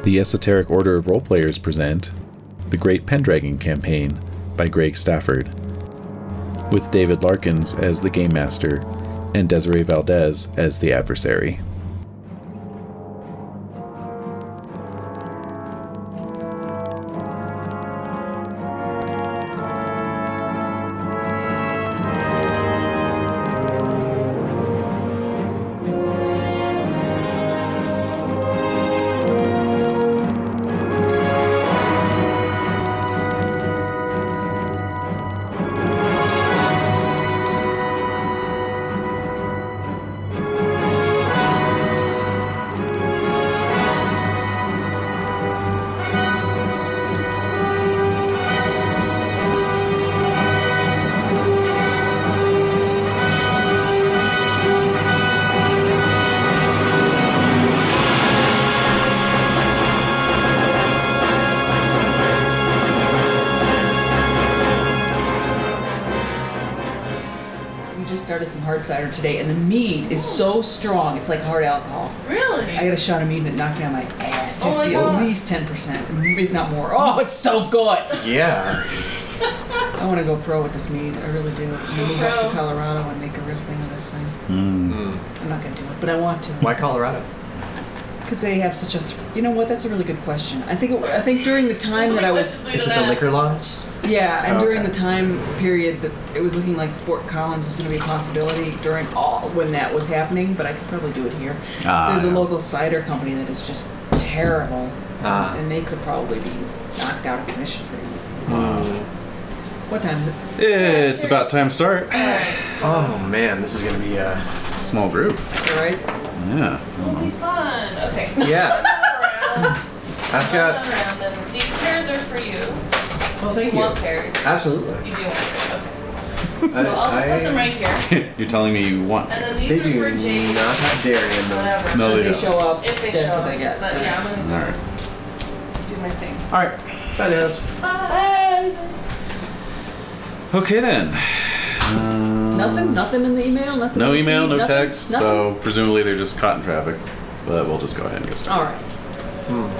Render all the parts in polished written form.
The Esoteric Order of Roleplayers present The Great Pendragon Campaign by Greg Stafford, with David Larkins as the Game Master and Desiree Valdez as the adversary. Started some hard cider today, and the mead is so strong, it's like hard alcohol. Really? I got a shot of mead and it knocked me on my ass. It has Oh to be my God. at least 10%, if not more. Oh, it's so good! Yeah. I want to go pro with this mead, I really do. I'm going to move up to Colorado and make a real thing of this thing. I'm not going to do it, but I want to. Why Colorado? Because they have such a... you know what, that's a really good question. I think during the time that I was... Is it the liquor laws? Yeah, and during Okay. the time period that it was looking like Fort Collins was going to be a possibility when that was happening, but I could probably do it here. There's a local cider company that is just terrible, and they could probably be knocked out of commission pretty easily. What time is it? It's about time to start. Oh man, this is gonna be a Small group. Is that right? Yeah. It'll be fun. Okay. Yeah. Around. I've got. Around, and these pairs are for you. Oh, thank You you. want pairs? Absolutely. You do want pairs. Okay. So I'll just put them right here. You're telling me you want... And then these They are do for Jade. not have dairy in them. Whatever. No, If they they don't. show up, If they that's show what they get. But yeah, I'm gonna Alright. do my thing. Alright. Bye, Naz. Bye. Okay then. Nothing in the email? Nothing No in the email, feed? no Nothing? text, Nothing? so presumably they're just caught in traffic. But we'll just go ahead and get started. Alright.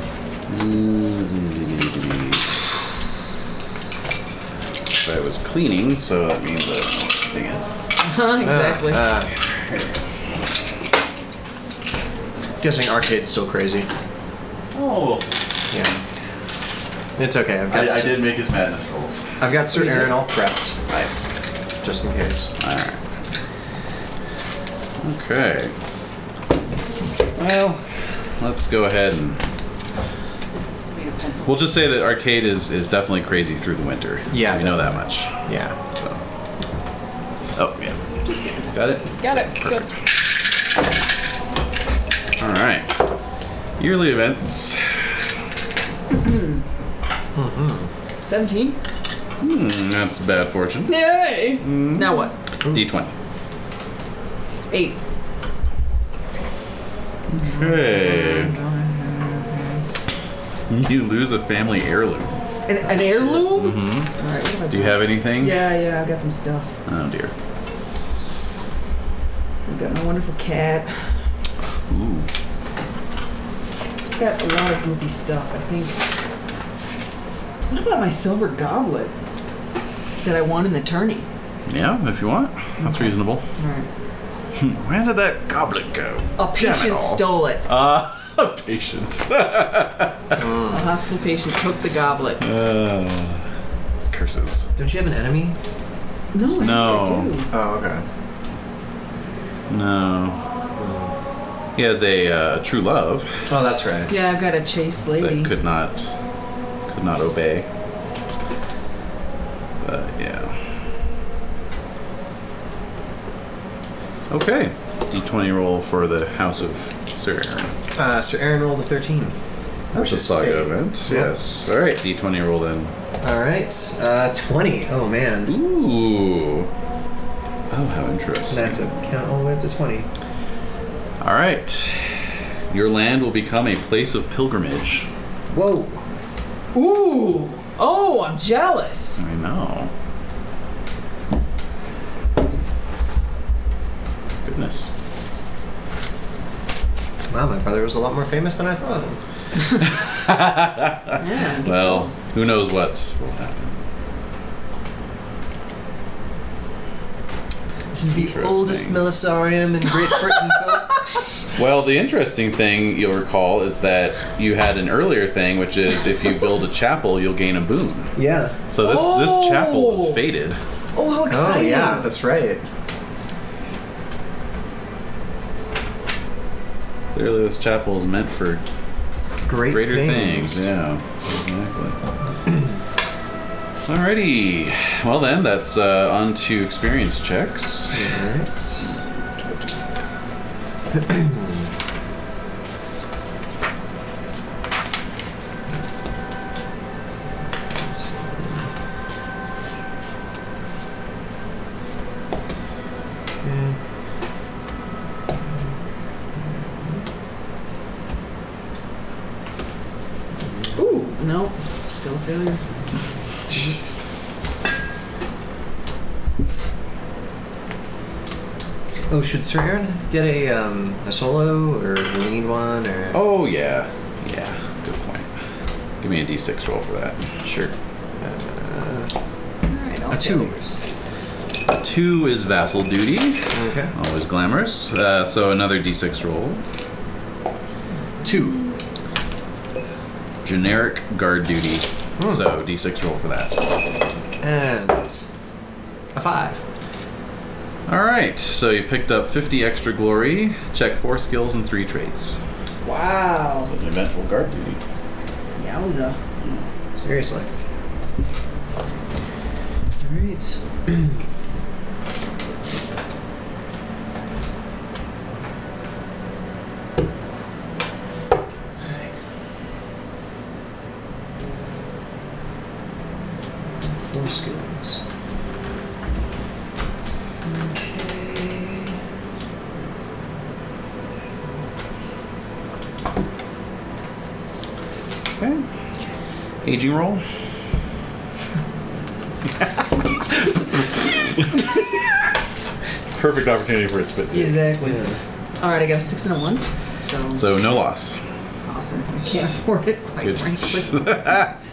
I was cleaning, so that means the thing is. Exactly. Guessing arcade's still crazy. Oh, we'll see. Yeah. It's okay. I've got. I did make his madness rolls. I've got Sir Aaron all prepped, Nice. just in case. Alright. Okay. Well, let's go ahead and... Need a pencil. we'll just say that arcade is definitely crazy through the winter. Yeah, We know that much. Yeah. So. Oh, yeah. Just kidding. Got it? Got it. Perfect. Alright. Yearly events. Mm-hmm. 17? That's bad fortune. Yay! Now what? D20. 8. Okay. You lose a family heirloom. An heirloom? Mm-hmm. Alright, what have I Do you got? have anything? Yeah, I've got some stuff. Oh dear. I've got my wonderful cat. Ooh. I've got a lot of goofy stuff, I think. What about my silver goblet that I won in the tourney? Yeah, if you want. That's reasonable. Alright. Where did that goblet go? A Damn it patient all. stole it. A patient. A hospital patient took the goblet. Curses. Don't you have an enemy? No, I No. think I do. Oh, okay. No. He has a true love Oh, that's right. Yeah, I've got a chaste lady. that could not obey. But yeah. Okay. D20 roll for the House of Sir Aaron. Sir Aaron rolled a 13. That's a saga event. Cool. Yes. All right. D20 roll then. All right. 20. Oh man. Ooh. Oh, how I interesting. have to count all the way up to 20. All right. Your land will become a place of pilgrimage. Whoa. Ooh! Oh, I'm jealous. I know. Goodness. Wow, my brother was a lot more famous than I thought. Yeah. Well, who knows what will happen. This is the oldest Melisarium in Great Britain, folks. Well, the interesting thing you'll recall is that you had an earlier thing, which is if you build a chapel, you'll gain a boon. Yeah. So this chapel is fated. Oh, how exciting! Oh, yeah, that's right. Clearly, this chapel is meant for greater things. Yeah, exactly. Alrighty. Well then, that's on to experience checks. Alright. Ooh, no, still a failure. Oh, should Sir Aaron get a solo, or do we need one, or? Oh yeah, good point. Give me a d6 roll for that. Sure. Alright, A 2. A 2 is vassal duty. Okay. Always glamorous. So another d6 roll. 2. Generic guard duty. So d6 roll for that. And a 5. Alright, so you picked up 50 extra glory, check 4 skills and 3 traits. Wow. With an eventful guard duty. Yowza. Seriously. Alright. Four skills. Okay. Aging roll. Perfect opportunity for a spit take. Exactly. Yeah. Alright, I got a 6 and a 1. So no loss. Awesome. I can't afford it, quite Good. frankly.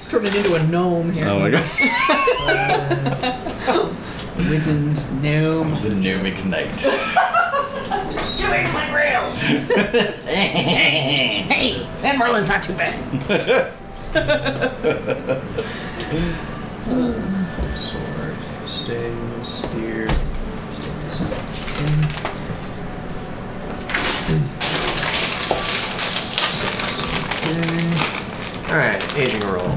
Turn it into a gnome here. Oh my god. Wizened gnome. The gnomic knight. You ate my rail! Hey, that Merlin's not too bad. Sword, staves, spear, staves. Alright, aging roll.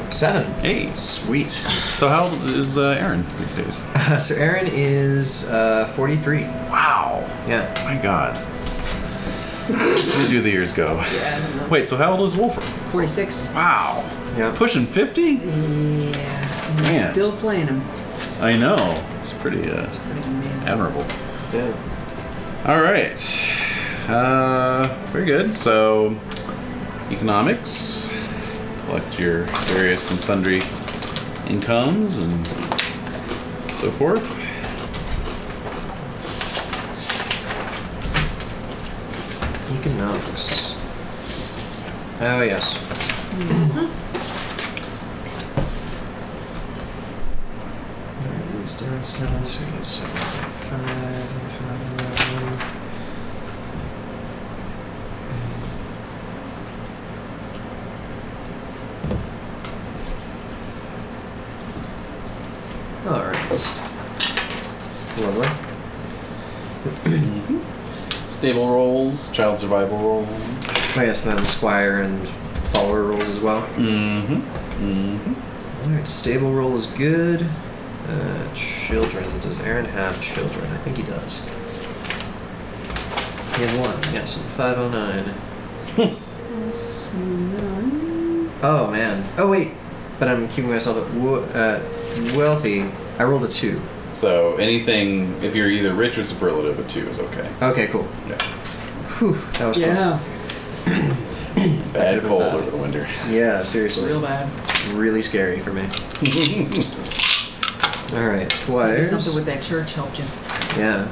7. Hey. Sweet. So how old is Aaron these days? So Aaron is 43. Wow. Yeah. My god. Where do the years go? Yeah, I don't know. Wait, so how old is Wolfram? 46. Wow. Yeah. Pushing 50? Yeah. And Man. still playing him. I know. It's pretty Pretty amazing. admirable. Yeah. All right. Very good. So, economics. Collect your various and sundry incomes and so forth. Economics. Oh, yes. Alright, he's down 7, so he gets 7.5 and 5. Alright. Lovely. Stable rolls, child survival rolls. Oh yes, and then squire and follower rolls as well. Alright, stable roll is good. Children. Does Aaron have children? I think he does. He has 1. Yes, 509. Oh man. Oh wait. But I'm keeping myself at wealthy. I rolled a 2. So anything, if you're either rich or superlative, a 2 is okay. Okay, cool. Yeah. Whew, that was Yeah. close. Bad cold over the winter. Yeah, seriously. Real bad. Really scary for me. Alright, Maybe squires. something with that church helped you. Yeah.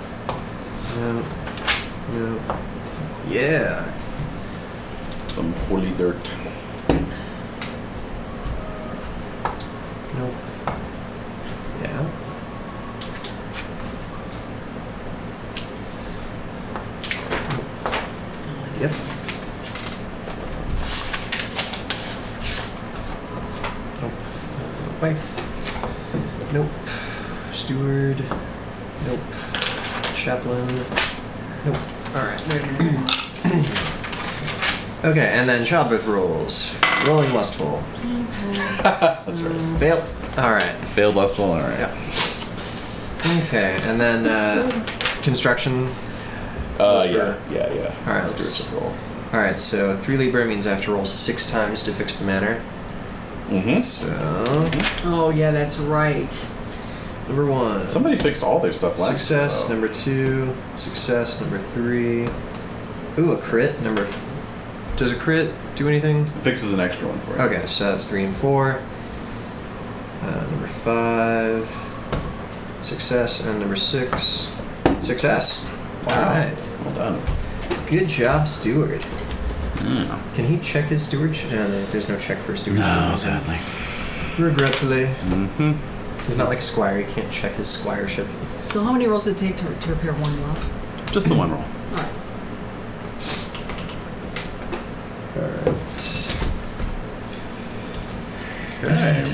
No. Yeah. Some holy dirt. Nope. Yeah. Yep. Nope. Wife. Nope. Steward. Nope. Chaplain. Nope. Alright. Okay, and then childbirth rules. Rolling lustful. That's right. Fail. Alright. Failed lustful, alright. Yeah. Okay, and then construction. Yeah. Alright, let's do a roll. Alright, so 3 Libra means I have to roll 6 times to fix the manor. Mm-hmm. So. Oh, yeah, that's right. Number 1. Somebody fixed all their stuff last Success. time, Number 2. Success. Number 3. Ooh, a crit. Does a crit do anything? It fixes an extra one for you. Okay, so that's 3 and 4. Number 5. Success. And number 6. Success. Wow. Alright. Well done. Good job, steward. Yeah. Can he check his stewardship? No, there's no check for stewardship. No, sadly. Regretfully. Mm-hmm. He's not like a squire, he can't check his squireship. So how many rolls did it take to repair one well? Just the one roll. Alright. Okay.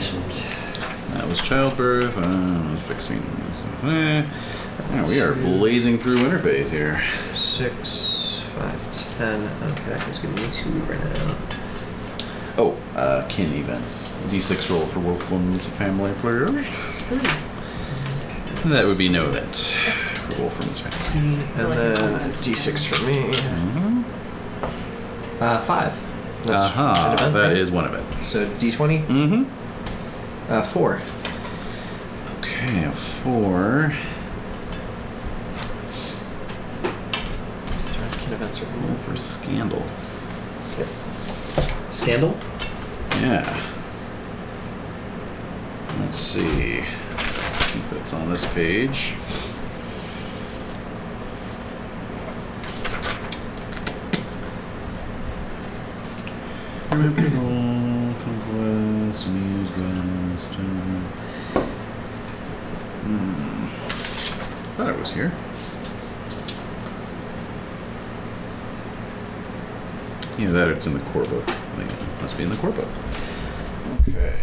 That was childbirth. I was fixing. Yeah, we are blazing through interface here. 6, 5, 10. Okay, he's giving me 2 right now. Oh, kin events. D6 roll for Wolfram's family players. That would be no event for Wolfram's family. And then D6 for me. Mm-hmm. 5. That's an event, That right? is one event. So D20? Mm-hmm. 4. Okay, a 4. Kin events are Roll for scandal. Yep. Scandal? Yeah. Let's see. I think that's on this page. Conquest, Muse, thought it was here. Either that or it's in the core book. I think it must be in the core book. Okay.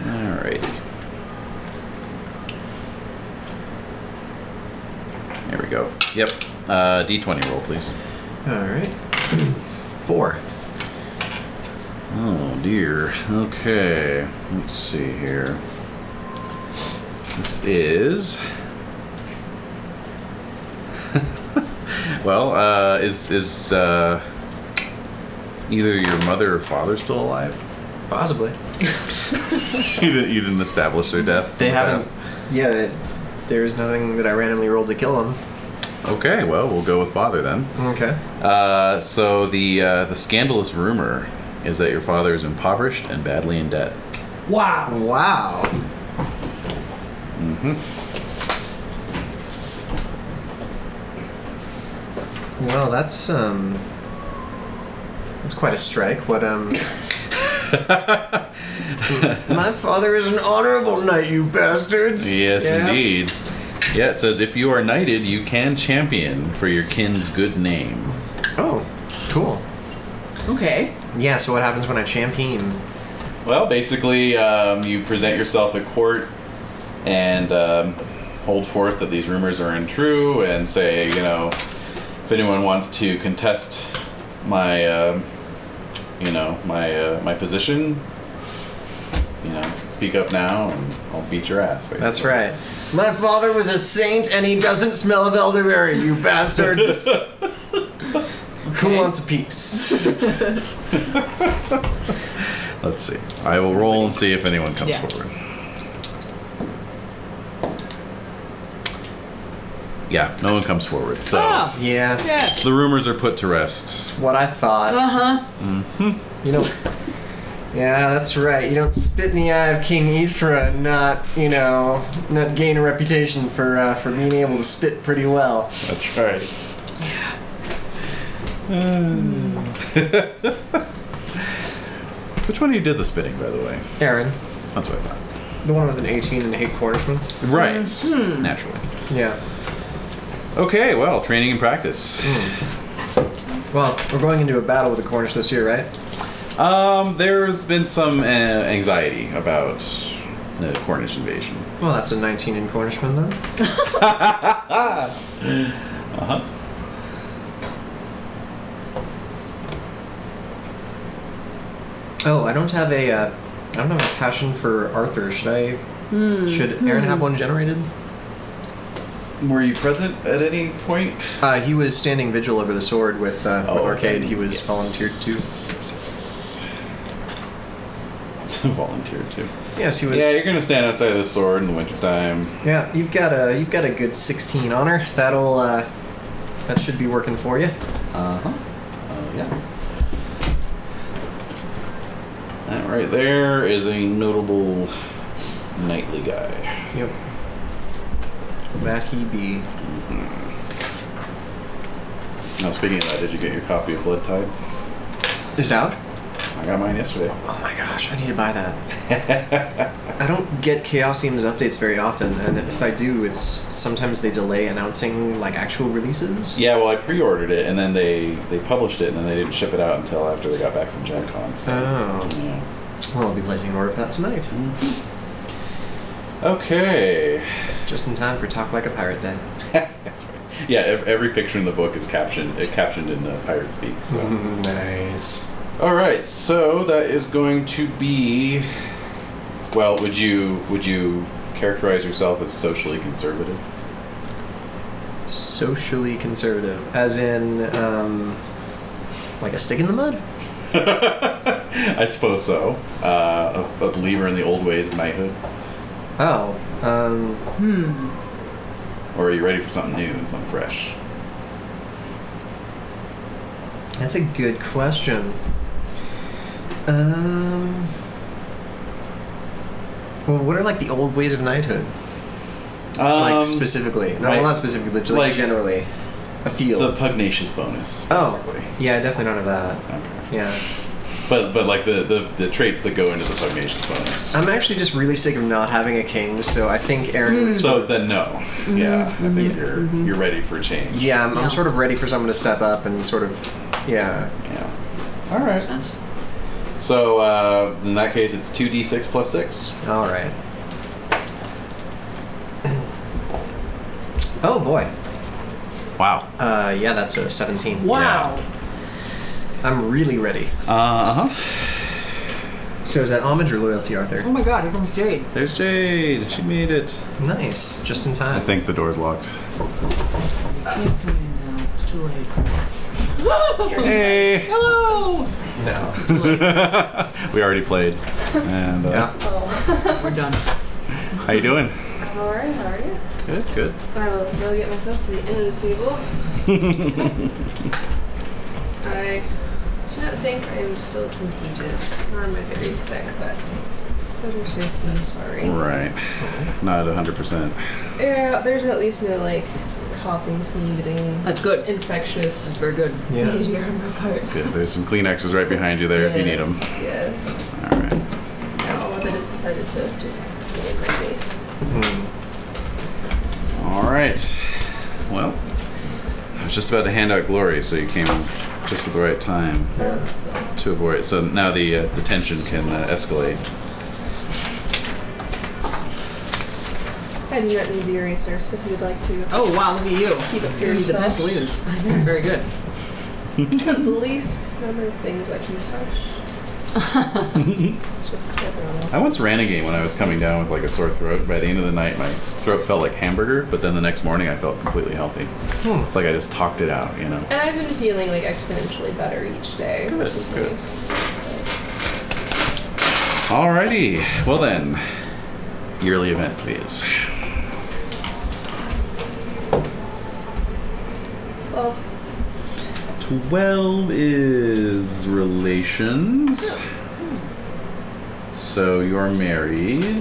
Alrighty. There we go. Yep. D20 roll, please. Alright. 4. Oh dear. Okay. Let's see here. This is. Well, is either your mother or father still alive? Possibly. You didn't establish their death. They in the haven't. past? Yeah, there's nothing that I randomly rolled to kill them. Okay, well, we'll go with father then. Okay. So the scandalous rumor is that your father is impoverished and badly in debt. Wow. Wow. Mm-hmm. Well, that's quite a strike. What My father is an honorable knight, you bastards. Yes, Yeah. indeed. Yeah, it says if you are knighted, you can champion for your kin's good name. Oh, cool. Okay. Yeah. So what happens when I champion? Well, basically, you present yourself at court and hold forth that these rumors are untrue, and say, you know, if anyone wants to contest my, my position, you know, speak up now, and I'll beat your ass. Basically. That's right. My father was a saint, and he doesn't smell of elderberry, you bastards. Who wants a piece? Let's see. I will roll and see if anyone comes forward. Yeah, no one comes forward. So Yeah. Yes. the rumors are put to rest. That's what I thought. Uh-huh. Mm-hmm. You know, Yeah, that's right. You don't spit in the eye of King Isra and not gain a reputation for being able to spit pretty well. That's right. Which one of you did the spitting, by the way? Aaron. That's what I thought. The one with an 18 and 8 cornershman? Right. Naturally. Yeah. Okay, well, training and practice. Well, we're going into a battle with the Cornish this year, right? There's been some anxiety about the Cornish invasion. Well, that's a 19 in Cornishman then. Uh-huh. Oh, I don't have a passion for Arthur. Should Aaron have one generated? Were you present at any point? He was standing vigil over the sword with Arcade. He was volunteered to. Volunteered to. Yes, he was. Yeah, you're gonna stand outside of the sword in the wintertime. Yeah, you've got a good 16 honor. That should be working for you. Yeah. That right there is a notable knightly guy. Yep. That he be. Now, speaking of that, did you get your copy of Blood Tide? Is it out? I got mine yesterday. Oh my gosh, I need to buy that. I don't get Chaosium's updates very often, and if I do, it's sometimes they delay announcing like actual releases. Yeah, well, I pre-ordered it, and then they published it, and then they didn't ship it out until after they got back from Gen Con. So, yeah. Well, I'll be placing an order for that tonight. Mm-hmm. Okay. Just in time for Talk Like a Pirate Day. That's right. Yeah, every picture in the book is captioned in pirate speak. So. Nice. All right, so that is going to be. Well, would you characterize yourself as socially conservative? Socially conservative, as in, like a stick in the mud? I suppose so. A believer in the old ways of knighthood. Oh. Or are you ready for something new and something fresh? That's a good question. Well, what are like the old ways of knighthood? Like specifically? No, well, not specifically, but like generally. A field. The pugnacious bonus. Basically. Oh, yeah, I definitely don't have that. Okay. Yeah. But like the traits that go into the pugnacious bonus. I'm actually just really sick of not having a king, so I think Aaron would So then no. Yeah, I think you're ready for change. Yeah, I'm sort of ready for someone to step up and sort of, yeah. All right. So in that case, it's 2d6 plus 6. All right. Oh boy. Wow. Yeah, that's a 17. Wow. Yeah. I'm really ready. So is that homage or loyalty, Arthur? Oh my god, here comes Jade. There's Jade. She made it. Nice. Just in time. I think the door's locked. Can't come in now. It's too late. Hey. Hello. No. We already played. And Yeah. Oh. We're done. how you doing? I'm alright, how are you? Good. I will really get myself to the end of the table. I do not think I am still contagious. Nor am I very sick, but better safe than sorry. Right. Not 100%. Yeah, there's at least no like coughing, sneezing. That's good. Infectious. This is very good. Yes. behavior on my part. Good. There's some Kleenexes right behind you there if you need them. Yes. All right. Now that it's decided to just stay in my face. All right. Well, I was just about to hand out glory, so you came just at the right time to avoid it. So now the tension can escalate. I do not need the eraser, so if you'd like to Oh wow, look at you. keep it for You're the yourself. best leader. Very good. The least number of things I can touch. Just everyone else. I once ran a game when I was coming down with like a sore throat. By the end of the night, my throat felt like hamburger, but then the next morning I felt completely healthy. It's like I just talked it out, you know. And I've been feeling like exponentially better each day, which is Good. nice. Alrighty. Well then, yearly event, please. 12. 12 is relations. So you're married,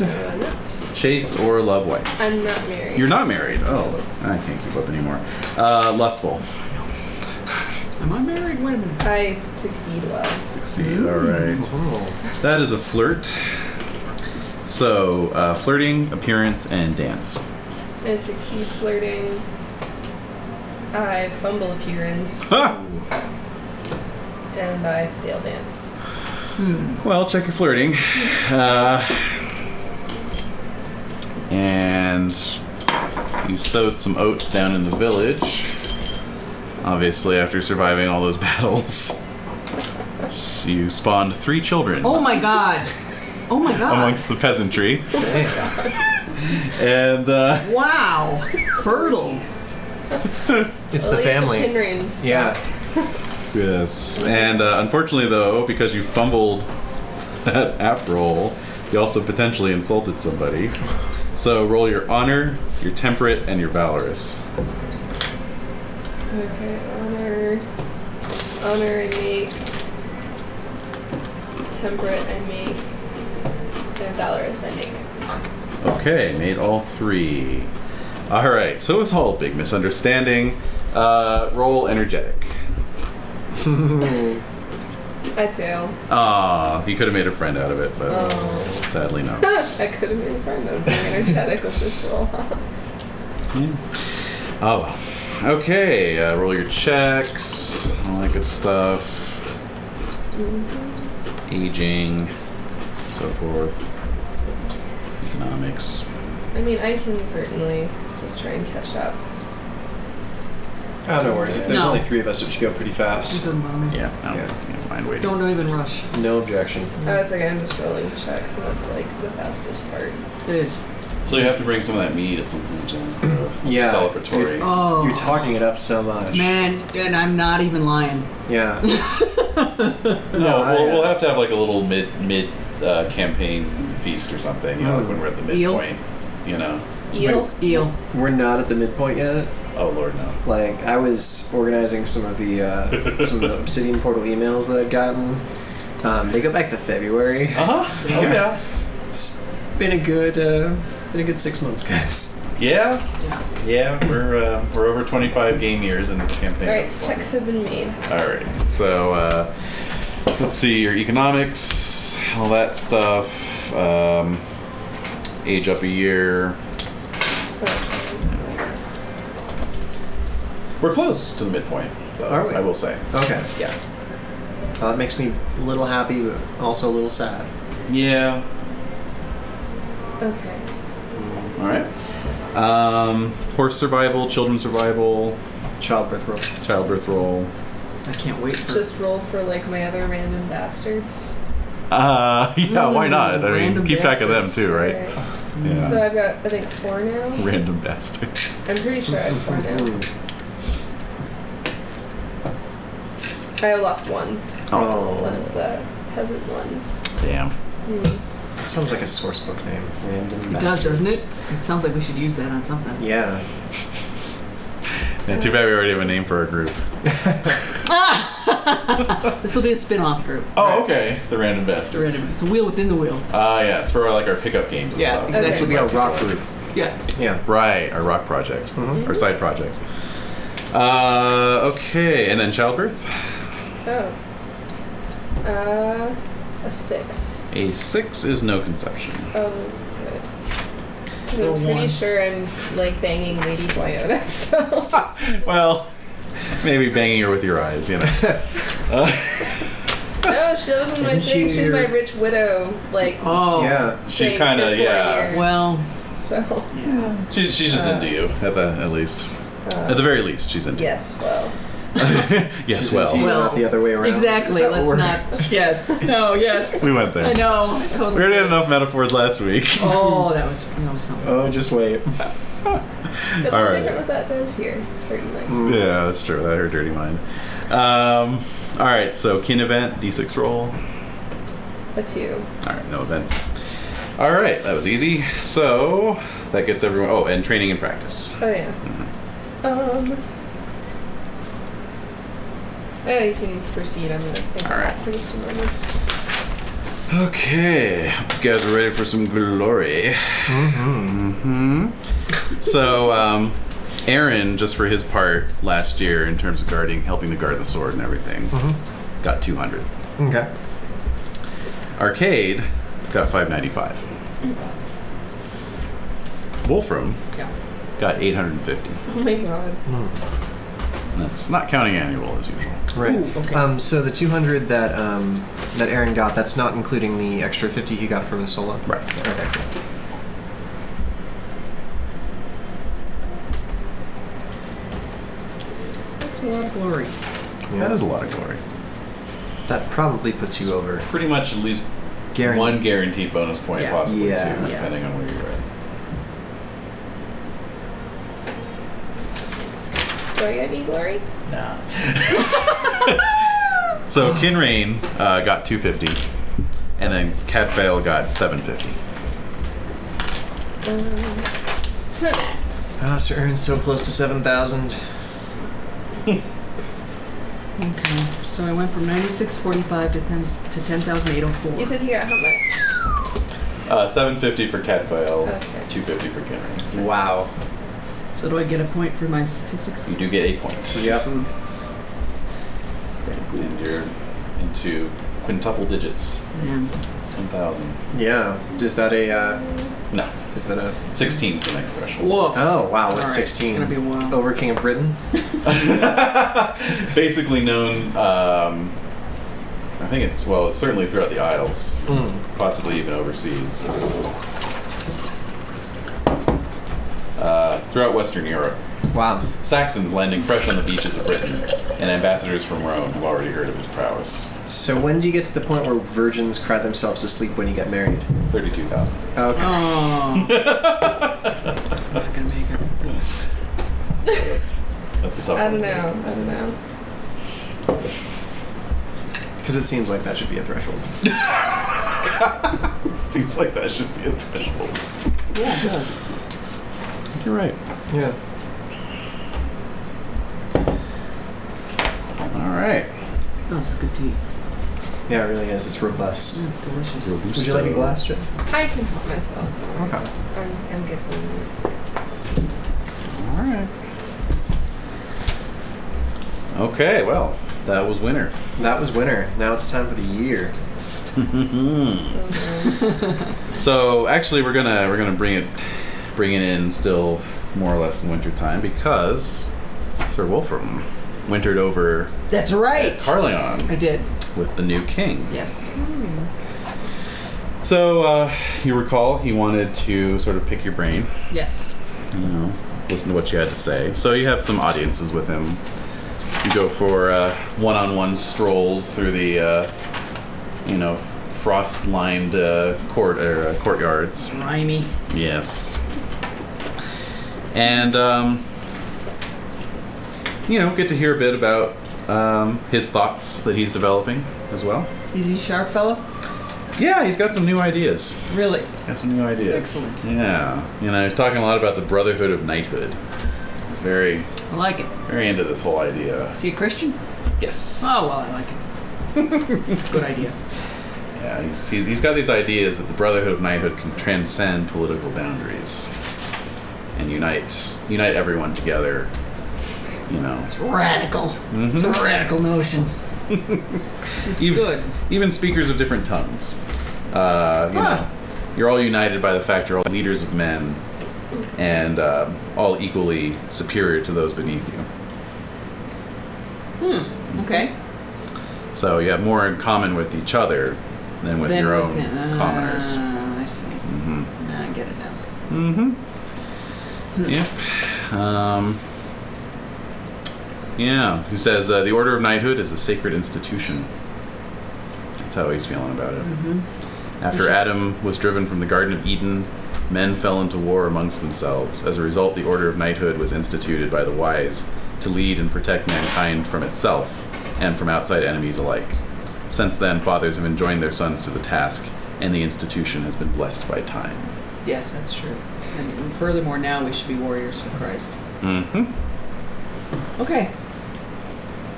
chaste, or love wife? I'm not married. You're not married. Oh, I can't keep up anymore. Lustful. Am I married? Wait a minute. I succeed well. Succeed. All right. That is a flirt. So flirting, appearance, and dance. I succeed flirting. I fumble appearance. And I fail dance. Well, check your flirting. And you sowed some oats down in the village. Obviously, after surviving all those battles, you spawned 3 children. Oh my god! Oh my god! Amongst the peasantry. And wow, fertile. It's the family. Yeah. Yes, and unfortunately though, because you fumbled that app roll, you also potentially insulted somebody. So roll your honor, your temperate, and your valorous. Okay, honor I make. Temperate I make. And valorous I make. Okay, made all 3. All right, so it's all a big misunderstanding. Roll energetic. I fail. Ah, you could have made a friend out of it, but sadly no. I could have made a friend out of being energetic with this roll. Oh well. Okay, roll your checks, all that good stuff. Aging, so forth. Economics. I mean, I can certainly just try and catch up. Oh, no worries. If there's only 3 of us, it should go pretty It fast. doesn't bother me. Yeah, I don't mind waiting. Don't even rush. No objection. I was like, I'm just rolling checks, and that's like the fastest part. It is. So you have to bring some of that meat at some point, Jen, for Yeah. celebratory. Oh. You're talking it up so much. Man, and I'm not even lying. Yeah. No, we'll have to have like a little mid campaign feast or something, you know, like when we're at the midpoint, you know. Eel. We're not at the midpoint yet. Oh Lord, no. Like, I was organizing some of the Obsidian Portal emails that I've gotten. They go back to February. Oh yeah. It's been a good 6 months, guys. Yeah. We're over 25 game years in the campaign. Alright, checks have been made. All right. So let's see your economics, all that stuff. Age up a year. We're close to the midpoint, though, Are we? I will say. Okay. Yeah. That makes me a little happy, but also a little sad. Yeah. Okay. All right. Horse survival, children survival, Childbirth roll. childbirth roll. I can't wait for Just roll for like my other random bastards. Yeah, why not? I mean, random keep track of them bastards. too, right? Alright. Yeah. So I've got, I think, 4 now. Random bastard. I'm pretty sure I have 4 now. I lost 1. Oh. One of the peasant ones. Damn. That sounds like a source book name. Random It does, doesn't it? It sounds like we should use that on something. Yeah. Yeah, too bad we already have a name for our group. This will be a spin-off group. Oh, okay. The Random Bastards. It's a wheel within the wheel. Yes, for like our pickup games and stuff. exactly. This would be our rock group. Yeah. Yeah. Right, our rock project. Mhm. Our side project. Okay, and then childbirth? Oh. A 6. A 6 is no conception. Oh, good. Because I'm So pretty 1. sure I'm like banging Lady Guiota, so. Well, maybe banging her with your eyes, you know. No, she wasn't my Isn't thing. she She's my your- rich widow, like. Oh. Yeah. She's thing kind for of, 4 yeah. years. Well. So. Yeah. She's just into you, at least. At the very least, she's into Yes, well. you. Yes, She's well. into you, Well, not the other way around. Exactly. Is that Let's what not. Yes. No. Yes. We went there. I know. I totally We already had did. enough metaphors last week. Oh, that was something. Oh, just wait. But All what's right. different what that does here, certainly. Yeah, that's true. That her dirty mind. All right, so kin event, d6 roll. A 2. All right, no events. All right, that was easy. So that gets everyone. Oh, and training and practice. Oh, yeah. Yeah, you can proceed. I'm gonna think All about right. that for just a moment. Okay, you guys are ready for some glory. So, Aaron, just for his part last year in terms of helping to guard the sword and everything, got 200. Okay. Arcade got 595. Wolfram got 850. Oh my god. That's not counting annual as usual. Right. Ooh, okay. So the 200 that that Aaron got, that's not including the extra 50 he got from the solo? Right. Okay. That's a lot of glory. Yeah. That is a lot of glory. That probably puts you over. Pretty much at least one guaranteed bonus point, Yeah. possibly Yeah. two, depending on where you're at. Do I get any glory? Nah. So Kinrain got 250, and then Catfail got 750. So Aaron's so close to 7,000. Okay, so I went from 9645 to 10,804. You said he got how much? 750 for Catfail, Okay. 250 for Kinrain. Wow. So do I get a point for my statistics? You do get 8 points. Yep. Excellent. And you're into quintuple digits. Man. 10,000. Yeah. Is that a? No. Is that a? 16's the next threshold. Woof. Oh wow! All What's right, 16? It's gonna be a while. Over King of Britain. Basically known, I think it's certainly throughout the Isles, possibly even overseas. Throughout Western Europe. Wow. Saxons landing fresh on the beaches of Britain, and ambassadors from Rome have already heard of his prowess. So when do you get to the point where virgins cry themselves to sleep when you get married? 32,000. Okay. Oh. I'm not gonna make it. That's a tough I one. don't know. Because it seems like that should be a threshold. Seems like that should be a threshold. Yeah, it does. I think you're right. Yeah. All right. Oh, this is good tea. Yeah, it really is. It's robust. It's delicious. Would you like a glass, Jay? I can help myself. So Okay. I'm good for you. All right. Okay, well, that was winter. That was winter. Now it's time for the year. So actually, we're gonna bring it in still more or less in winter time because Sir Wolfram wintered over. That's right. At Carleon I did. with the new king. Yes. So you recall he wanted to sort of pick your brain, Yes. listen to what you had to say. So you have some audiences with him. You go for one-on-one strolls through the frost-lined courtyards. Grimy. Yes. And get to hear a bit about his thoughts that he's developing as well. Is he a sharp fellow? Yeah, he's got some new ideas. Really? He's got some new ideas. Excellent. Yeah. He's talking a lot about the brotherhood of knighthood. He's very, I like it. very into this whole idea. Is he a Christian? Yes. Oh, well, I like it. Good idea. Yeah, he's got these ideas that the brotherhood of knighthood can transcend political boundaries and unite everyone together. It's radical. It's a radical notion. It's good. Even speakers of different tongues. You're all united by the fact you're all leaders of men and all equally superior to those beneath you. Okay. So you have more in common with each other than with your own commoners. I see. I get it now. Yep. Yeah. He says the Order of Knighthood is a sacred institution. That's how he's feeling about it. After Adam was driven from the Garden of Eden, men fell into war amongst themselves. As a result, the Order of Knighthood was instituted by the wise to lead and protect mankind from itself and from outside enemies alike. Since then, fathers have enjoined their sons to the task, and the institution has been blessed by time. Yes, that's true. And furthermore, now we should be warriors for Christ. Okay.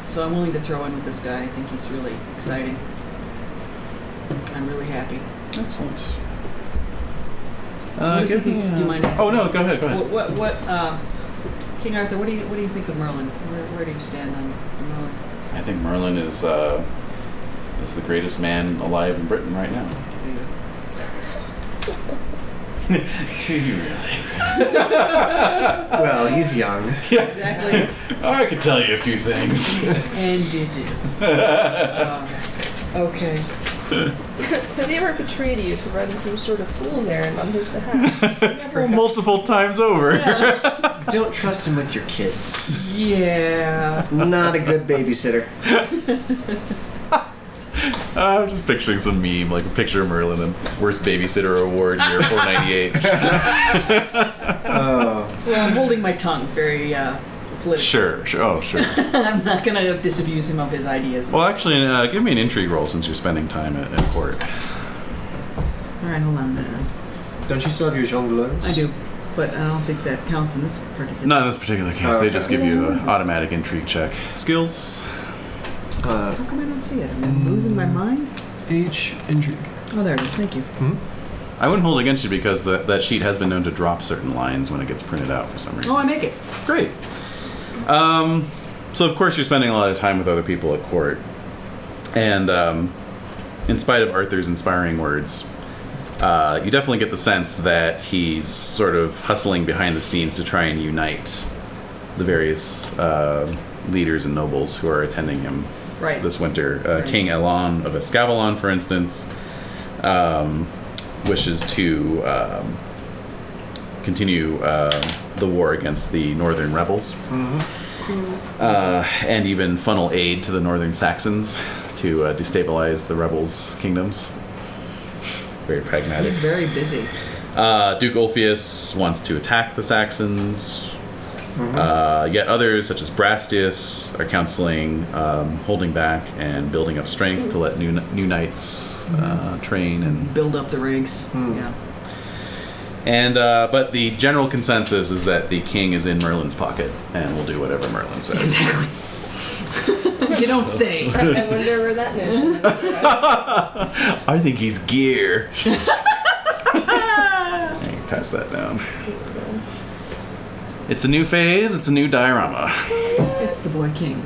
So I'm willing to throw in with this guy. I think he's really exciting. I'm really happy. Excellent. What does he think? Do you mind asking? Oh no, go ahead. What King Arthur? What do you think of Merlin? Where do you stand on Merlin? I think Merlin is the greatest man alive in Britain right now. Do you really? Well, he's young. Yeah. Exactly. I could tell you a few things. And you do. Okay. Has he ever betrayed you to run some sort of fool's errand on his behalf? Multiple times over. Don't trust him with your kids. Yeah. Not a good babysitter. I'm just picturing some meme, like a picture of Merlin and worst babysitter award year 498. Oh. Well, I'm holding my tongue very political. Sure. Oh, sure. I'm not going to disabuse him of his ideas. Well, actually, give me an intrigue roll since you're spending time at court. Alright, hold on a minute. Don't you still have your jongleurs? I do, but I don't think that counts in this particular Not in this particular case. Oh, They okay. just give you an automatic intrigue check. Skills? How come I don't see it? Am I losing my mind? Age, intrigue. Oh, there it is. Thank you. I wouldn't hold against you because that sheet has been known to drop certain lines when it gets printed out for some reason. Oh, I make it. Great. So of course you're spending a lot of time with other people at court, and in spite of Arthur's inspiring words, you definitely get the sense that he's sort of hustling behind the scenes to try and unite the various leaders and nobles who are attending him this winter. Right. King Elon of Escavalon, for instance, wishes to continue the war against the northern rebels, and even funnel aid to the northern Saxons to destabilize the rebels' kingdoms. Very pragmatic. He's very busy. Duke Ulfius wants to attack the Saxons. Yet others, such as Brastius, are counseling holding back and building up strength to let new knights train and Build up the ranks. Yeah. And but the general consensus is that the king is in Merlin's pocket and will do whatever Merlin says. Exactly. You don't say. I wonder where that notion. I think he's gear. Pass that down. It's a new phase. It's a new diorama. It's the boy king.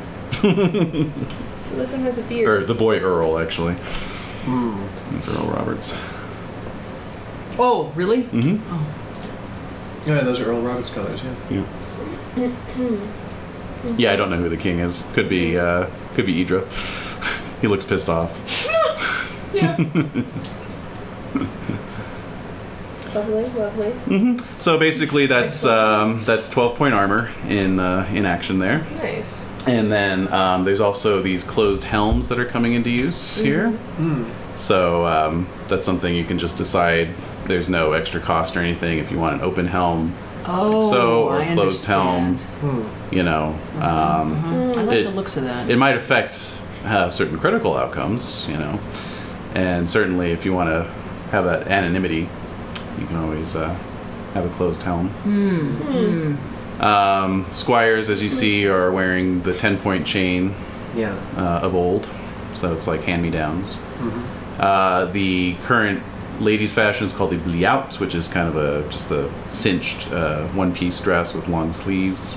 This one has a beard. Or the boy Earl, actually. It's Earl Roberts. Oh, really? Mm-hmm. Oh. Yeah, those are Earl Roberts colors, yeah. Yeah, I don't know who the king is. Could be Idra. He looks pissed off. Yeah. Lovely. So basically, that's 12-point armor in action there. Nice. And then there's also these closed helms that are coming into use here. So that's something you can just decide. There's no extra cost or anything if you want an open helm. Or I closed helm. You know. I like the looks of that. It might affect certain critical outcomes. You know. And certainly, if you want to have that anonymity, you can always have a closed helm. Squires, as you see, are wearing the 10-point chain of old, so it's like hand-me-downs. The current ladies' fashion is called the bliaut, which is kind of just a cinched one-piece dress with long sleeves.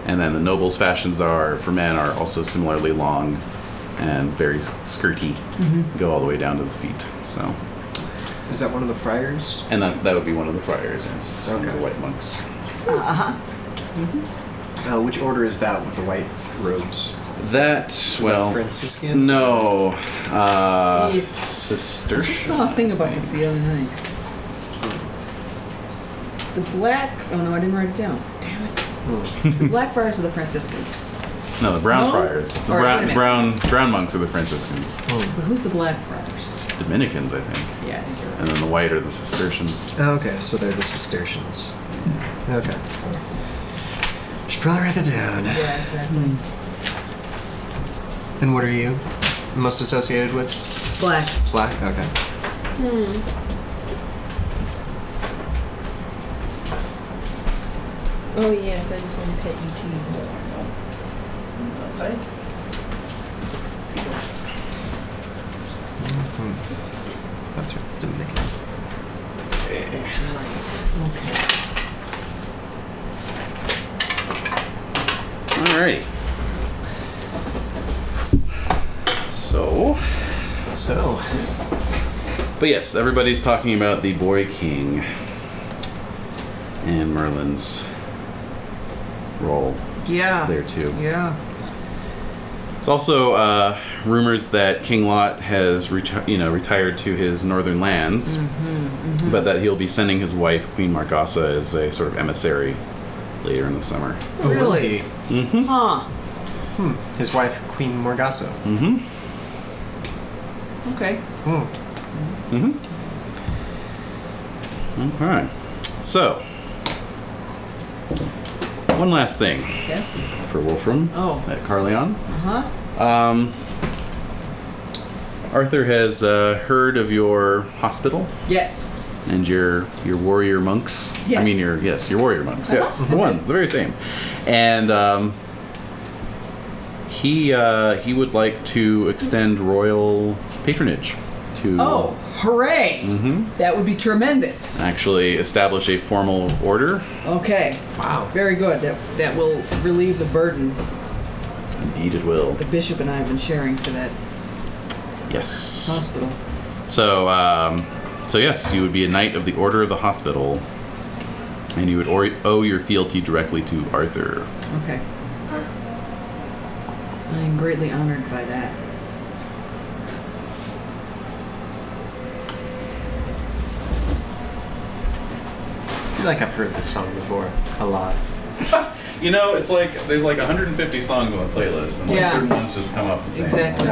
And then the nobles' fashions for men are also similarly long and very skirty, go all the way down to the feet. So. Is that one of the friars? And that would be one of the friars, yes. Okay. The white monks. Which order is that with the white robes? That, Is well... that Franciscan? No. It's... Sister. I just saw a thing about this the other night. The black... Oh, no, I didn't write it down. Damn it. The black friars are the Franciscans. No, the brown No? friars. The Or, wait a minute. brown monks are the Franciscans. But who's the black friars? Dominicans, I think. Yeah, I think you're right. And then the white are the Cistercians. Oh, okay, so they're the Cistercians. Okay. Should probably write that down. Yeah, exactly. And what are you most associated with? Black. Black? Okay. Oh yes, I just want to pet you too. Outside? That's right. Didn't make it. That's right. Okay. Alrighty. So. But yes, everybody's talking about the Boy King and Merlin's role there too. Yeah. It's also rumors that King Lot has retired to his northern lands, but that he'll be sending his wife, Queen Margasa, as a sort of emissary later in the summer. Oh, really? Mm-hmm. Huh. His wife, Queen Morgasa. Mm-hmm. Okay. Mm-hmm. Okay. So, one last thing. Yes. For Wolfram. At Carleon. Arthur has heard of your hospital. Yes. And your warrior monks. Yes. I mean your warrior monks. Yes, the ones, the very same. And he would like to extend royal patronage to. Oh, hooray! That would be tremendous. Actually, establish a formal order. Okay. Wow. Very good. That will relieve the burden. Indeed, it will. The bishop and I have been sharing for that. Yes. Hospital. So yes, you would be a knight of the Order of the Hospital, and you would owe your fealty directly to Arthur. Okay. I am greatly honored by that. I feel like I've heard this song before a lot. It's like there's like 150 songs on the playlist, and certain ones just come up the same. Exactly.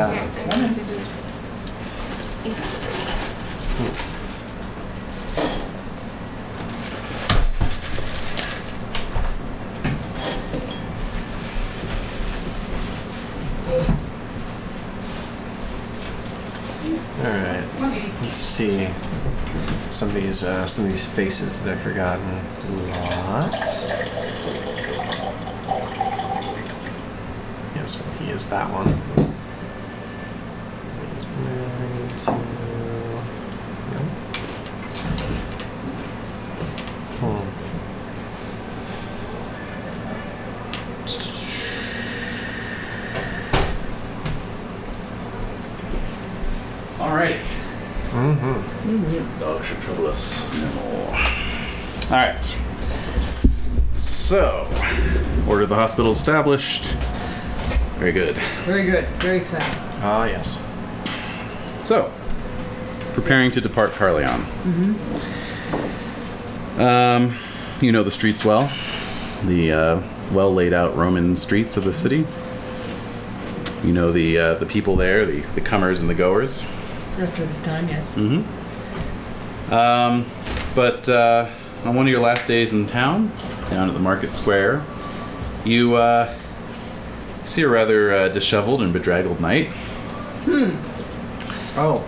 All right. Let's see some of these faces that I've forgotten. Yes, well, he is that one. He's married to. Alrighty. Dog should trouble us no more. Alright. So, Order of the Hospital established. Very good. Very good. Very exciting. Ah, yes. So, preparing to depart Carleon. You know the streets well. The well laid out Roman streets of the city. You know the people there, the comers and the goers. After this time, yes. But on one of your last days in town, down at the market square, you see a rather disheveled and bedraggled knight. Oh.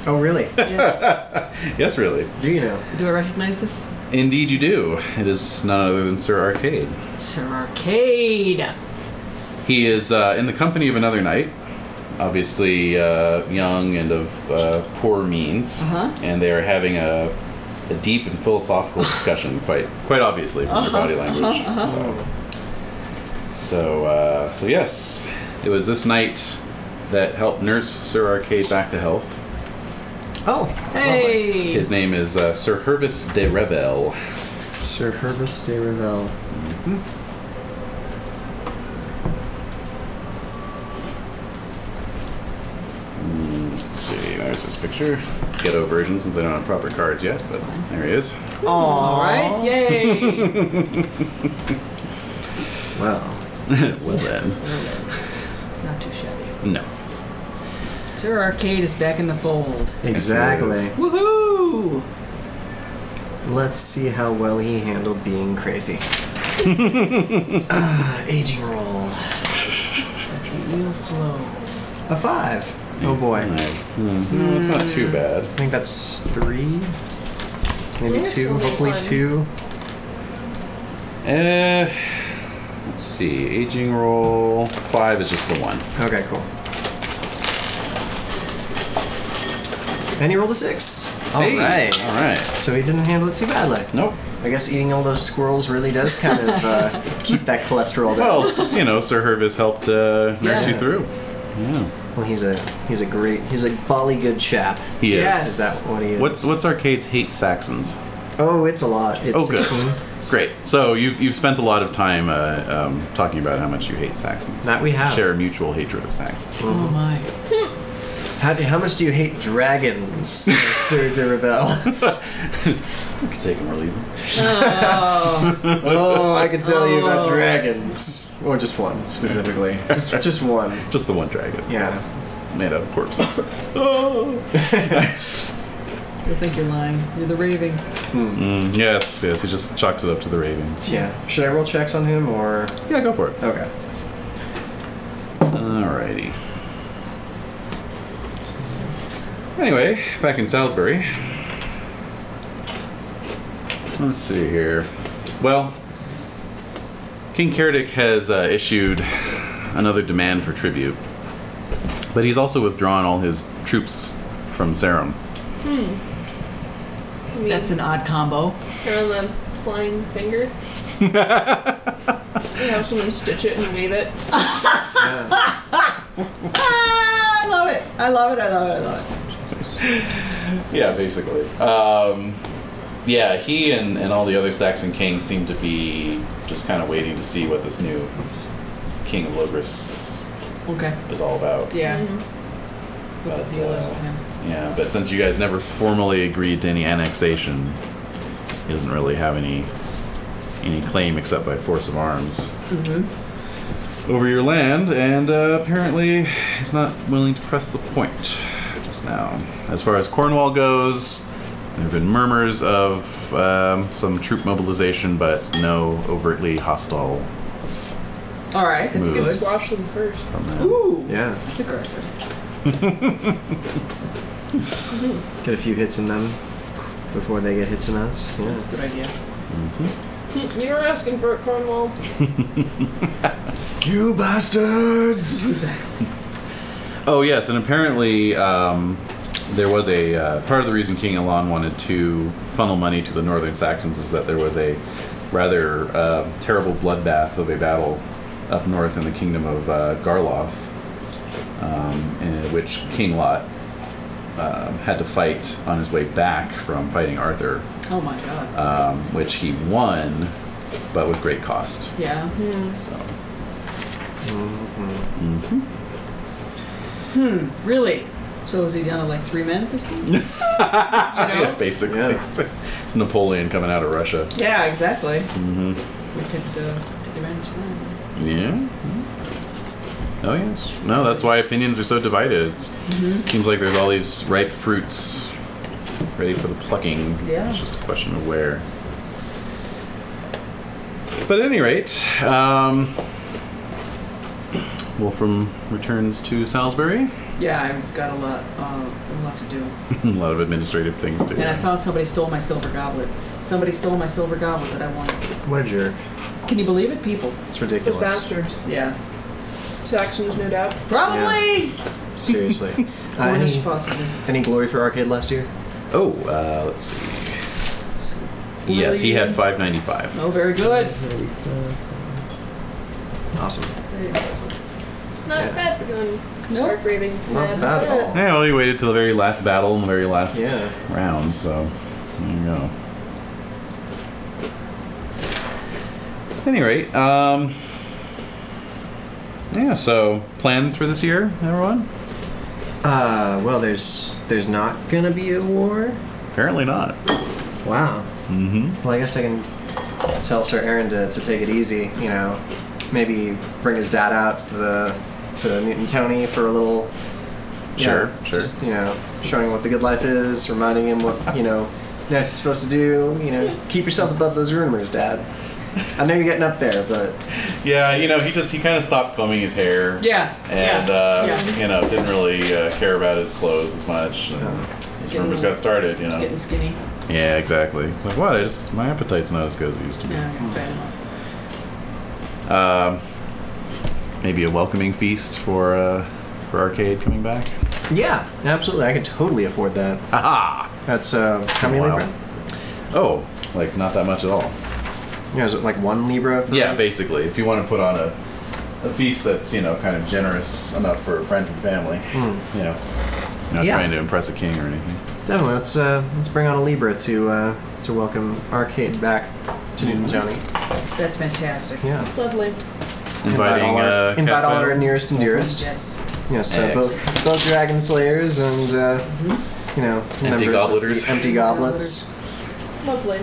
Oh, really? Yes. Yes, really. Do you know? Do I recognize this? Indeed you do. It is none other than Sir Arcade. Sir Arcade! He is in the company of another knight, obviously young and of poor means, and they are having a deep and philosophical discussion, quite obviously from their body language. So yes, it was this knight that helped nurse Sir Arcade back to health. Oh, hey! Lovely. His name is Sir Hervis de Revel. Sir Hervis de Revel. Let's see, there's his picture. Ghetto version since I don't have proper cards yet, but there he is. All right, yay! Well. Well then. Not too shabby. No. Sir Arcade is back in the fold. Exactly. Woohoo! Let's see how well he handled being crazy. Aging roll. You'll flow. A 5. Oh boy. No, it's not too bad. I think that's 3. Maybe There's 2. only Hopefully one. 2. Let's see. Aging roll 5 is just the 1. Okay, cool. And he rolled a 6. All Hey, right. All right. So he didn't handle it too badly. Nope. I guess eating all those squirrels really does kind of keep that cholesterol down. Well, Sir Hervis helped nurse you through. Yeah. Well, he's a bally good chap. He is. Yes. Is that what he is? What's Arcade's hate Saxons? Oh, it's a lot. It's good. 16. Great. So you've spent a lot of time talking about how much you hate Saxons. That we have. Share a mutual hatred of Saxons. Oh my. How much do you hate dragons, Sir de Revel? You can take them or leave them. Oh. I can tell you about dragons. Or just one, specifically. Just one. Just the one dragon. Yeah. It's made out of corpses. Oh. You'll think you're lying. You're the raving. Yes. He just chalks it up to the raving. Yeah. Should I roll checks on him, or...? Yeah, go for it. Okay. Alrighty. Anyway, back in Salisbury. Let's see here. Well, King Cerdic has issued another demand for tribute, but he's also withdrawn all his troops from Sarum. That's an odd combo. On the flying finger. You have someone stitch it and weave it. I love it. I love it. Yeah, basically. Yeah, he and all the other Saxon kings seem to be just kind of waiting to see what this new King of Logris is all about. Yeah. Mm-hmm. What the deal is with him. Yeah, but since you guys never formally agreed to any annexation, he doesn't really have any claim except by force of arms over your land, and apparently he's not willing to press the point just now. As far as Cornwall goes, there have been murmurs of some troop mobilization, but no overtly hostile. All right, that's moves good. Squash them first. From them. Ooh. Yeah. That's aggressive. Get a few hits in them before they get hits in us. Yeah. That's a good idea. You were asking for it, Cornwall. You bastards! Exactly. Oh yes, and apparently there was a part of the reason King Elan wanted to funnel money to the Northern Saxons is that there was a rather terrible bloodbath of a battle up north in the kingdom of Garloth, in which King Lot had to fight on his way back from fighting Arthur. Oh my god. Which he won, but with great cost. Yeah. So. Really? So is he down to like 3 men at this point? Yeah, basically. Yeah. It's Napoleon coming out of Russia. Yeah, exactly. Mm-hmm. We could take advantage of that. Yeah. Oh yes. No, that's why opinions are so divided. It seems like there's all these ripe fruits ready for the plucking. Yeah. It's just a question of where. But at any rate, Wolfram returns to Salisbury. Yeah, I've got a lot to do. A lot of administrative things to do. And I found somebody stole my silver goblet. Somebody stole my silver goblet that I wanted. What a jerk. Can you believe it, people? It's Those ridiculous. bastards. Yeah. Saxons, no doubt. Probably. Seriously. Cornish, possibly. Any glory for Arcade last year? Oh, let's see. Yes, he had 595. Oh, very good. Awesome. Very impressive. Not Yeah. bad for going Nope. stark raving. Not bad at all. Yeah, well, he waited till the very last battle and the very last Yeah. round, so there you go. At any rate, yeah, so plans for this year, everyone? Well, there's not gonna be a war? Apparently not. Wow. Mm-hmm. Well, I guess I can tell Sir Aaron to take it easy, you know. Maybe bring his dad out to Newton Tony for a little... Sure. Just, you know, showing what the good life is, reminding him what, you know, he's supposed to do, you know, keep yourself above those rumors, Dad. I know you're getting up there, but... Yeah, you know, he kind of stopped combing his hair. Yeah. And, yeah. you know, didn't really care about his clothes as much. His rumors got started, you know. Getting skinny. Yeah, exactly. It's like, what? My appetite's not as good as it used to be. Yeah, fair enough. Maybe a welcoming feast for Arcade coming back. Yeah, absolutely. I could totally afford that. Aha! That's how many Wow. libra? Oh, like not that much at all. Yeah, is it like 1 libra? For Yeah, basically. If you want to put on a feast that's, kind of generous enough for friends and family, you're not trying to impress a king or anything. Definitely. Let's bring on a libra to welcome Arcade back to Newton Tony. That's fantastic. Yeah. It's lovely. Inviting invite all our Cat nearest and dearest. Yes. Yes, both dragon slayers and Empty gobleters. Empty goblets. Lovely.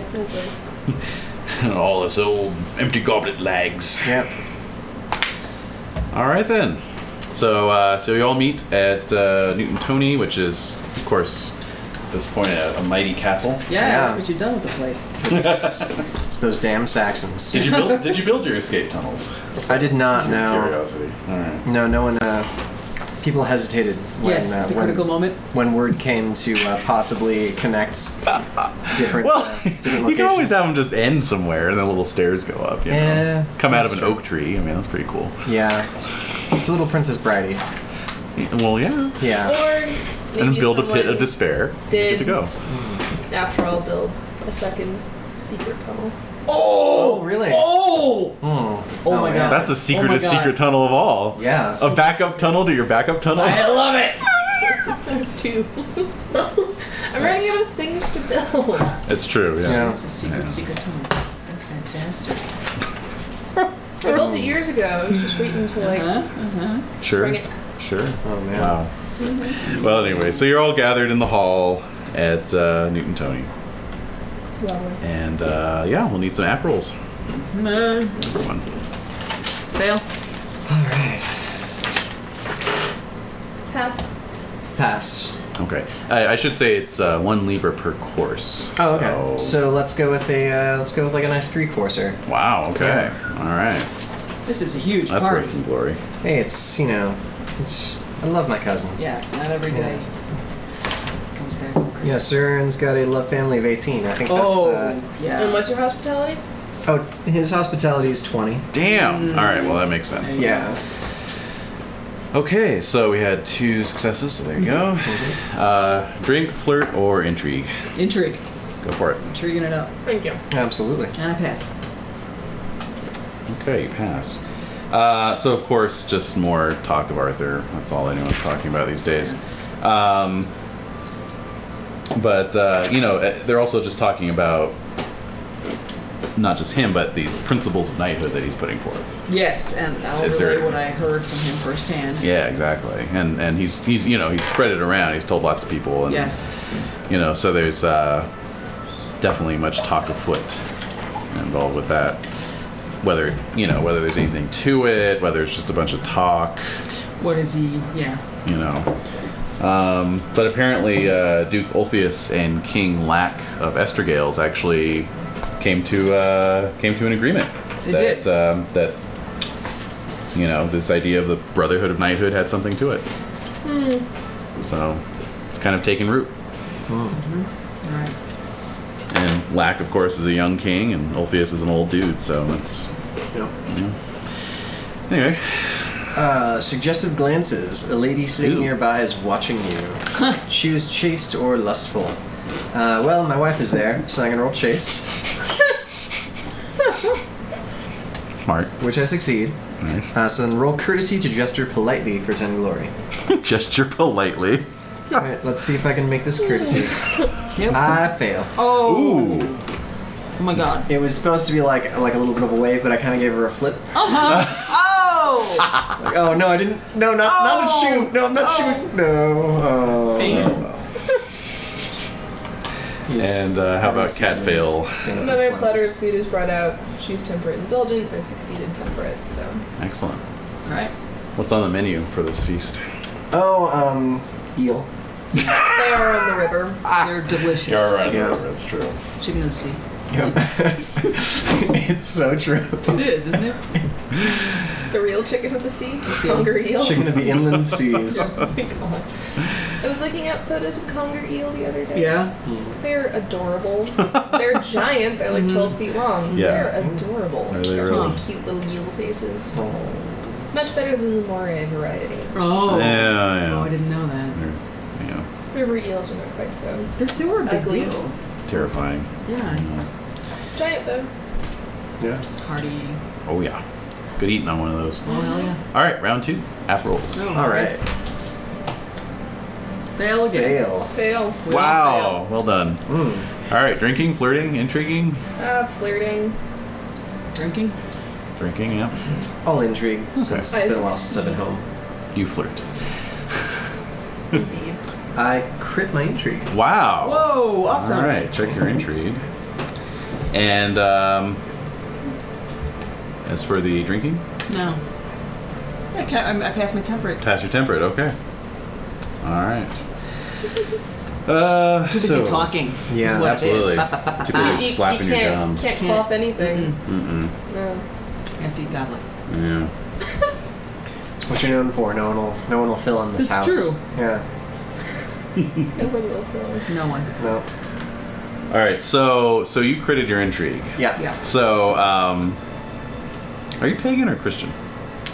all us old empty goblet lags. Yep. All right then. So you all meet at Newton Tony, which is, of course, at this point a mighty castle. Yeah. Look what you've done with the place. It's those damn Saxons. Did you build your escape tunnels? I did not. No. Curiosity. All right. No one. People hesitated when The critical moment. when word came to possibly connect different different locations. You can always have them just end somewhere, and then little stairs go up. You know? Come out of an oak tree. I mean, that's pretty cool. Yeah, it's a little Princess Bridey. Well, yeah. Yeah. Or maybe And build a pit someone of despair. did- Good to go. After all, build a second secret tunnel. Oh, really? Oh! Oh my God. That's the Oh secret my of God. secret tunnel of all. Yeah. A backup tunnel to your backup tunnel. I love it. Two. I'm running out of things to build. It's true. Yeah. Yeah. It's a secret tunnel. That's fantastic. I built it years ago. I was just waiting to Sure. spring it. Sure. Oh man. Wow. Well, anyway, so you're all gathered in the hall at Newton Tony, Lovely. and we'll need some app rolls. No. Everyone. Fail. All right. Pass. Okay. I should say it's 1 libra per course. Oh, okay. So let's go with like a nice 3-courser. Wow. Okay. Yeah. All right. This is a huge That's party. worth some glory. Hey, it's I love my cousin. Yeah, it's not every day. Comes back. Yeah, Sir Aaron's got a love family of 18. I think that's. Oh, yeah. And what's your hospitality? Oh, his hospitality is 20. Damn. All right. Well, that makes sense. Yeah. Okay. So we had 2 successes. So there you go. Drink, flirt, or intrigue. Intrigue. Go for it. Intriguing it up. Thank you. Absolutely. And I pass. Okay, you pass. So of course, just more talk of Arthur. That's all anyone's talking about these days. But they're also just talking about not just him, but these principles of knighthood that he's putting forth. Yes, and I'll relay what I heard from him firsthand. Yeah, exactly. And he's spread it around. He's told lots of people. And, Yes. So there's definitely much talk afoot involved with that. Whether there's anything to it, whether it's just a bunch of talk. What is he? Yeah. But apparently Duke Ulfius and King Lack of Estergales actually came to an agreement. They that, did. That this idea of the Brotherhood of Knighthood had something to it. So it's kind of taken root. All right. And Lack, of course, is a young king, and Ulfius is an old dude. So that's. Yep. Anyway. Suggested glances. A lady sitting nearby is watching you. Choose chaste or lustful. Well, my wife is there, so I can roll chase. Smart. Which I succeed. Nice. So then roll courtesy to gesture politely for 10 glory. Gesture politely. Alright, let's see if I can make this courtesy. Yep. I fail. Oh. Ooh. Oh my God. It was supposed to be like a little bit of a wave, but I kind of gave her a flip. Oh. Like, oh no, I didn't. No, not a shoot. No, I'm not shooting. No. Oh. And how about cat fail? Another platter of food is brought out. Choose temperate indulgent. I succeeded temperate, so. Excellent. All right. What's on the menu for this feast? Oh, eel. They are on the river. They're delicious. You're right. Yeah. That's true. Chicken of the sea. Yep. It's so true. It is, isn't it? The real chicken of the sea. Conger eel. Chicken of the inland seas. Oh my God. I was looking at photos of conger eel the other day. Yeah. They're adorable. They're giant. They're like 12 feet long. Yeah. They're adorable. Are they They're really? really cute little eel faces. Much better than the moray variety. Oh. Yeah. Oh, I didn't know that. They're River eels are not quite so They were a big ugly. deal. Terrifying. Yeah. Giant though. Yeah. Just hearty eating. Oh yeah. Good eating on one of those. Oh, hell yeah. All right, round 2. App rolls. Oh, All right. Fail again. Fail. Fail. We all Wow. Well done. Mm. All right, drinking, flirting, intriguing. Flirting. Drinking? Drinking, yeah. All intrigue, since it's I been a while since I've been home. You flirt. Indeed. I crit my intrigue. Wow. Whoa, awesome. All right, check your intrigue. And as for the drinking, No. I passed my temperate. pass your temperate. Okay. All right. Too busy so, talking. Yeah, is what absolutely. It is. Too busy You flapping your can't, gums. can't cough anything. Mm-mm. Mm-mm. No. Empty goblet. Yeah. It's what you're known for. No one will fill in this It's house. true. Yeah. Nobody will feel. No one. No. All right. So you critted your intrigue. Yeah. Yeah. So are you pagan or Christian?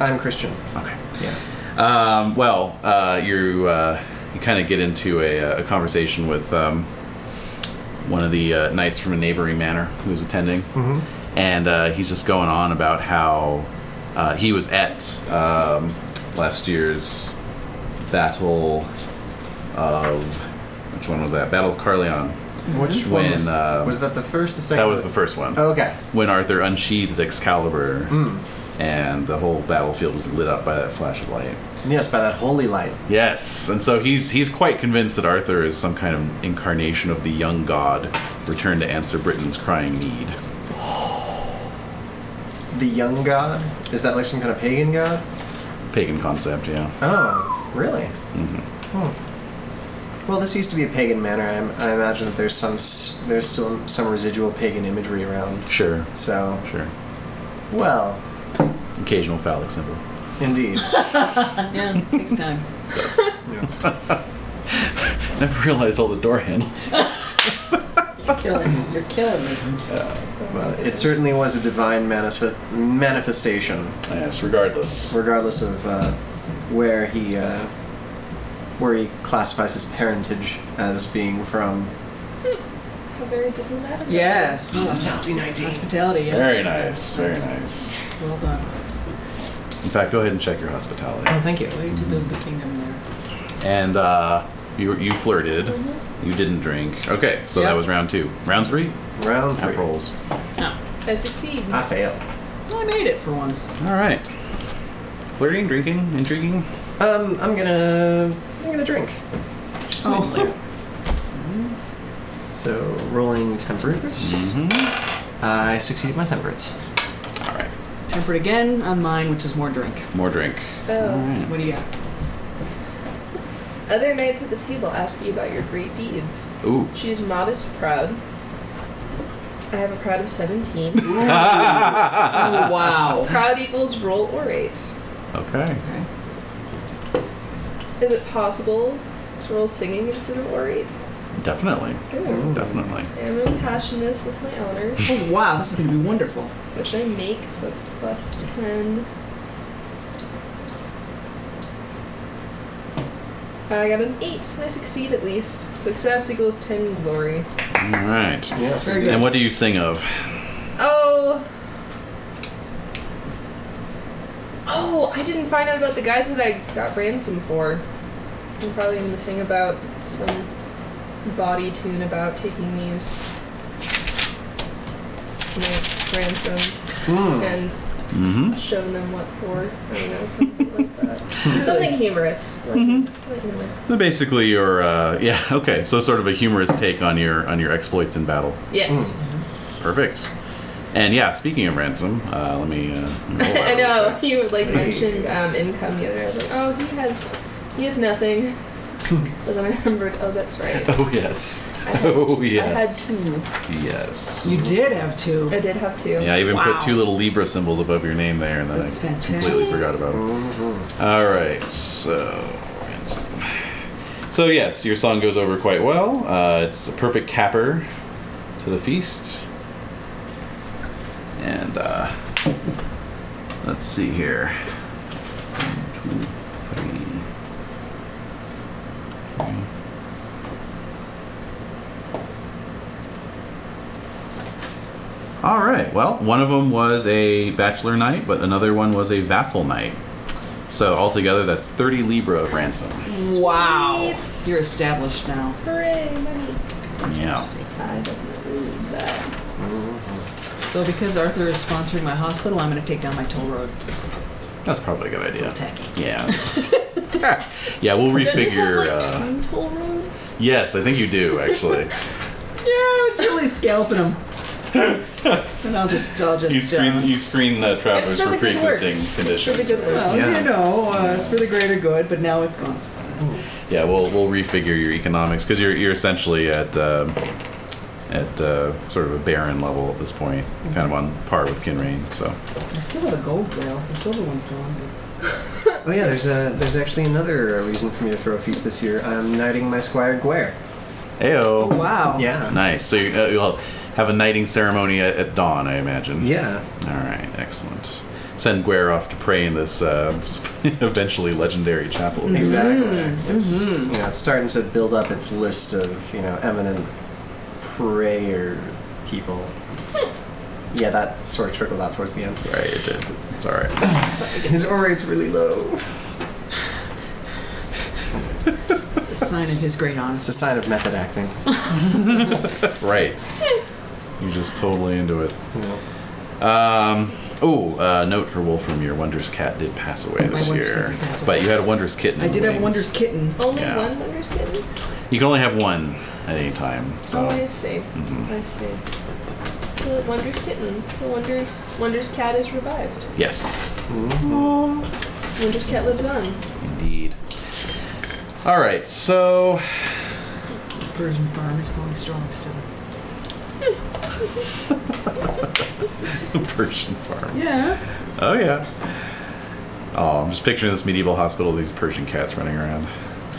I'm Christian. Okay. Yeah. Well, you kind of get into a conversation with one of the knights from a neighboring manor who's attending, Mm-hmm. and he's just going on about how he was at last year's battle of which one was that? Battle of Carleon. Which one When, was that the first, the second? That was the first one. Oh, okay. When Arthur unsheathed Excalibur, and the whole battlefield was lit up by that flash of light. Yes, by that holy light. Yes, and so he's quite convinced that Arthur is some kind of incarnation of the young god returned to answer Britain's crying need. The young god? Is that like some kind of pagan god? Pagan concept, yeah. Oh, really? Hmm. Well, this used to be a pagan manor. I imagine that there's still some residual pagan imagery around. Sure. So, Sure. well, Occasional phallic symbol. indeed. Yeah, takes time. Yes. Never realized all the door handles. You're killing me. Well, it certainly was a divine manifestation, Yes, regardless. regardless of where he classifies his parentage as being from. How very diplomatic. Yes. Hospitality 19. Hospitality, yes. Very nice, very nice. Well done. In fact, go ahead and check your hospitality. Oh, thank you. Way to build the kingdom there. And you flirted. You didn't drink. Okay, so that Yep. was round 2. Round 3? Round 3. App rolls. No. I succeed. I fail. Well, I made it for once. All right. Flirting, drinking, intriguing. I'm gonna drink. Oh. So rolling temperate. Mm-hmm. I succeed my temperate. All right. Temperate again on mine, which is more drink. More drink. Oh. All right. What do you got? Other knights at the table ask you about your great deeds. Ooh. Choose modest, proud. I have a proud of 17. Oh, wow. Proud equals roll orate. Okay. Okay. Is it possible to roll singing instead of orate? Definitely. Ooh. Definitely. I am impassionist with my honors, Oh, wow. This is going to be wonderful. which I make, so it's plus 10. I got an 8. I succeed at least. Success equals 10 glory. All right. Yes. Very good. And what do you sing of? Oh, I didn't find out about the guys that I got ransom for. I'm probably going to sing about some body tune about taking these knights ransom and Mm-hmm. showing them what for. I don't know, something like that. Something humorous. Light humor. So basically, your yeah. Okay. So sort of a humorous take on your exploits in battle. Yes. Perfect. And yeah, speaking of ransom, let me roll that I know, real quick. you mentioned income the other day. I was like, oh, he has nothing. But then I remembered, oh, that's right. Oh yes. I had, Oh I had yes. 2. Yes. You did have 2. I did have 2. Yeah, I even Wow. put 2 little Libra symbols above your name there, and then That's I fantastic. completely forgot about it. All right, so ransom. So yes, your song goes over quite well. It's a perfect capper to the feast. And let's see here. 1, 2, 3. All right. Well, one of them was a bachelor knight, but another one was a vassal knight. So altogether, that's 30 libra of ransoms. Wow. You're established now. Hooray, money. Yeah. I definitely need that. So because Arthur is sponsoring my hospital, I'm going to take down my toll road. That's probably a good idea. It's tacky. Yeah. Yeah, we'll refigure. Don't you have, like, 2 toll roads? Yes, I think you do actually. Yeah, I was really scalping them. And I'll just. You screen the travelers It's for for the good pre-existing works. conditions. It's for the good works. Well, Yeah. you know, it's for the greater good, but now it's gone. Yeah, we'll refigure your economics because you're essentially at sort of a barren level at this point, kind of on par with Kinrain. So. I still have a gold rail. The silver one's gone. Oh yeah, there's actually another reason for me to throw a feast this year. I'm knighting my squire Guare. Heyo. Oh, wow. Yeah. Nice. So you'll have a knighting ceremony at dawn, I imagine. Yeah. All right. Excellent. Send Guare off to pray in this eventually legendary chapel. Exactly. Mm-hmm. It's it's starting to build up its list of eminent prayer people. Yeah, that sort of trickled out towards the end. Right. It did. It's all right. His aura rate's really low. It's a sign of his great It's honesty. a sign of method acting. Right. You're just totally into it. Yeah. Note for Wolfram, your wondrous cat did pass away My this wondrous year. cat did pass But away. you had a wondrous kitten. I in did the have a wings. wondrous kitten. Only Yeah. one Wonders Kitten? You can only have one at any time. So. Oh, I see. Mhm. I see. So Wonders Kitten. So Wonders Cat is revived. Yes, Wonders Cat lives on. indeed. All right, so Persian farm is going strong still. Persian farm. Yeah. Oh yeah. Oh, I'm just picturing this medieval hospital. These Persian cats running around.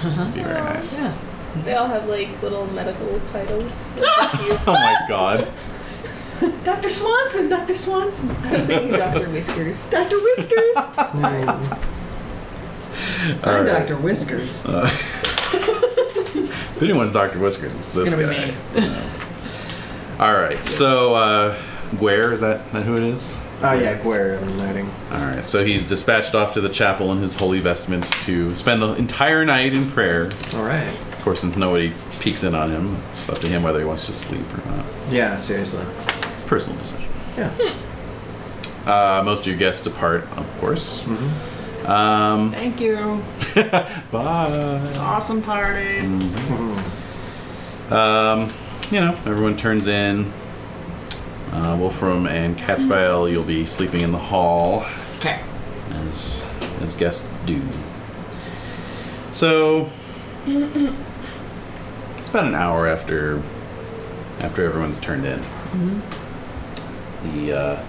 It'd be very nice. Yeah. They all have like little medical titles. Oh my God. Dr. Swanson, Dr. Swanson. I was thinking Dr. Whiskers. Dr. Whiskers. All I'm right. Dr. Whiskers. If anyone's Dr. Whiskers, it's this gonna be guy. me. Yeah. All right, so Guare, is that who it is? Oh yeah, Guare I'm knighting. All right, so he's dispatched off to the chapel in his holy vestments to spend the entire night in prayer. All right. Of course, since nobody peeks in on him, it's up to him whether he wants to sleep or not. Yeah, seriously. It's a personal decision. Yeah. Most of your guests depart, of course. Mm-hmm. Thank you. Bye. Awesome party. Everyone turns in. Wolfram and Catfile, you'll be sleeping in the hall, Okay. as guests do. So it's about an hour after everyone's turned in. Mm-hmm.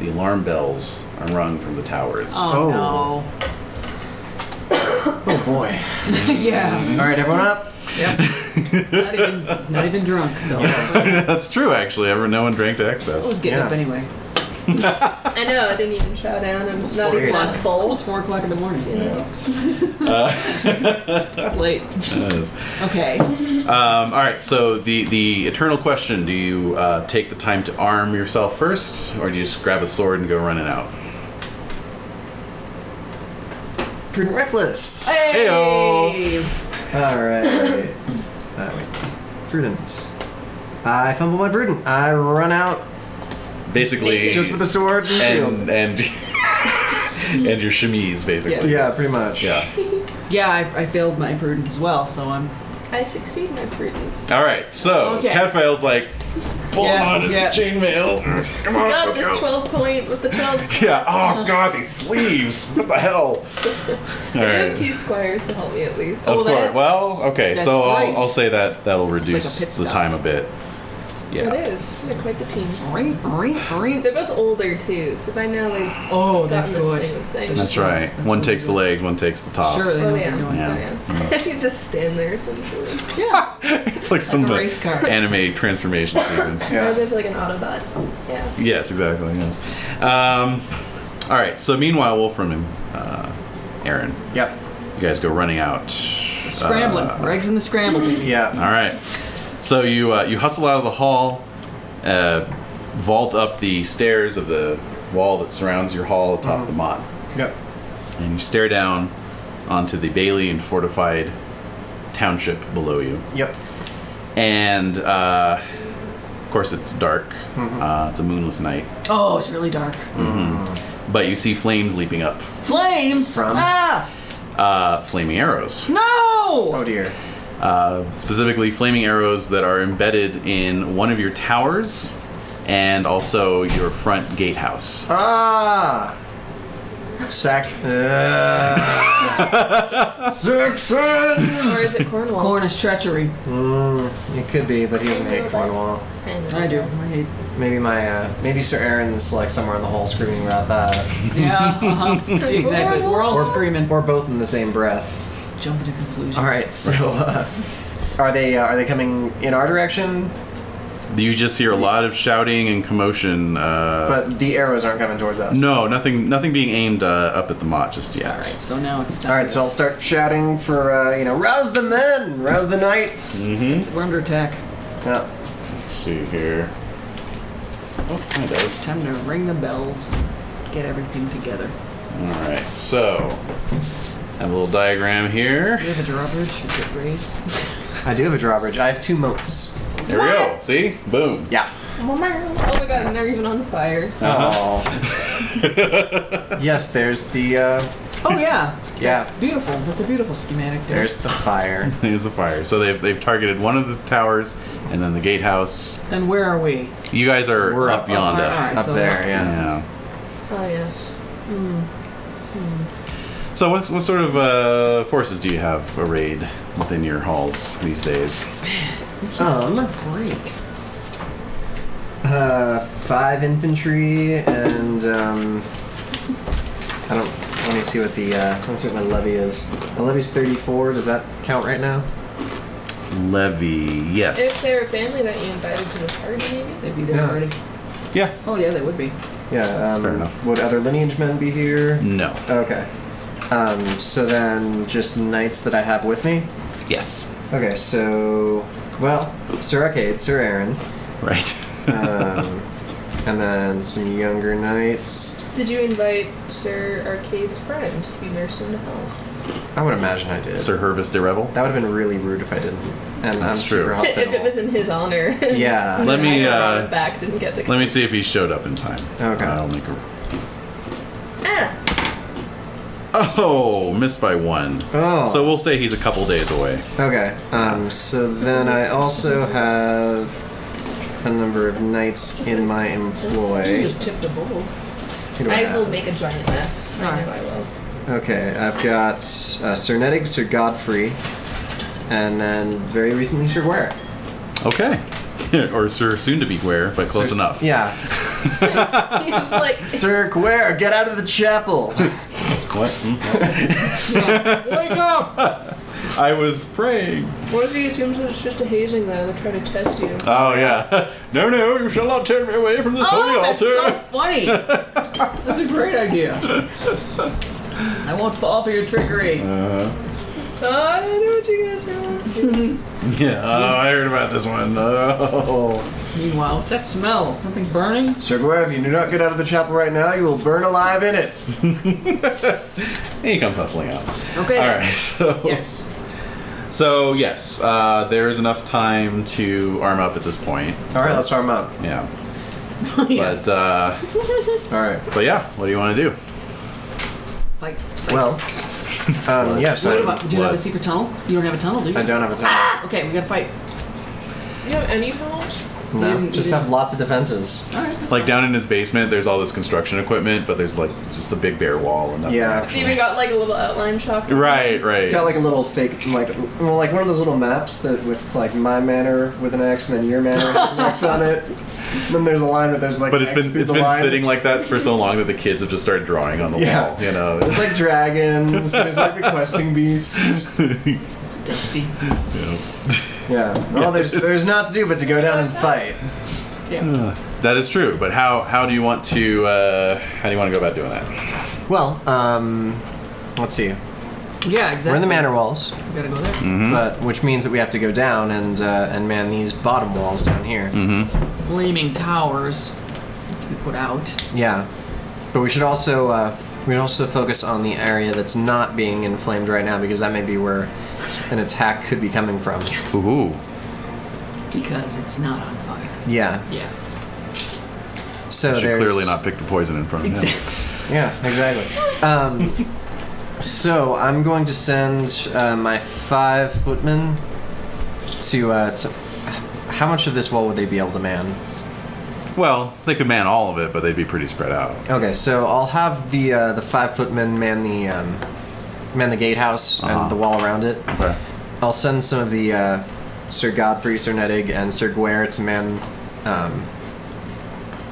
The alarm bells are rung from the towers. Oh, no. Oh boy. Yeah. All right, everyone up. Yep. Not even drunk, so. That's true, actually. No one drank to I was excess. getting Yeah. up anyway. I know, I didn't even chow down. I'm not even serious. on full. Almost 4 o'clock in the morning. It's late. It is. Okay. All right. So the eternal question: do you take the time to arm yourself first, or do you just grab a sword and go running out? Prudent reckless. Hey! All right. Wait. Prudent. I fumble my prudent. I run out Basically, just with the sword and shield. and your chemise, basically. Yes. Yeah, pretty much. Yeah. Yeah, I failed my prudent as well, so I'm. I succeed my prudent. All right. So Okay. Catfile's like, pull on his chainmail. Come on, Got let's this go. 12 point with the 12. Yeah. Oh God, these sleeves. What the hell? I do have 2 squires to help me at least. Of Oh, course. that's- Well, okay. that's So great. I'll say that'll reduce pit the stop. time a bit. Yeah. It is. They're quite the team. Ring, ring, ring. They're both older too, so by now they've Oh, that's gotten the good. swing of things. That's right. That's one really takes the good. legs, one takes the top. Sure, they know Oh what yeah. they're doing. Yeah. Oh, yeah. You just stand there essentially. Yeah. It's like some Like a race car. anime transformation sequence. I was just like an Autobot. Yeah. Yes, exactly. Yeah. All right. So meanwhile, Wolfram and Aaron, Yep. you guys go running out. Scrambling. Regs in the scramble. Yeah. All right. So you hustle out of the hall. vault up the stairs of the wall that surrounds your hall atop the motte. Yep. And you stare down onto the Bailey and fortified township below you. Yep. And of course it's dark. It's a moonless night. Oh, it's really dark. But you see flames leaping up. Flames! From? Flaming arrows. No! Oh dear. Specifically flaming arrows that are embedded in one of your towers and also your front gatehouse. Ah! Saxons. Or is it Cornwall? Cornish treachery. It could be, but he doesn't hate Cornwall. I do. I hate. Maybe Sir Aaron's like somewhere in the hall screaming about that. Yeah, exactly. We're all screaming. Or both in the same breath. Jumping to conclusions. All right, so are they coming in our direction? You just hear a lot of shouting and commotion. But the arrows aren't coming towards us. No, nothing being aimed up at the motte just yet. All right, so now it's time. All right, so I'll start shouting for rouse the men, rouse the knights. We're under attack. Yeah. Let's see here. Oh, hi there. It's time to ring the bells, get everything together. All right, so have a little diagram here. Do you have a drawbridge? Is it raised? I do have a drawbridge. I have 2 moats. There we go. See? Boom. Yeah. Oh my god, and they're even on fire. Oh. Yes, there's the. Oh yeah. Yeah. That's beautiful. That's a beautiful schematic. There. There's the fire. There's the fire. So they've targeted one of the towers and then the gatehouse. And where are we? You guys are We're up beyond all right, Up so there, that's- yeah. Oh yes. So what sort of forces do you have arrayed within your halls these days? Break. 5 infantry and I don't. Let me see what the. Let me see what my levy is. My levy's 34. Does that count right now? Levy, yes. If they're a family that you invited to the party, maybe? They'd be there Yeah. already. Yeah. Oh yeah, they would be. Yeah. That's fair enough. Would other lineage men be here? No. Okay. So then just knights that I have with me? Yes. Okay, so, well, Sir Arcade, Sir Aaron, Right. and then some younger knights. Did you invite Sir Arcade's friend? He nursed him to health. I would imagine I did. Sir Hervis de Revel. That would have been really rude if I didn't. And That's I'm true. super If hospitable. it was in his honor. Yeah. And Let then me, I brought him back, didn't get to Let me see if he showed up in time. Okay. I'll make a... Ah! Oh, missed by 1. Oh. So we'll say he's a couple days away. Okay. So then I also have a number of knights in my You employ. just tipped a bowl. Who do I I will have? make a giant mess. I know I will. Okay, I've got Sir Nettig, Sir Godfrey, and then very recently Sir Ware. Okay. Or Sir Soon-to-be Ware, but close Sir- enough. Yeah. He's like, Sir Gware, get out of the chapel. What? Wake up! I was praying. what if he assumes that it's just a hazing though? They try to test you. Oh, yeah. No, you shall not turn me away from this holy Oh, that's altar. so funny. That's a great idea. I won't fall for your trickery. Oh, I know what you guys are. Yeah, I heard about this one. Oh. Meanwhile, what's that smell? Something burning? Sir Gware, if you do not get out of the chapel right now, you will burn alive in it. He comes hustling out. Okay. All right, so Yes. So yes, there is enough time to arm up at this point. All right, let's arm up. Yeah. Yeah. But All right. yeah, what do you want to do? Fight. Well, yes. What about, do you have What? a secret tunnel? You don't have a tunnel, do you? I don't have a tunnel. Okay, we gotta fight. You have any tunnels? No, You just didn't- have lots of defenses. Alright, that's Like down in his basement, there's all this construction equipment, but there's like just a big bare wall and nothing. Yeah. It's even got like a little outline chalk. Right. It's got like a little fake, like one of those little maps that with like my manor with an X and then your manor has an X on it. And then there's a line that there's like. But it's X been through it's the been line. sitting like that for so long that the kids have just started drawing on the Yeah. wall. You know. There's like dragons. There's like the questing beasts. It's dusty. Yeah. Well, there's not to do but to go down and fight. Yeah. That is true, but how do you want to go about doing that? Well, let's see. Yeah, exactly. We're in the manor walls. We gotta go there. Mm-hmm. But which means that we have to go down and man these bottom walls down here. Mm-hmm. Flaming towers to be put out. Yeah, but we should also focus on the area that's not being inflamed right now, because that may be where an attack could be coming from. Yes. Ooh. Because it's not on fire. Yeah. Yeah. So Should there's clearly not pick the poison in front of him. Exactly. Yeah, exactly. So I'm going to send my 5 footmen to. How much of this wall would they be able to man? Well, they could man all of it, but they'd be pretty spread out. Okay, so I'll have the 5 footmen man the gatehouse and the wall around it. Okay. I'll send some of the Sir Godfrey, Sir Nedig, and Sir Guare to man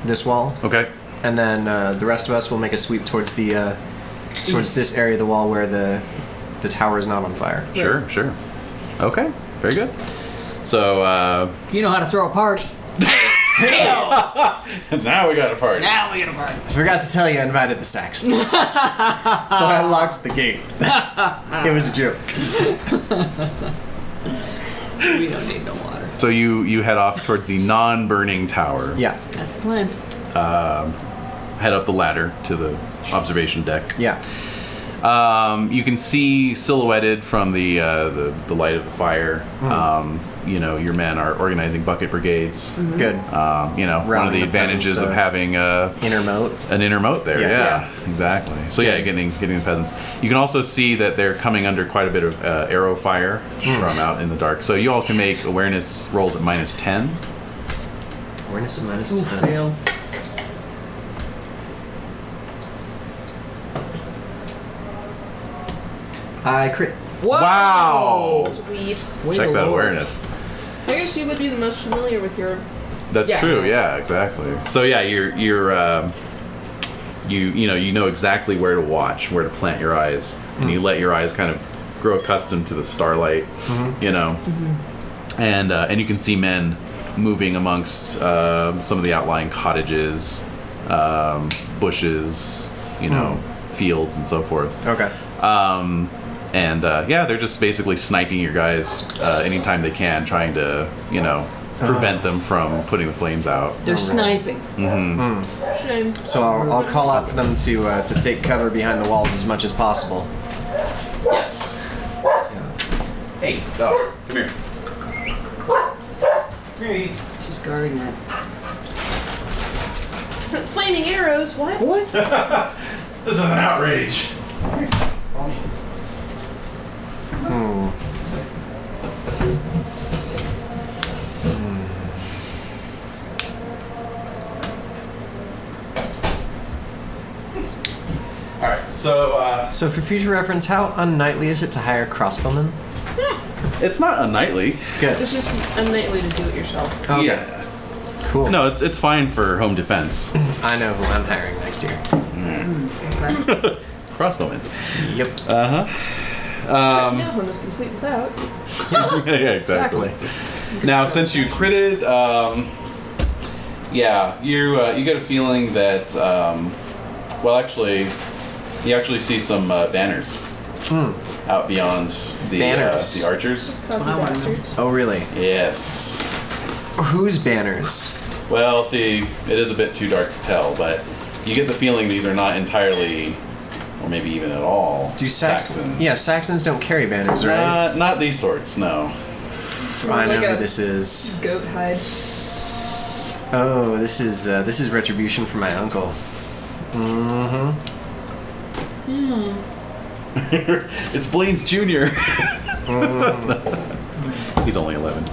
this wall. Okay. And then the rest of us will make a sweep towards the towards this area of the wall where the tower is not on fire. Sure. Okay. Very good. So. You know how to throw a party. Now we got a party. Now we got a party. I forgot to tell you I invited the Saxons. But I locked the gate. It was a joke. We don't need no water. So you head off towards the non-burning tower. Yeah. That's the plan. Head up the ladder to the observation deck. Yeah. You can see silhouetted from the light of the fire. Your men are organizing bucket brigades. Mm-hmm. Good. One of the advantages of having inner moat. An inner moat there. Yeah. Yeah. Exactly. So getting the peasants. You can also see that they're coming under quite a bit of arrow fire from out in the dark. So you all can make awareness rolls at -10. Awareness of minus Ooh, 10. fail. I crit. Whoa! Wow. Sweet. Way Check that below awareness. I guess you would be the most familiar with your. That's Yeah. true. Yeah, exactly. So yeah, you know exactly where to watch, where to plant your eyes, and you let your eyes kind of grow accustomed to the starlight. And you can see men moving amongst some of the outlying cottages, bushes, fields, and so forth. Okay. They're just basically sniping your guys anytime they can, trying to, prevent them from putting the flames out. They're sniping. Mm-hmm. Shame. So I'll call out for them to take cover behind the walls as much as possible. Yes. Hey, dog, come here. Hey. She's guarding that. Flaming arrows. What? What? This is an outrage. Alright, so for future reference, how unknightly is it to hire crossbowmen? it's not unknightly. Good. It's just unknightly to do it yourself. Okay. Yeah. Cool. No, it's fine for home defense. I know who I'm hiring next year. Okay. Crossbowman. Yep. No one is complete without. Yeah, exactly. Now, since you critted, you get a feeling that, you actually see some banners out beyond the archers. Just copy bastards. Oh, really? Yes. Whose banners? Well, see, it is a bit too dark to tell, but you get the feeling these are not entirely, or maybe even at all, Do Saxons. Yeah, Saxons don't carry banners, right? Not these sorts, no. I know Like who a this is. Goat hide. Oh, this is Retribution for my uncle. Mm-hmm. It's Blaine's Jr. He's only 11.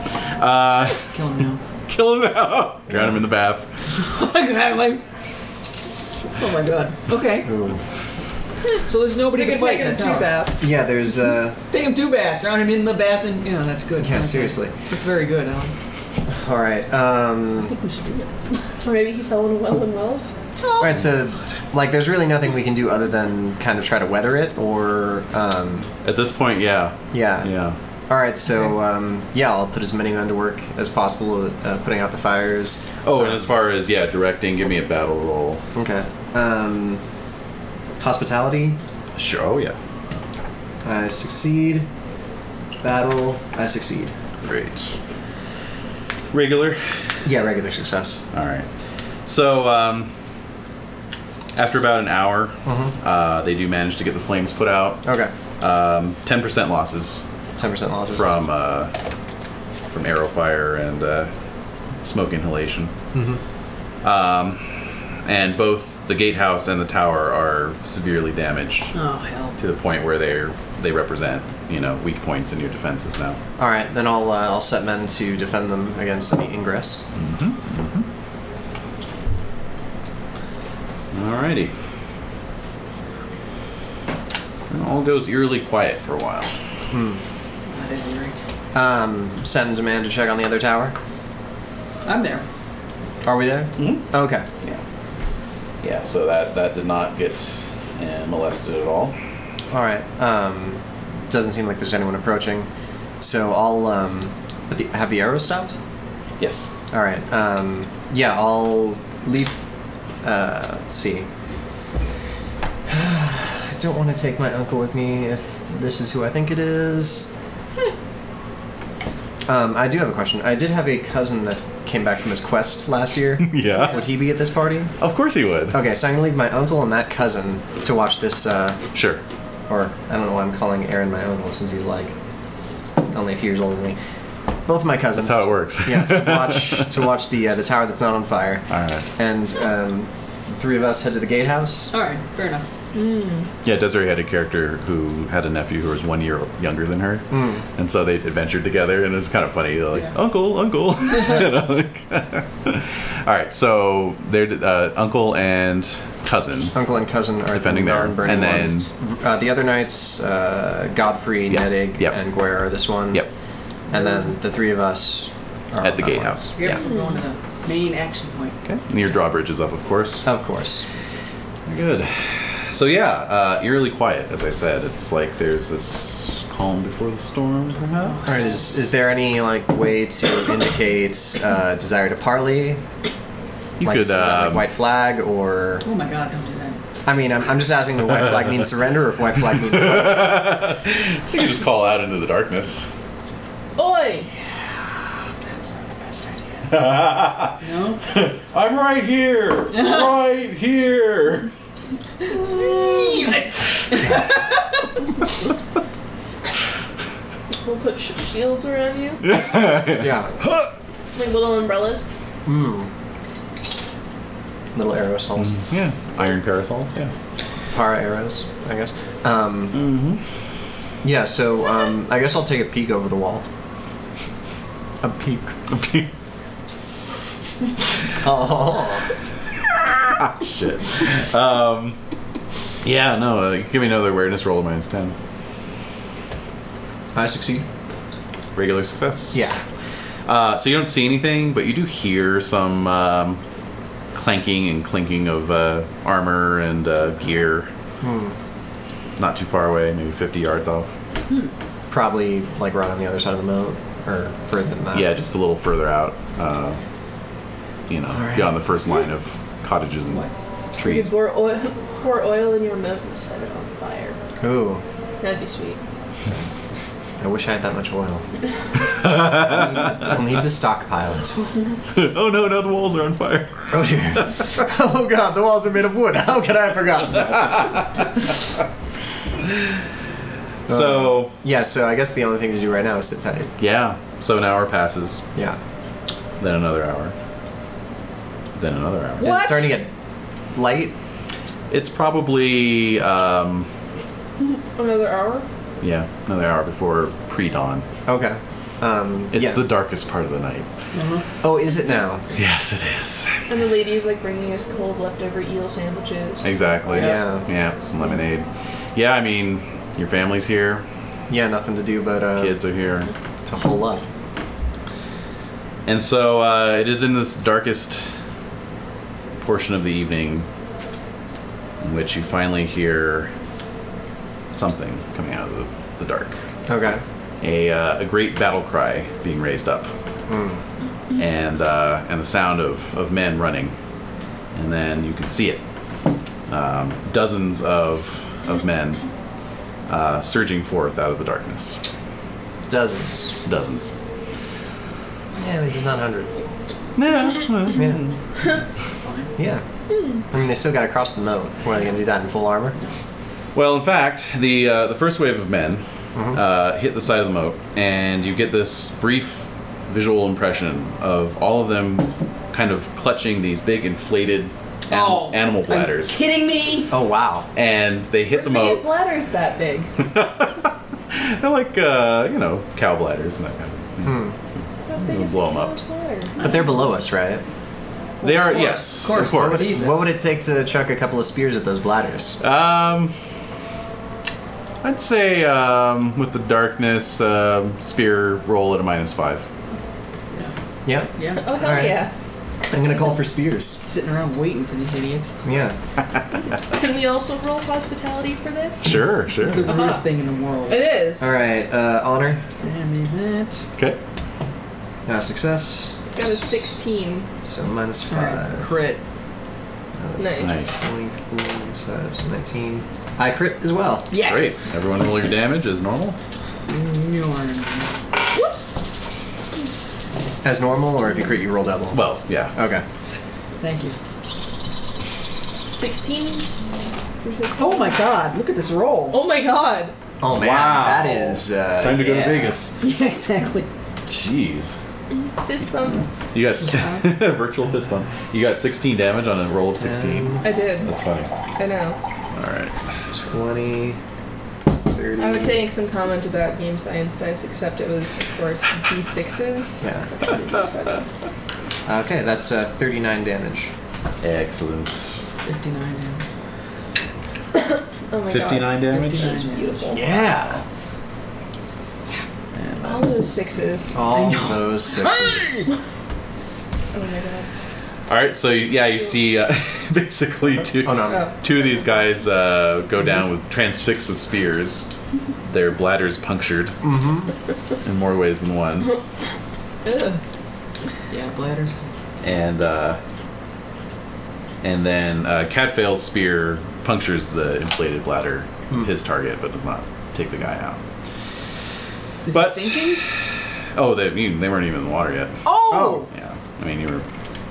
Kill him now. Kill him now. Drown him in the bath. Oh my god. Okay. Ooh. So there's nobody You to can fight take in him that to tower. bath. Yeah, there's Take him to bath. Drown him in the bath, and that's good. Yeah, Okay. seriously. That's very good, Alan. All right. I think we should do that. Or maybe he fell in a well in Wells. All right. So, there's really nothing we can do other than kind of try to weather it, or At this point, yeah. yeah. All right. So, I'll put as many men to work as possible at putting out the fires. Oh, and as far as directing, give me a battle roll. Okay. Hospitality. Sure. Oh yeah. I succeed. Battle. I succeed. Great. Regular? Yeah, regular success. All right. So, after about an hour, they do manage to get the flames put out. Okay. 10% losses. 10% losses. From arrow fire and smoke inhalation. And both the gatehouse and the tower are severely damaged. Oh, hell. To the point where they represent, weak points in your defenses now. All right, then I'll set men to defend them against any ingress. Alrighty. It all goes eerily quiet for a while. That is eerie. Send a man to check on the other tower. I'm there. Are we there? Okay. Yeah, so that did not get molested at all. All right. Doesn't seem like there's anyone approaching. So I'll have the arrow stopped? Yes. All right. Yeah, I'll leave. Let's see. I don't want to take my uncle with me if this is who I think it is. I do have a question. I did have a cousin that came back from his quest last year. Yeah. Would he be at this party? Of course he would. Okay, so I'm going to leave my uncle and that cousin to watch this. Sure. Or, I don't know why I'm calling Aaron my uncle since he's like only a few years older than me. Both my cousins. That's how it works. Yeah, to watch the tower that's not on fire. All right. And three of us head to the gatehouse. All right, fair enough. Yeah, Desiree had a character who had a nephew who was 1 year younger than her, and so they adventured together, and it was kind of funny. They're like, Uncle. All right, so they're uncle and cousin. Uncle and cousin are defending there, and then the other knights, Godfrey, Nedig, and Guerre are this one. Yep. And then the three of us are at the gatehouse. Yep, we're going to the main action point. Okay. And your drawbridge is up, of course. Of course. Good. So yeah, eerily quiet, as I said. It's like there's this calm before the storm, perhaps. All right. Is there any way to indicate desire to parley? You could. Is that white flag or? Oh my God! Don't do that. I mean, I'm just asking if white flag means surrender or if white flag means. You can just call out into the darkness. Oi! Yeah, that's not the best idea. No. I'm right here. Right here. We'll put shields around you. Yeah. Like little umbrellas. Little aerosols. Yeah. Iron parasols. Yeah. Para arrows, I guess. Yeah. So I guess I'll take a peek over the wall. A peek. Oh. Shit. Yeah, no, give me another awareness roll of -10. I succeed. Regular success? Yeah. So you don't see anything, but you do hear some clanking and clinking of armor and gear. Not too far away, maybe 50 yards off. Probably right on the other side of the moat, or further than that. Yeah, just a little further out. Beyond the first line of cottages and trees. You could pour oil in your moat and set it on fire. Ooh. That'd be sweet. I wish I had that much oil. I'll need to stockpile it. Oh no, the walls are on fire. Oh dear. Oh god, the walls are made of wood. How could I have forgotten that? So I guess the only thing to do right now is sit tight. Yeah. So an hour passes. Yeah. Then another hour. Then another hour. Is it starting to get light? It's probably Another hour? yeah, another hour before pre-dawn. Okay. It's the darkest part of the night. Oh, is it now? Yes, it is. And the lady's bringing us cold leftover eel sandwiches. Exactly. Yeah. Yeah, some lemonade. Yeah, I mean, your family's here. Yeah, nothing to do but Kids are here. to hole up. And so it is in this darkest portion of the evening in which you finally hear something coming out of the dark. Okay. A great battle cry being raised up, and the sound of men running, and then you can see it, dozens of men surging forth out of the darkness. Dozens. Yeah, this is not hundreds. Yeah. I mean, they still got to cross the moat. What, are they going to do that in full armor? Well, in fact, the first wave of men hit the side of the moat, and you get this brief visual impression of all of them kind of clutching these big inflated animal bladders. Are you kidding me? Oh, wow. And they hit the Where do they moat. get bladders that big? They're like, cow bladders and that kind of thing. We'll blow them up. But they're below us, right? They are, yes. Of course. What would it take to chuck a couple of spears at those bladders? I'd say with the darkness, spear roll at a -5. Yeah? Yeah. Oh, hell Alright. yeah. I'm going to call for spears. Sitting around waiting for these idiots. Yeah. Can we also roll hospitality for this? Sure. This is the rudest thing in the world. It is. Alright, honor. Damn it. Okay. Success. Got a 16. So -5. Alright, crit. Nice. 24 minus 5, so 19. I crit as well. Yes. Great. Everyone roll your damage as normal. Whoops. As normal, or if you crit, you roll double? Well, yeah. Okay. Thank you. 16? For 16? Oh my god, look at this roll. Oh my god. Oh man, Wow. that is Time to go to Vegas. Yeah, exactly. Jeez. Fist bump. You got virtual fist bump. You got 16 damage on a roll of 16. I did. That's funny. I know. All right. 20, 30. I would take some comment about game science dice, except it was, of course, D6s. Yeah. Okay, that's 39 damage. Excellent. 59 damage. Oh my 59 god. damage. 59 That's beautiful. Yeah. And All that's- those 6s. All those 6s. Oh my god. All right. So you see basically two Oh no. Oh. two of these guys go down with transfixed with spears. Their bladders punctured Mm-hmm. in more ways than one. Ugh. Yeah, bladders. And then Cadfael's spear punctures the inflated bladder, his target, but does not take the guy out. Is But- he sinking? Oh, they weren't even in the water yet. Oh! Yeah, I mean you were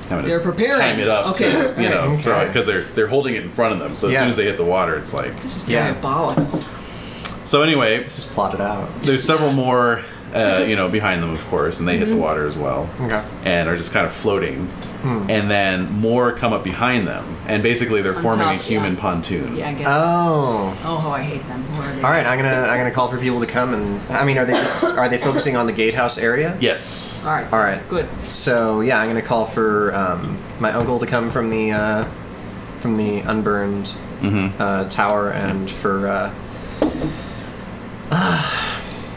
having They're to preparing. time it up Okay. to Okay. throw it because they're holding it in front of them. So as Yeah. soon as they hit the water, it's like. This is Yeah. diabolical. So anyway, This is plotted out. there's several more, behind them, of course, and they hit the water as well, Okay. and are just kind of floating. Hmm. And then more come up behind them, and basically they're On forming a top, human yeah. pontoon. Yeah, I get it. Oh. Oh, how I hate them. Where are they? All right, I'm gonna call for people to come and. I mean, are they focusing on the gatehouse area? Yes. All right. All right. Good. So yeah, I'm gonna call for my uncle to come from the unburned Mm-hmm. tower, and for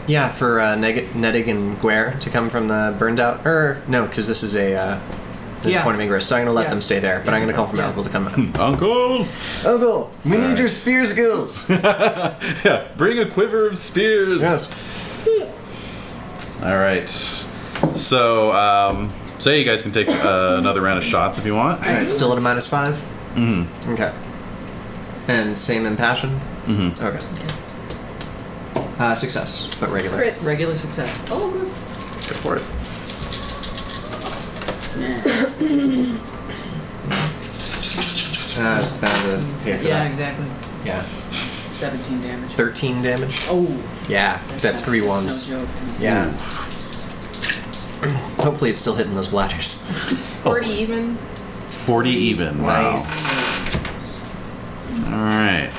Nedig and Guer to come from the burned out. No, because this is a Yeah. Point of Ingress, so I'm gonna let Yeah. them stay there. But I'm gonna call for my Yeah. uncle to come. Uncle. Uncle, we need Alright. your spear skills. Yeah, bring a quiver of spears. Yes. All right. So, so you guys can take another round of shots if you want. Alright, still at a -5. Mm-hmm. Okay. And same impassion. Mm-hmm. Okay. Success, but regular. Crits. Regular success. Oh, good. Go for it. Bound to hit for Yeah, that. exactly. Yeah. 17 damage. 13 damage. Oh. Yeah, that's 3 ones. No joke. Yeah. Hopefully it's still hitting those bladders. 40 even. 40 even. Wow. Nice. All right.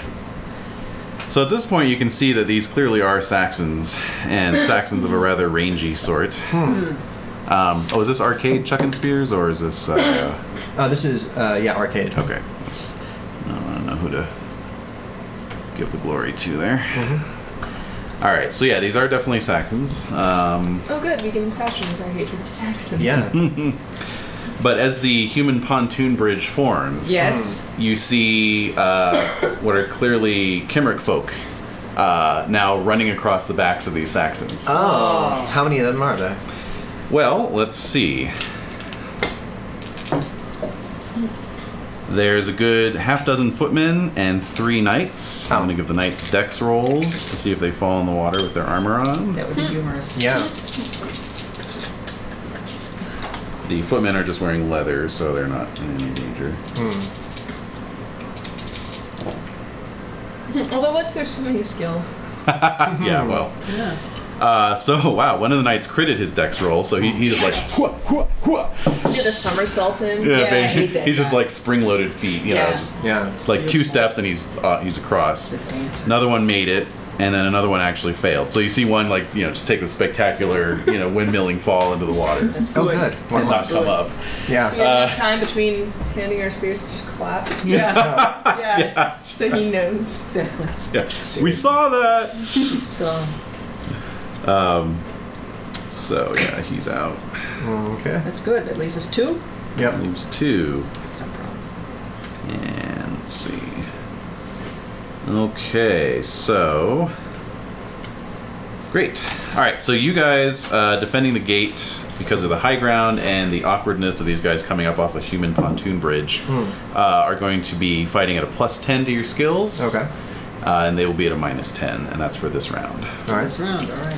So at this point, you can see that these clearly are Saxons, and Saxons of a rather rangy sort. Is this arcade chucking spears, or is this? This is arcade. Okay. No, I don't know who to give the glory to there. Mm-hmm. All right. So yeah, these are definitely Saxons. Oh good, we can passion with our hatred of Saxons. Yeah. But as the human pontoon bridge forms, Yes. you see what are clearly Kimric folk now running across the backs of these Saxons. Oh, how many of them are there? Well, let's see. There's a good half dozen footmen and 3 knights. I'm going to give the knights dex rolls to see if they fall in the water with their armor on. That would be humorous. Yeah. The footmen are just wearing leather, so they're not in any danger. Although, what's their swimming skill? Yeah, well. Yeah. So, wow, one of the knights critted his dex roll, so he just like... Did a somersault in. Yeah, I hate that he's just guy. like spring-loaded feet, you know, Yeah. just Yeah. 2 steps and he's across. Another one made it, and then another one actually failed. So you see one just take a spectacular windmilling fall into the water. That's Oh, good. good. And not come up. Yeah. Do we have enough time between handing our spears to just clap? Yeah. Yeah. So he knows. Exactly. Yeah. We saw that. So So yeah, he's out. Okay. that's good. That leaves us 2. Yep. Leaves 2. That's no problem. And let's see. Okay, so great. All right, so you guys defending the gate because of the high ground and the awkwardness of these guys coming up off a human pontoon bridge are going to be fighting at a +10 to your skills. Okay. And they will be at a -10, and that's for this round. All right. This round, all right.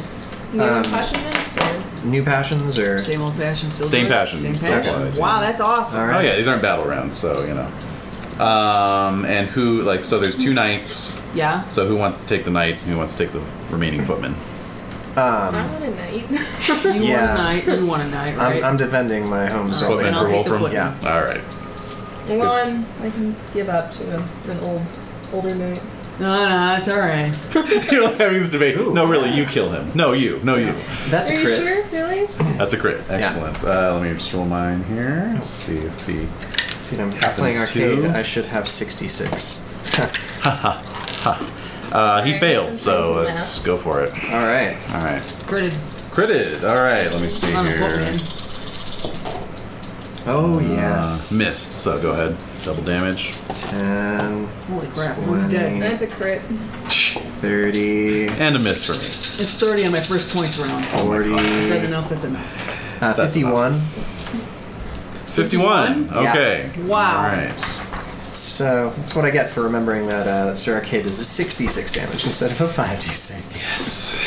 New passions or? New passions or? Same old passion, still Same good? passion, Same still passion. applies, Wow, yeah. that's awesome. All right. Oh yeah, these aren't battle rounds, so and who so there's 2 knights. Yeah. So who wants to take the knights and who wants to take the remaining footmen? I want a knight. You Yeah. want a knight. You want a knight, right? I'm defending my home, so I'll Footmen and I'll for take the Wolfram? footman. Yeah. All right. One I can give up to an older knight. No, that's all right. You're like having this debate. Ooh. No, really, you kill him. No, you. No, you. That's Are a you crit. sure? Really? That's a crit. Excellent. Let me just roll mine here. Let's see if he. Dude, I'm Happens playing arcade. to- I should have 66. Ha ha ha. He Sorry, failed, I'm so trying to let's math. go for it. All right. All right. Critted. Critted. All right. Let me see On a here. footman. Oh yes. Missed. So go ahead. Double damage. 10, Holy crap, we're dead. That's a crit. 30, And a miss for me. It's 30 on my first points round. 40, Is that enough? That's enough. 51. 51. Yeah. Okay. Wow. All right. So that's what I get for remembering that Sir Arcade is a 66 damage instead of a 5d6. Yes.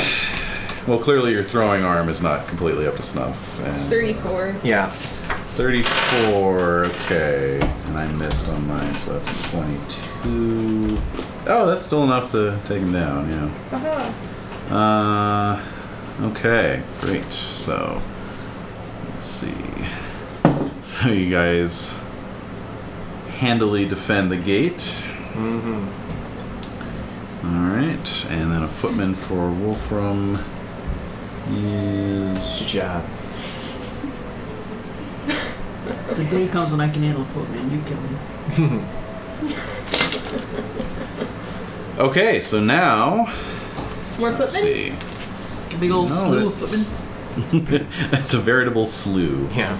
Well, clearly your throwing arm is not completely up to snuff. And 34. Yeah. 34. Okay. And I missed on mine, so that's a 22. Oh, that's still enough to take him down, yeah. Aha. Okay. Great. So, let's see. So you guys handily defend the gate. Mm-hmm. Alright. And then a footman for Wolfram is... Good job. The day comes when I can handle a footman. You kill me. Okay, so now... More Let's footmen? see. A big old No, slew it- of footmen. That's a veritable slew. Yeah.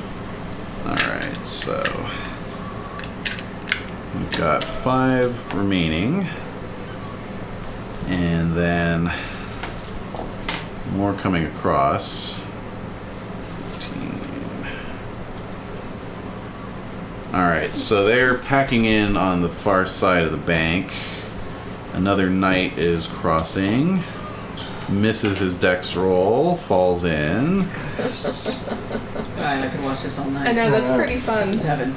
Alright, so... We've got 5 remaining. And then... more coming across. 15. Alright, so they're packing in on the far side of the bank. Another knight is crossing. Misses his dex roll, falls in. Alright, I could watch this all night. I know, that's pretty This is fun. heaven.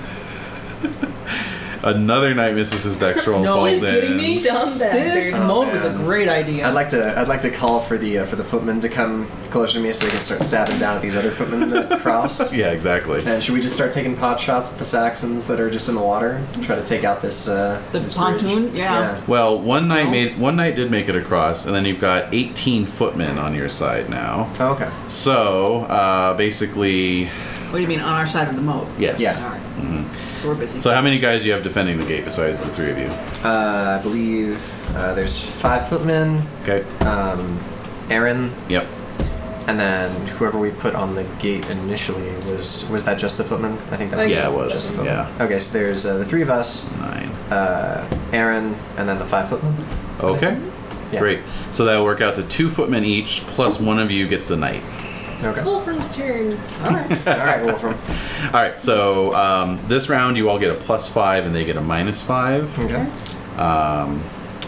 Another knight misses his dex roll, No, falls are you kidding in. me? Dumb This bastards. mode was a great idea. I'd like to call for the footmen to come closer to me so they can start stabbing down at these other footmen that crossed. Yeah, exactly. And should we just start taking pot shots at the Saxons that are just in the water? Try to take out this this pontoon? bridge? Yeah. Well, one No. knight did make it across, and then you've got 18 footmen on your side now. Oh, okay. So basically, What do you mean, on our side of the moat? yes. Yeah. Alright, Mhm. so we're busy. So how many guys do you have defending the gate besides the 3 of you? I believe there's 5 footmen. Okay. Aaron, Yep. and then whoever we put on the gate initially was that just the footman? I think that Like- Yeah, it just was. the footman. Yeah. Okay, so there's the 3 of us, 9. Aaron, and then the 5 footmen. Okay. Yeah. Great. So that'll work out to 2 footmen each, plus one of you gets a knight. Okay. It's Wolfram's turn. All right. All right, Wolfram. All right, so this round you all get a +5 and they get a -5. Okay.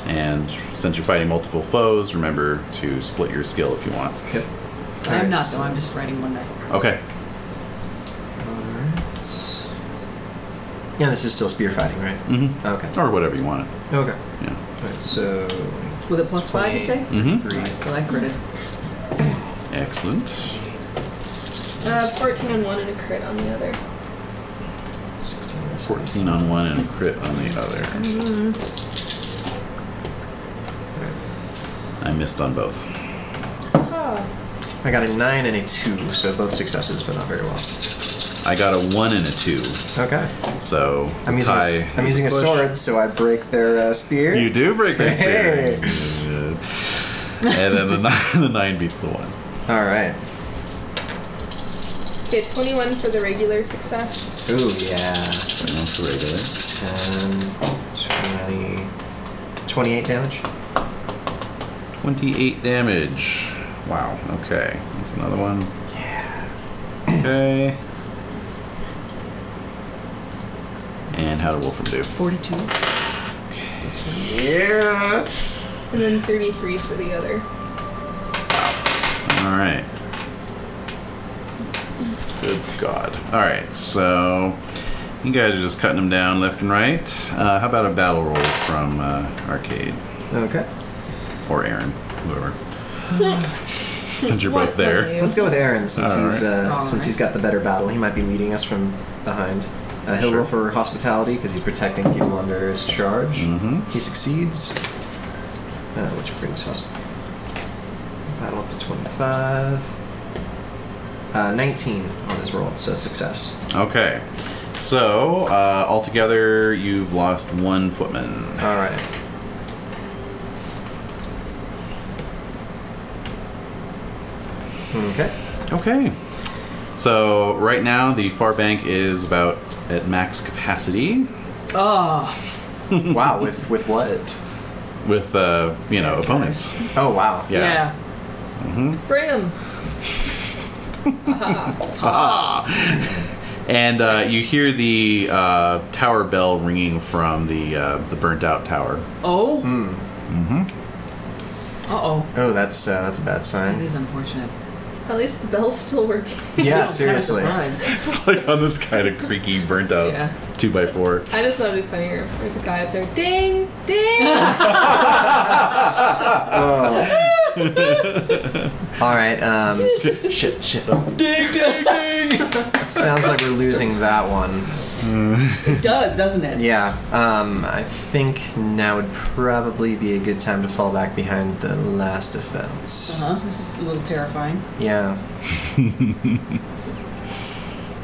And since you're fighting multiple foes, remember to split your skill if you want. Yep. I'm not though. I'm just writing one die. Okay. Alright. Yeah, this is still spear fighting, right? Mm-hmm. Okay. Or whatever you want. Okay. Yeah. Alright, so With a +5, you say? Mm-hmm. 3. So I critted. Excellent. 14 on one and a crit on the other. 16. 14 on one and a crit on the other. I missed on both. Oh. I got a 9 and a 2, so both successes, but not very well. I got a 1 and a 2. Okay. So I'm using a push. sword, so I break their spear. You do break their Hey. spear. And then the 9 beats the 1. All right. Okay, 21 for the regular success. Ooh, yeah. So that's the regular. 10, 20, 28 damage. 28 damage. Wow. Okay. That's another one. Yeah. Okay. And how did Wolfram do? 42. Yeah. And then 33 for the other. All right. Good God. All right. So you guys are just cutting them down left and right. How about a battle roll from Arcade Okay. or Aaron, whoever. Since you're both there. Let's go with Aaron since All he's right. since he's got the better battle. He might be leading us from behind. He'll Sure. roll for hospitality because he's protecting people under his charge. Mm-hmm. He succeeds, which brings us battle up to 25. 19 on his roll, so success. Okay. So altogether, you've lost 1 footman. All right. Okay. Okay. So right now the far bank is about at max capacity Oh. Wow. With what? with opponents. Oh wow. Yeah. Mm-hmm. Bring him. And you hear the tower bell ringing from the burnt out tower. Oh. Mm-hmm. Uh-oh. Oh, that's a bad That sign. is unfortunate. At least the bell's still working. Yeah, I'm seriously. kinda surprised. It's like on this kind of creaky, burnt out Yeah. 2x4. I just thought it'd be funnier if there's a guy up there. Ding! Ding! Oh. All right. Shit. Ding, ding, ding! It sounds like we're losing that one. It does, doesn't it? Yeah. I think now would probably be a good time to fall back behind the last defense. This is a little terrifying. Yeah.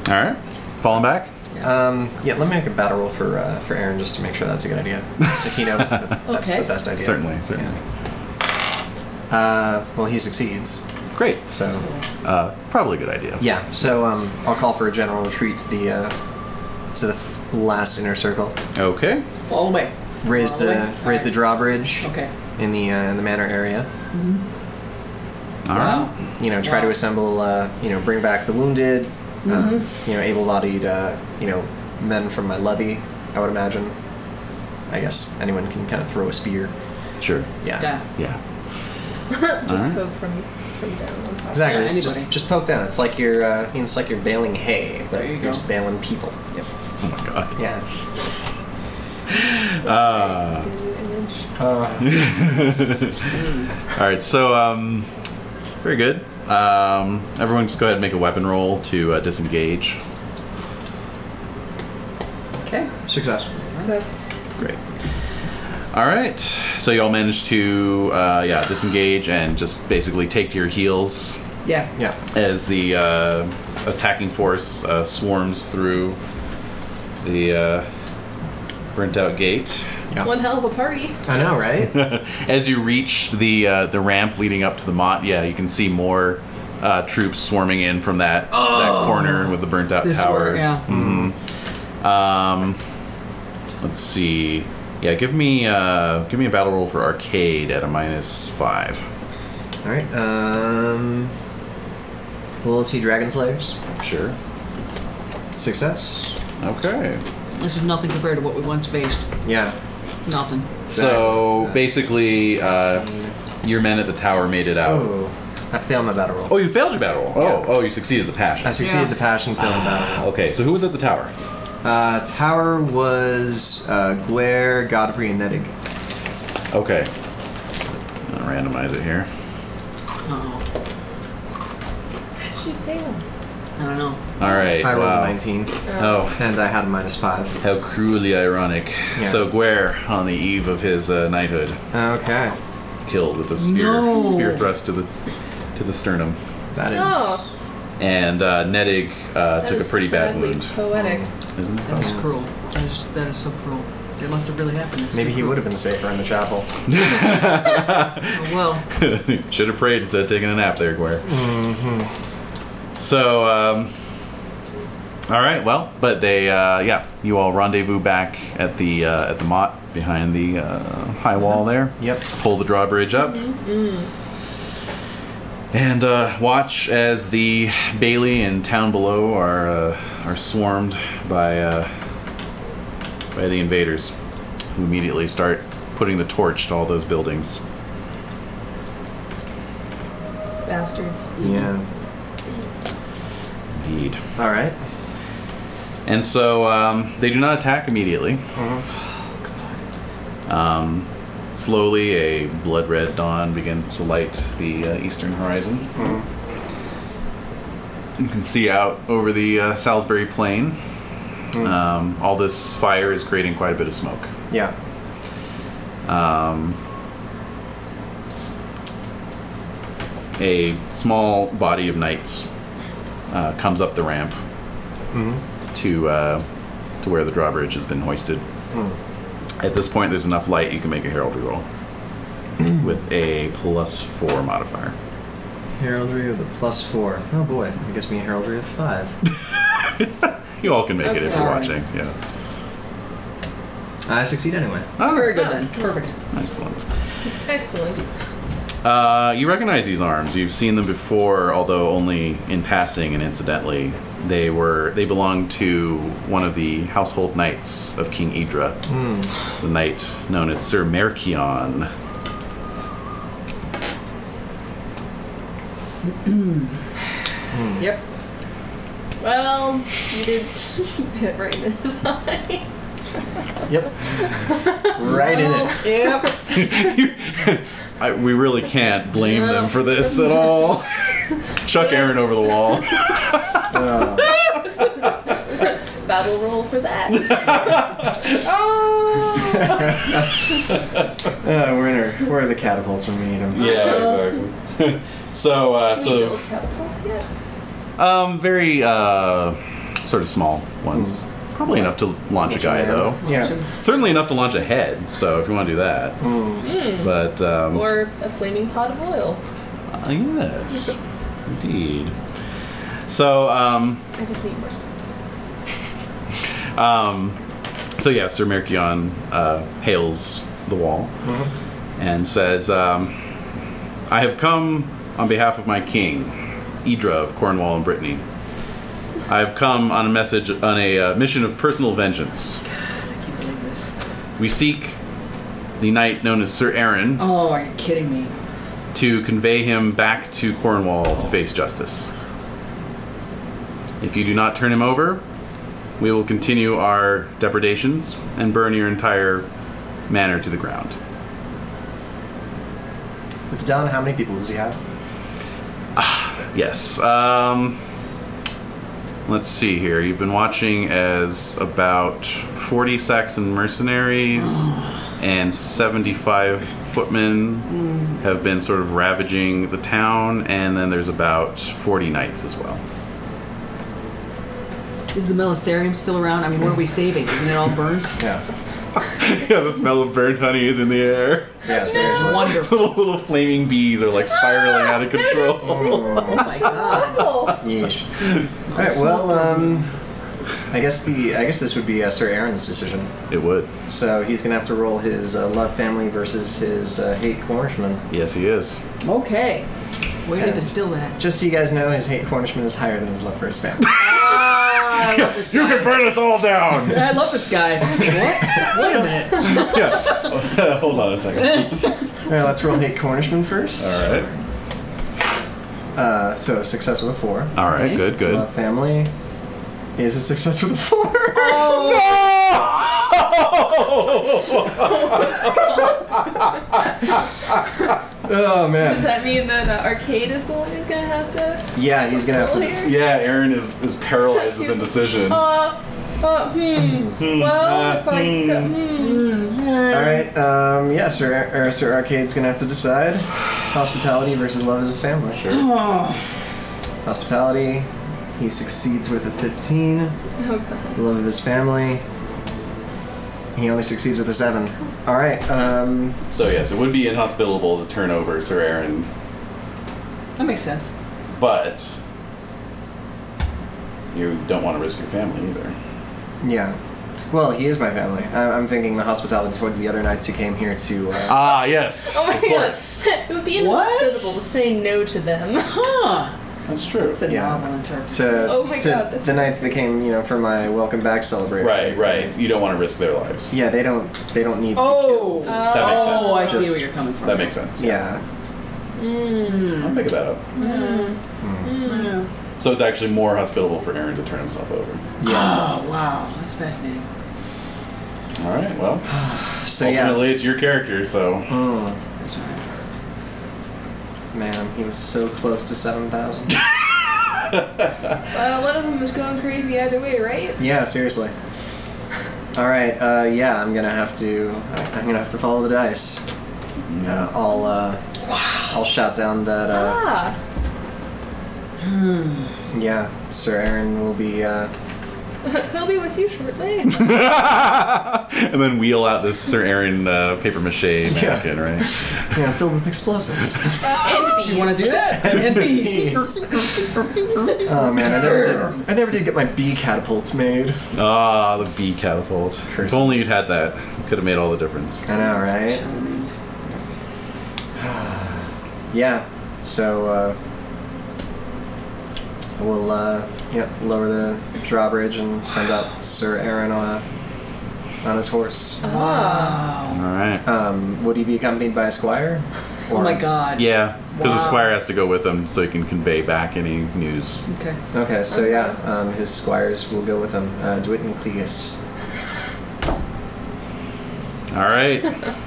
All right, falling back. Yeah. Let me make a battle roll for Aaron just to make sure that's a good idea. If he knows that that's Okay. the best idea. Certainly. Well, he succeeds. Great. So. Probably a good idea. Yeah. So I'll call for a general retreat to the last inner circle. Okay. All the way. Raise All the way? raise the Alright. drawbridge Okay. in the manor area. Mm-hmm. All right. Wow. Try to assemble. Bring back the wounded. Mhm. Able-bodied. Men from my levy. I would imagine. I guess anyone can kind of throw a spear. Sure. Yeah. Yeah. Just Alright. poke from down on top. Exactly. Yeah, just anybody. just poke down. It's like you're baling hay, but There you you're go. just baling people. Yep. Oh my God. Yeah. All right. So very good. Everyone, just go ahead and make a weapon roll to disengage. Okay. Success. Success. Great. All right. So you all managed to disengage and just basically take to your heels Yeah. Yeah. as the attacking force swarms through the burnt out gate. Yeah. One hell of a party. I know, right? As you reach the ramp leading up to the motte, you can see more troops swarming in from that corner with the burnt out This tower. one, yeah. Mhm. Let's see. Yeah, give me a battle roll for arcade at a -5. All right. Loyalty Dragon Slayers. Sure. Success. Okay. This is nothing compared to what we once faced. Yeah. Nothing. So basically, your men at the tower made it out. Oh, I failed my battle roll. Oh, you failed your battle roll. Yeah. Oh, you succeeded the passion. I succeeded the passion, failed the battle roll. Okay, so who was at the tower? Tower was Guer, Godfrey, and Nedig. Okay. I'll randomize it here. Oh, How did you fail? I don't know. All right. I rolled wow. a 19, Oh, and I had a -5. how cruelly ironic. Yeah. So Guer, on the eve of his knighthood, Okay. killed with a No. spear thrust to the sternum, That is... Oh. and Nedig That took a is pretty bad sadly wound. Poetic. Isn't it? That is cruel. That is so cruel. It must have really happened. It's Maybe so he cruel. would have been safer in the chapel. Oh, well. Should have prayed instead of taking a nap there, Guer. Mm-hmm. So, all right, well, but they, you all rendezvous back at the motte behind the high wall there. Yep. Pull the drawbridge up. And watch as the bailey and town below are swarmed by the invaders, who immediately start putting the torch to all those buildings. Bastards. Yeah. Indeed. All right. And so they do not attack immediately. Slowly, a blood-red dawn begins to light the eastern horizon. You can see out over the Salisbury plain. All this fire is creating quite a bit of smoke. Yeah. A small body of knights comes up the ramp to where the drawbridge has been hoisted. At this point, there's enough light you can make a heraldry roll with a +4 modifier. Heraldry with a +4. Oh boy, it gives me a heraldry of 5. You all can make it if you're Alright. watching. Yeah. I succeed anyway. Oh, very good then. Perfect. Excellent. Excellent. You recognize these arms. You've seen them before, although only in passing and incidentally. They belonged to one of the household knights of King Idra, the knight known as Sir Mercion. Yep. Well, you did spit right in his eye. Yep. Right in it. Yep. We really can't blame them for this at all. Chuck Aaron over the wall. Battle roll for that. Where are the catapults when we need them? Yeah, exactly. So Can we build catapults yet? very sort of small ones. Probably enough to launch a guy, though. Yeah. Certainly enough to launch a head. So if you want to do that, but Or a flaming pot of oil. yes, indeed. So I just need more stuff. So yeah, Sir Mercion hails the wall and says, "I have come on behalf of my king, Idra of Cornwall and Brittany. I have come on a mission of personal vengeance. I can't believe this. We seek the knight known as Sir Aaron Oh, are you kidding me? to convey him back to Cornwall to face justice. If you do not turn him over, we will continue our depredations and burn your entire manor to the ground." It's down. How many people does he have? Yes. Let's see here. You've been watching as about 40 Saxon mercenaries and 75 footmen have been sort of ravaging the town, and then there's about 40 knights as well. Is the Melisarium still around? I mean, what are we saving? Isn't it all burnt? Yeah. Yeah, the smell of burnt honey is in the air. Yeah, seriously. Wonderful. Little flaming bees are like spiraling out of control. Oh my god. Yeesh. All right. Well, I guess this would be Sir Aaron's decision. It would. So he's gonna have to roll his love family versus his hate Cornishman. Yes, he is. Okay. Way to distill that. Just so you guys know, his hate Cornishman is higher than his love for his family. I love this guy. You can burn us all down. I love this guy. What? Wait a minute. Yeah. Hold on a second. Alright, let's roll hate Cornishman first. All right. So success with a 4. All right. Good. Love family is a success with a 4. Oh man. Does that mean that Arcade is the one who's gonna have to? Yeah, he's gonna have to. Yeah, Aaron is paralyzed with indecision. Well, if I All right. Yeah, Sir Arcade's gonna have to decide hospitality versus love as a family. Sure. Hospitality, he succeeds with a 15. Oh god. Love of his family, he only succeeds with a 7. All right. So yes, it would be inhospitable to turn over Sir Aaron, That makes sense. but you don't want to risk your family either. Yeah. Well, he is my family. I'm thinking the hospitality towards the other knights who came here to. Ah, yes. Oh my of god. course. It would be What? inhospitable to say no to them. Huh. That's true. It's a novel interpretation. Oh my God, that's the knights that came, for my welcome back celebration. Right. You don't want to risk their lives. Yeah, they don't need to Oh. be killed. That makes sense. Oh, I see Just- where you're coming from. That makes sense. Yeah. I'll pick that up. Yeah. So it's actually more hospitable for Aaron to turn himself over. Oh, wow. That's fascinating. All right. Well, So ultimately it's your character, so. yeah. That's right. Man, he was so close to 7,000. One of them was going crazy either way, right? Yeah, seriously. All right. Yeah, I'm gonna have to follow the dice. I'll shout down that. Yeah, Sir Aaron will be. He'll be with you shortly. And then wheel out this Sir Aaron paper mache mannequin, right? Filled with explosives. And bees. Do you want to do that? And bees. Oh man, I never did get my bee catapults made. Ah, the bee catapult. Curses. If only you'd had that, could have made all the difference. I know, right? Yeah. So we'll lower the drawbridge and send up Sir Aaron on his horse. Wow. All right. Would he be accompanied by a squire? Oh my god. Yeah, because the Wow. squire has to go with him so he can convey back any news. Okay. Okay, so yeah, his squires will go with him. Dwight and Cleus. All right.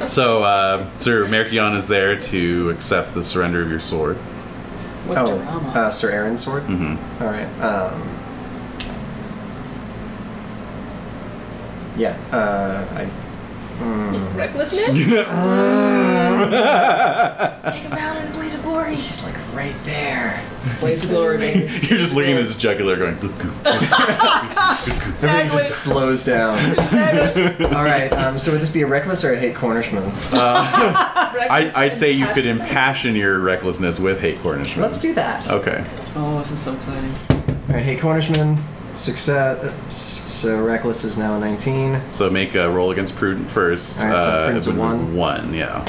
So Sir Mercion is there to accept the surrender of your sword. What drama. Sir Aaron's sword? Mm-hmm. All right. Yeah. Recklessness? Take him out in a blaze of glory. He's like right there. Blaze of glory, baby. You're just looking at his jugular going. "Gook, gook." Everything just slows down. All right. So would this be a reckless or a hate Cornishman? I'd say you could impassion your recklessness with hate Cornishman. Let's do that. Okay. Oh, this is so exciting. All right. Hate Cornishman. Success. So reckless is now a 19. So make a roll against prudent first. All right, so prudent's it a would be 1. 1, yeah.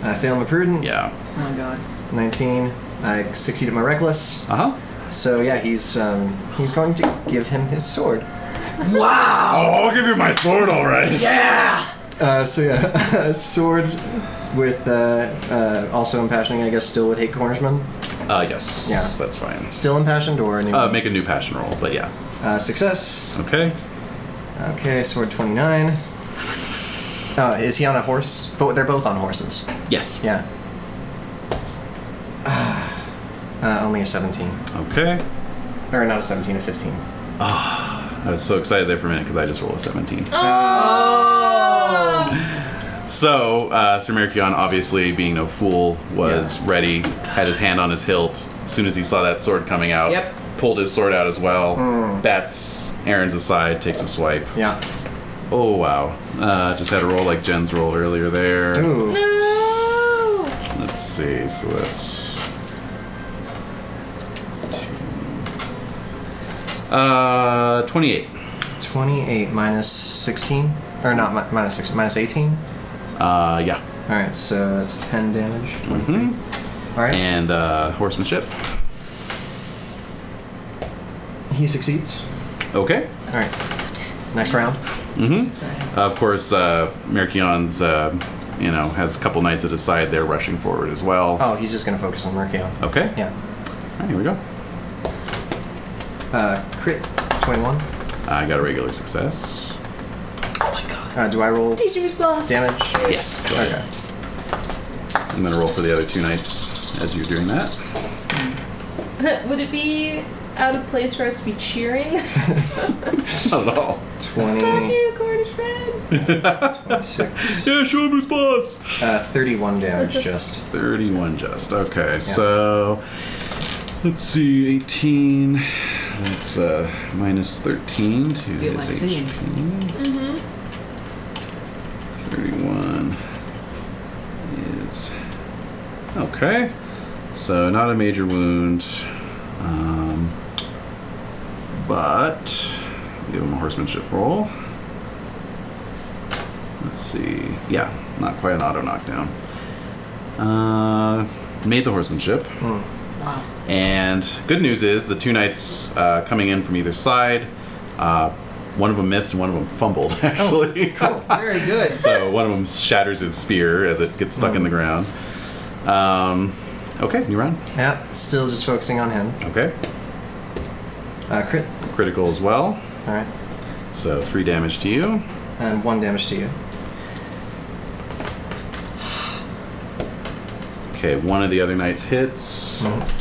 I fail my prudent. Yeah. Oh my god. 19. I succeed at my reckless. Uh-huh. So yeah, he's going to give him his sword. Wow. Oh, I'll give you my sword, all right. Yeah. So yeah, a sword with also impassioning, I guess, still with hate Cornishman. Yes. Yeah. That's fine. Still impassioned or a new? Make a new passion roll, but yeah. Success. Okay. Okay, sword 29. Is he on a horse? But they're both on horses. Yes. Yeah. Only a 17. Okay. Or not a 17, a 15. I was so excited there for a minute because I just rolled a 17. Oh! So, Sir Mercion, obviously being no fool, was ready, had his hand on his hilt. As soon as he saw that sword coming out, pulled his sword out as well. Bats Aaron's aside, takes a swipe. Yeah. Oh, wow. Just had a roll like Jen's rolled earlier there. Ooh. No! Let's see, so that's... 28. 28 minus 16? Or not minus 16, minus 18? Yeah. Alright, so that's 10 damage. Mm-hmm. All right. And horsemanship. He succeeds. Okay. All right. Next round. Mm-hmm. Of course, Merkion's, has a couple knights at his side. They're rushing forward as well. Oh, he's just going to focus on Merkion. Okay. Yeah. All right, here we go. Crit, 21. I got a regular success. Oh my god. Do I roll Teacher's boss. damage? Yes. Go ahead. Okay. I'm going to roll for the other 2 knights as you're doing that. Would it be out of place for us to be cheering? Not at all. 20. Fuck you, Cornish Red. 26. Yeah, show him his boss. 31 damage just. 31 just. Okay, so let's see, 18. That's minus 13 to Feel like his singing. HP. 31 is okay. So not a major wound, but give him a horsemanship roll. Let's see. Yeah, not quite an auto knockdown. Made the horsemanship. Wow. And good news is the 2 knights coming in from either side. One of them missed and one of them fumbled, actually. Cool. Very good. So one of them shatters his spear as it gets stuck in the ground. Okay, new round. Yeah, still just focusing on him. Okay. Crit. Critical as well. Alright. So 3 damage to you. And 1 damage to you. Okay, one of the other knights hits. Mm-hmm.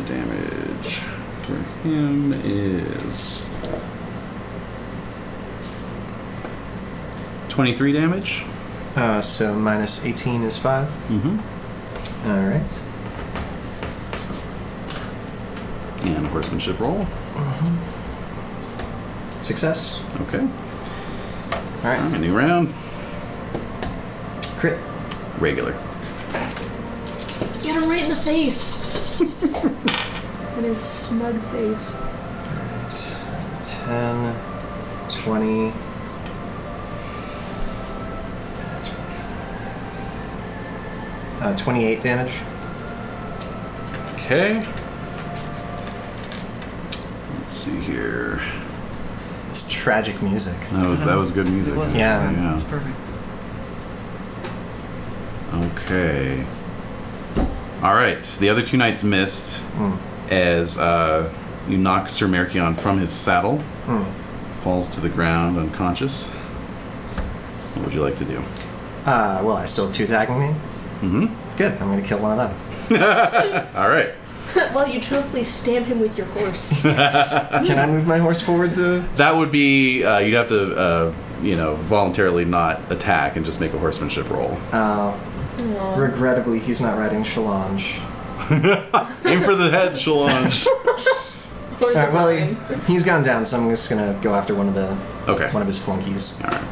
Damage for him is 23 damage. So minus 18 is 5. Mm-hmm. Alright. And a horsemanship roll. Success. Okay. Alright. New round. Crit. Regular. Get him right in the face. In his smug face. 10, 20. Uh, 28 damage. Okay. Let's see here. This tragic music. That was good music. It was. Yeah. It was perfect. Okay. All right. The other 2 knights missed as you knock Sir Merkion from his saddle. Falls to the ground unconscious. What would you like to do? Well, I still have 2 attacking me. Mm-hmm. Good. I'm gonna kill one of them. All right. While you truthfully stab him with your horse. Can I move my horse forward to? That would be you'd have to voluntarily not attack and just make a horsemanship roll. Regrettably, he's not riding Challenge. Aim for the head, Challenge. Alright, well, he's gone down, so I'm just gonna go after one of his flunkies. All right.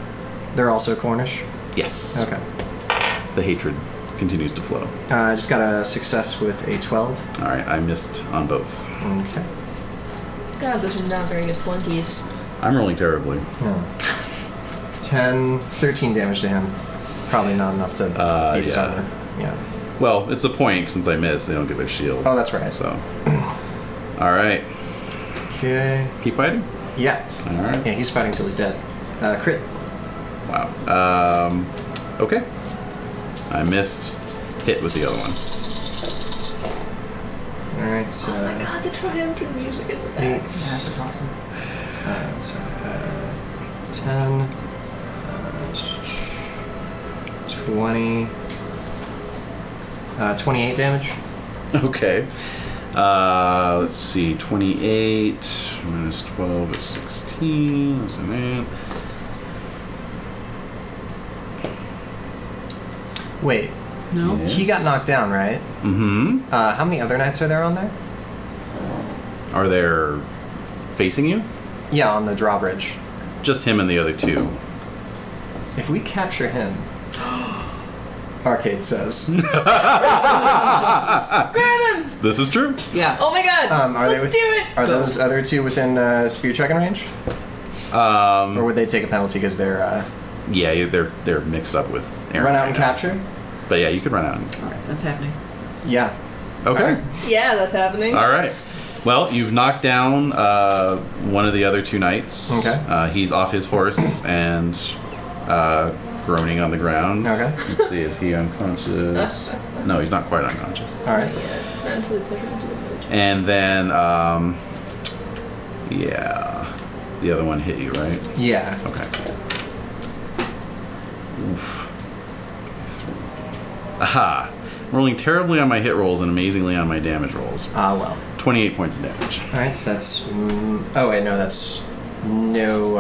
They're also Cornish. Yes. Okay. The hatred continues to flow. I just got a success with a 12. All right, I missed on both. Okay. God, those are not very good flunkies. I'm rolling terribly. Yeah. 13 damage to him. Probably not enough to beat his armor. Yeah. Well, it's a point since I missed. They don't get their shield. Oh, that's right. So. All right. Okay. Keep fighting. Yeah. All right. Yeah, he's fighting till he's dead. Crit. Wow. Okay. I missed. Hit with the other one. Alright, so... Oh my god, the triumphant music in the back. 8. Yeah, this is awesome. 10. 20. 28 damage. Okay. Let's see. 28 minus 12 is 16. That's a man. Wait. No? Yes. He got knocked down, right? Mm-hmm. How many other knights are there on there? Are they facing you? Yeah, on the drawbridge. Just him and the other 2. If we capture him... Arcade says. Grab him! This is true. Yeah. Oh my god! Let's do it! Are those other 2 within spear checking range? Or would they take a penalty because they're... Yeah, they're mixed up with Aaron Run out right and now. capture? But yeah, you could run out. All right, that's happening. Yeah. Okay. Yeah, that's happening. All right. Well, you've knocked down one of the other two knights. Okay. He's off his horse and groaning on the ground. Okay. Let's see, is he unconscious? No, he's not quite unconscious. All right. Not yet. Not until we put him into the mood. And then, yeah, the other one hit you, right? Yeah. Okay. Oof. Aha. I'm rolling terribly on my hit rolls and amazingly on my damage rolls. Ah, well. 28 points of damage. All right, so that's. Oh wait, no, that's no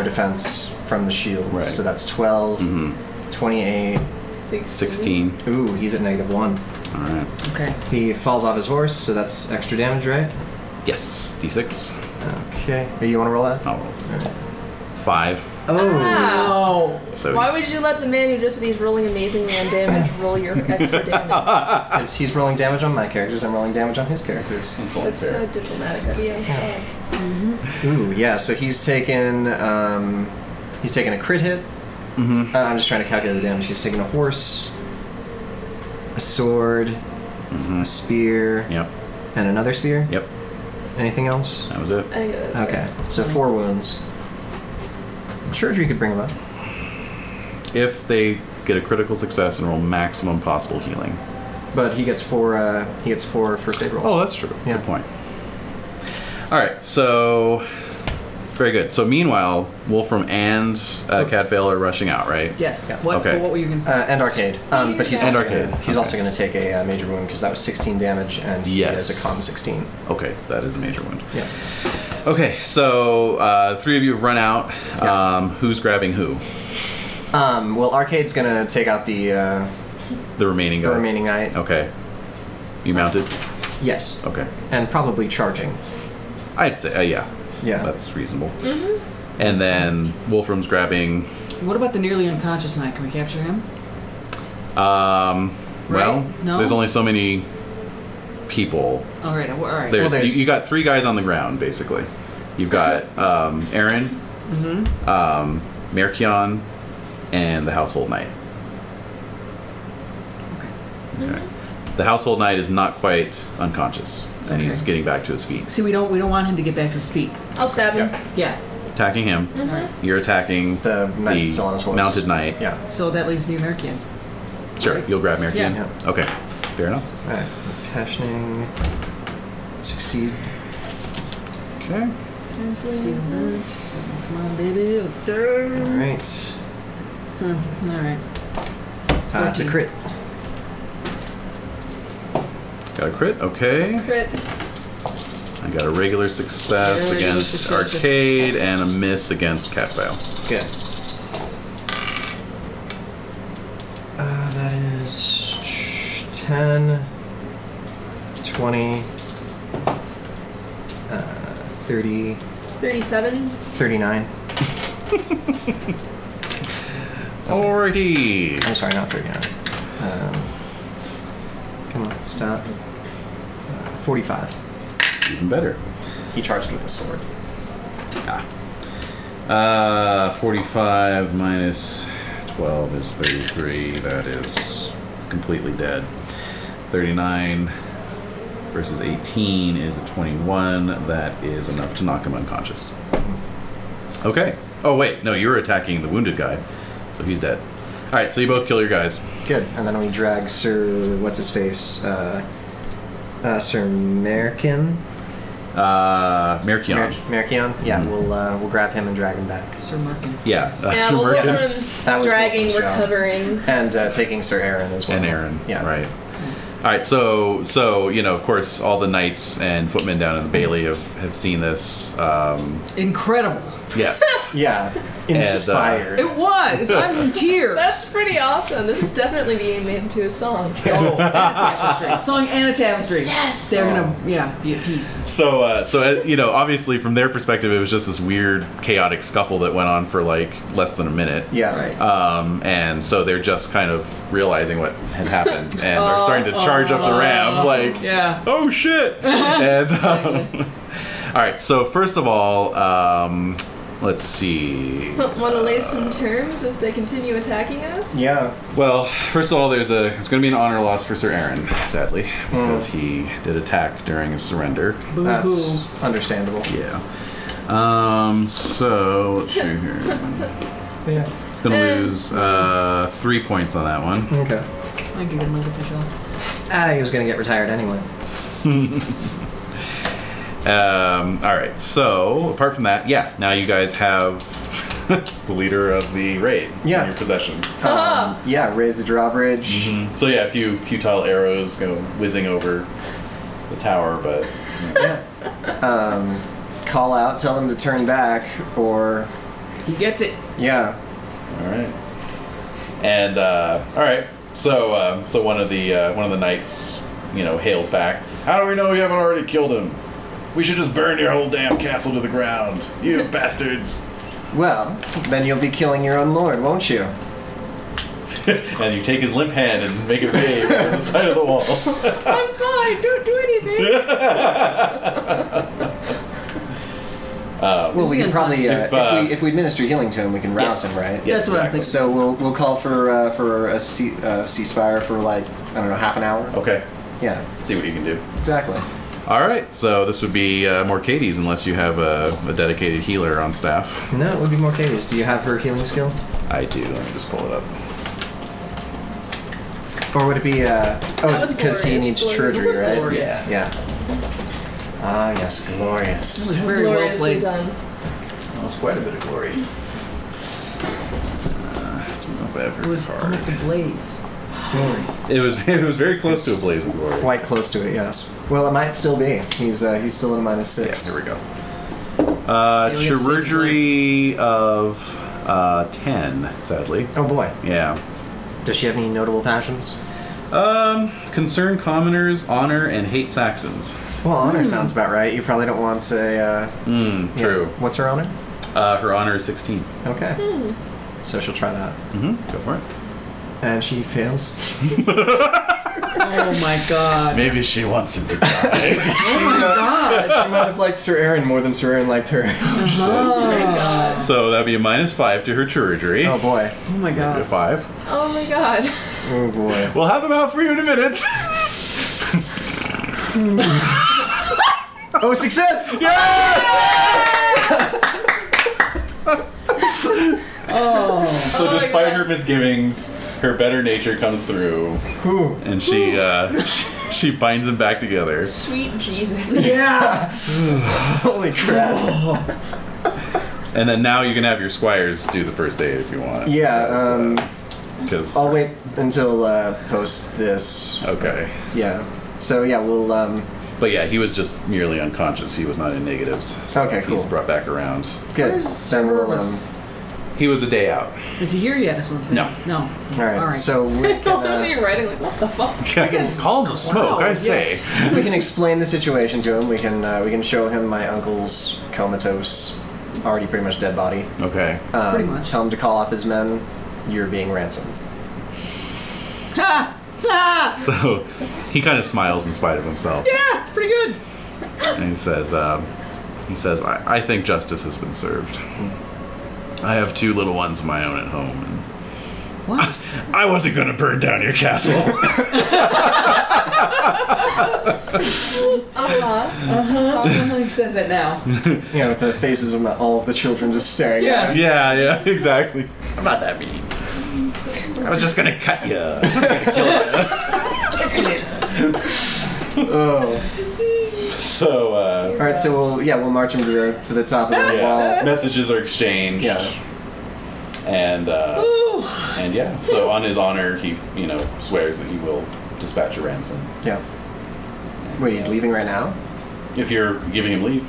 defense from the shields. Right. So that's 12, 28. 16. Ooh, he's at -1. All right. Okay. He falls off his horse, so that's extra damage, right? Yes. D6. Okay. Hey, you want to roll that? I'll roll. All right. 5. Oh. Oh. So Why he's- would you let the man who just said he's rolling amazingly on damage roll your extra damage? Because he's rolling damage on my characters, I'm rolling damage on his characters. That's only That's fair. so diplomatic of you. Ooh, yeah. So he's taken a crit hit. Mm-hmm. I'm just trying to calculate the damage. He's taken a horse, a sword, a spear, Yep. and another spear. Yep. Anything else? That was it. I think that's Okay, so 4 wounds. I'm sure you could bring him up. If they get a critical success and roll maximum possible healing. But he gets 4. He gets 4 first aid rolls. Oh, that's true. Yeah. Good point. All right. So very good. So meanwhile, Wolfram and Cadfael are rushing out, right? Yes. Yeah. What? Okay. What were you gonna say? And Arcade. But he's And also Arcade. gonna, he's also going to take a major wound because that was 16 damage and he Yes. has a con 16. Okay, that is a major wound. Yeah. Okay, so 3 of you have run out. Yeah. Who's grabbing who? Well, Arcade's going to take out the The remaining guy. remaining knight. Okay. You mounted? Yes. Okay. And probably charging. I'd say, yeah. Yeah. That's reasonable. And then Wolfram's grabbing. What about the nearly unconscious knight? Can we capture him? Well, No? there's only so many people. All right. All right. There's, you got 3 guys on the ground, basically. You've got Aaron, Merkion, and the Household Knight. Okay. The Household Knight is not quite unconscious, and he's Okay. getting back to his feet. See, we don't want him to get back to his feet. I'll stab him. Yeah. Attacking him. All right. You're attacking The knight that's still on his horse. mounted knight. Yeah. So that leaves New American. Sure, you'll grab Merkion. Yeah. Okay, fair enough. Alright. Passioning. Succeed. Okay. See that? Come on, baby. Let's go. Alright. All right. It's a 14. crit. Got a crit. Okay. Crit. I got a regular success Regular against success. Arcade and a miss against Catfail. Good. That is 10, 20, 30, 37. 39. Alrighty. I'm sorry, not 39. Come on, stop. 45. Even better. He charged with a sword. 45 minus 12 is 33. That is completely dead. 39 versus 18 is a 21. That is enough to knock him unconscious. Okay. Oh, wait. No, you were attacking the wounded guy. So he's dead. Alright, so you both kill your guys. Good. And then we drag Sir, what's his face? Sir Merkin. Merkion. Merkion. Yeah, we'll grab him and drag him back. Sir Merkin. Yeah. Yeah, Sir well, Merkin. Wolfram's That was dragging, Wolfram's job. recovering. And taking Sir Aaron as well. And Aaron. Yeah. Right. All right. So of course, all the knights and footmen down in the Bailey have seen this. Incredible. Yes. Yeah. Inspired. It was. I'm in tears. That's pretty awesome. This is definitely being made into a song. Oh, and a tapestry. Song and a tapestry. Yes. They're gonna, be at peace. So obviously from their perspective, it was just this weird, chaotic scuffle that went on for like less than a minute. Yeah. Right. And so they're just kind of realizing what had happened, and they're starting to charge up the ramp, like, Yeah. oh shit! And all right. So first of all, let's see. Want to lay some terms if they continue attacking us? Yeah. Well, first of all, there's going to be an honor loss for Sir Aaron, sadly, because he did attack during his surrender. Boo That's hoo. understandable. Yeah. So let's see here. Yeah. He's going to lose 3 points on that one. Okay. I give him like official. He was going to get retired anyway. All right. So apart from that, yeah. Now you guys have the leader of the raid in your possession. Yeah. Raise the drawbridge. Mm-hmm. So yeah, a few futile arrows go whizzing over the tower, but call out, tell them to turn back, or He gets it. yeah. all right. And all right. So one of the knights, hails back. How do we know we haven't already killed him? We should just burn your whole damn castle to the ground, you bastards. Well, then you'll be killing your own lord, won't you? And you take his limp hand and make it wave on the side of the wall. I'm fine. Don't do anything. Well, we can probably if we administer healing to him, we can rouse him, right? Yes, That's what I'm exactly. thinking. So we'll call for a ceasefire for like I don't know, half an hour. Okay. Yeah. See what you can do. Exactly. All right. So this would be Morcades, unless you have a dedicated healer on staff. No, it would be Morcades. Do you have her healing skill? I do. Let me just pull it up. Or would it be was because he glorious. needs treasury, Glorious. right? Glorious. Yeah. Ah, yes, glorious. That was very well Gloriously played. done. That was quite a bit of glory. Do you know if I have her It was card? almost a blaze. Glory. It was very close to a blaze of glory. Quite close to it, yes. Well, it might still be. He's still in a -6. Yeah, here we go. we have Chirurgery of 10, sadly. Oh boy. Yeah. Does she have any notable passions? Concern commoners, honor, and hate Saxons. Well, honor sounds about right. You probably don't want a. True. What's her honor? Her honor is 16. Okay. So she'll try that. Go for it. And she fails. Oh my god. Maybe she wants him to die. Oh my god. She might have liked Sir Aaron more than Sir Aaron liked her. Oh my god. So that'd be a -5 to her chirurgery. Oh boy. Oh my A god. 5. Oh my god. Oh boy. We'll have them out for you in a minute. Oh, success! Yes! Oh. So Oh my despite God. her misgivings, her better nature comes through, Whew. and she binds them back together. Sweet Jesus. Yeah. Holy crap. And then now you can have your squires do the first aid if you want. Yeah, Because I'll wait until post this. okay. Yeah. So yeah, we'll But yeah, he was just merely unconscious. He was not in negatives. So Okay, He's cool. brought back around. good. Where's Then we'll Cerberus? He was a day out. Is he here yet? That's what I'm saying. No. No. all right. So we I was can writing like, what the fuck? Columns of smoke, Wow, I say. we can explain the situation to him. We can show him my uncle's comatose, already pretty much dead body. Okay. Pretty much. Tell him to call off his men. You're being ransomed. Ha! Ha! So he kind of smiles in spite of himself. Yeah, it's pretty good. And he says, I think justice has been served. I have 2 little ones of my own at home, and What? I wasn't going to burn down your castle. He says that now. Yeah, with the faces of all of the children just staring at him. Yeah, exactly. I'm not that mean. I was just going to cut you. I was gonna kill you. Oh. So, All right, so we'll march him to the top of the wall. messages are exchanged. Yeah. And yeah, so on his honor, he swears that he will dispatch a ransom. Yeah. Wait, he's leaving right now? If you're giving him leave.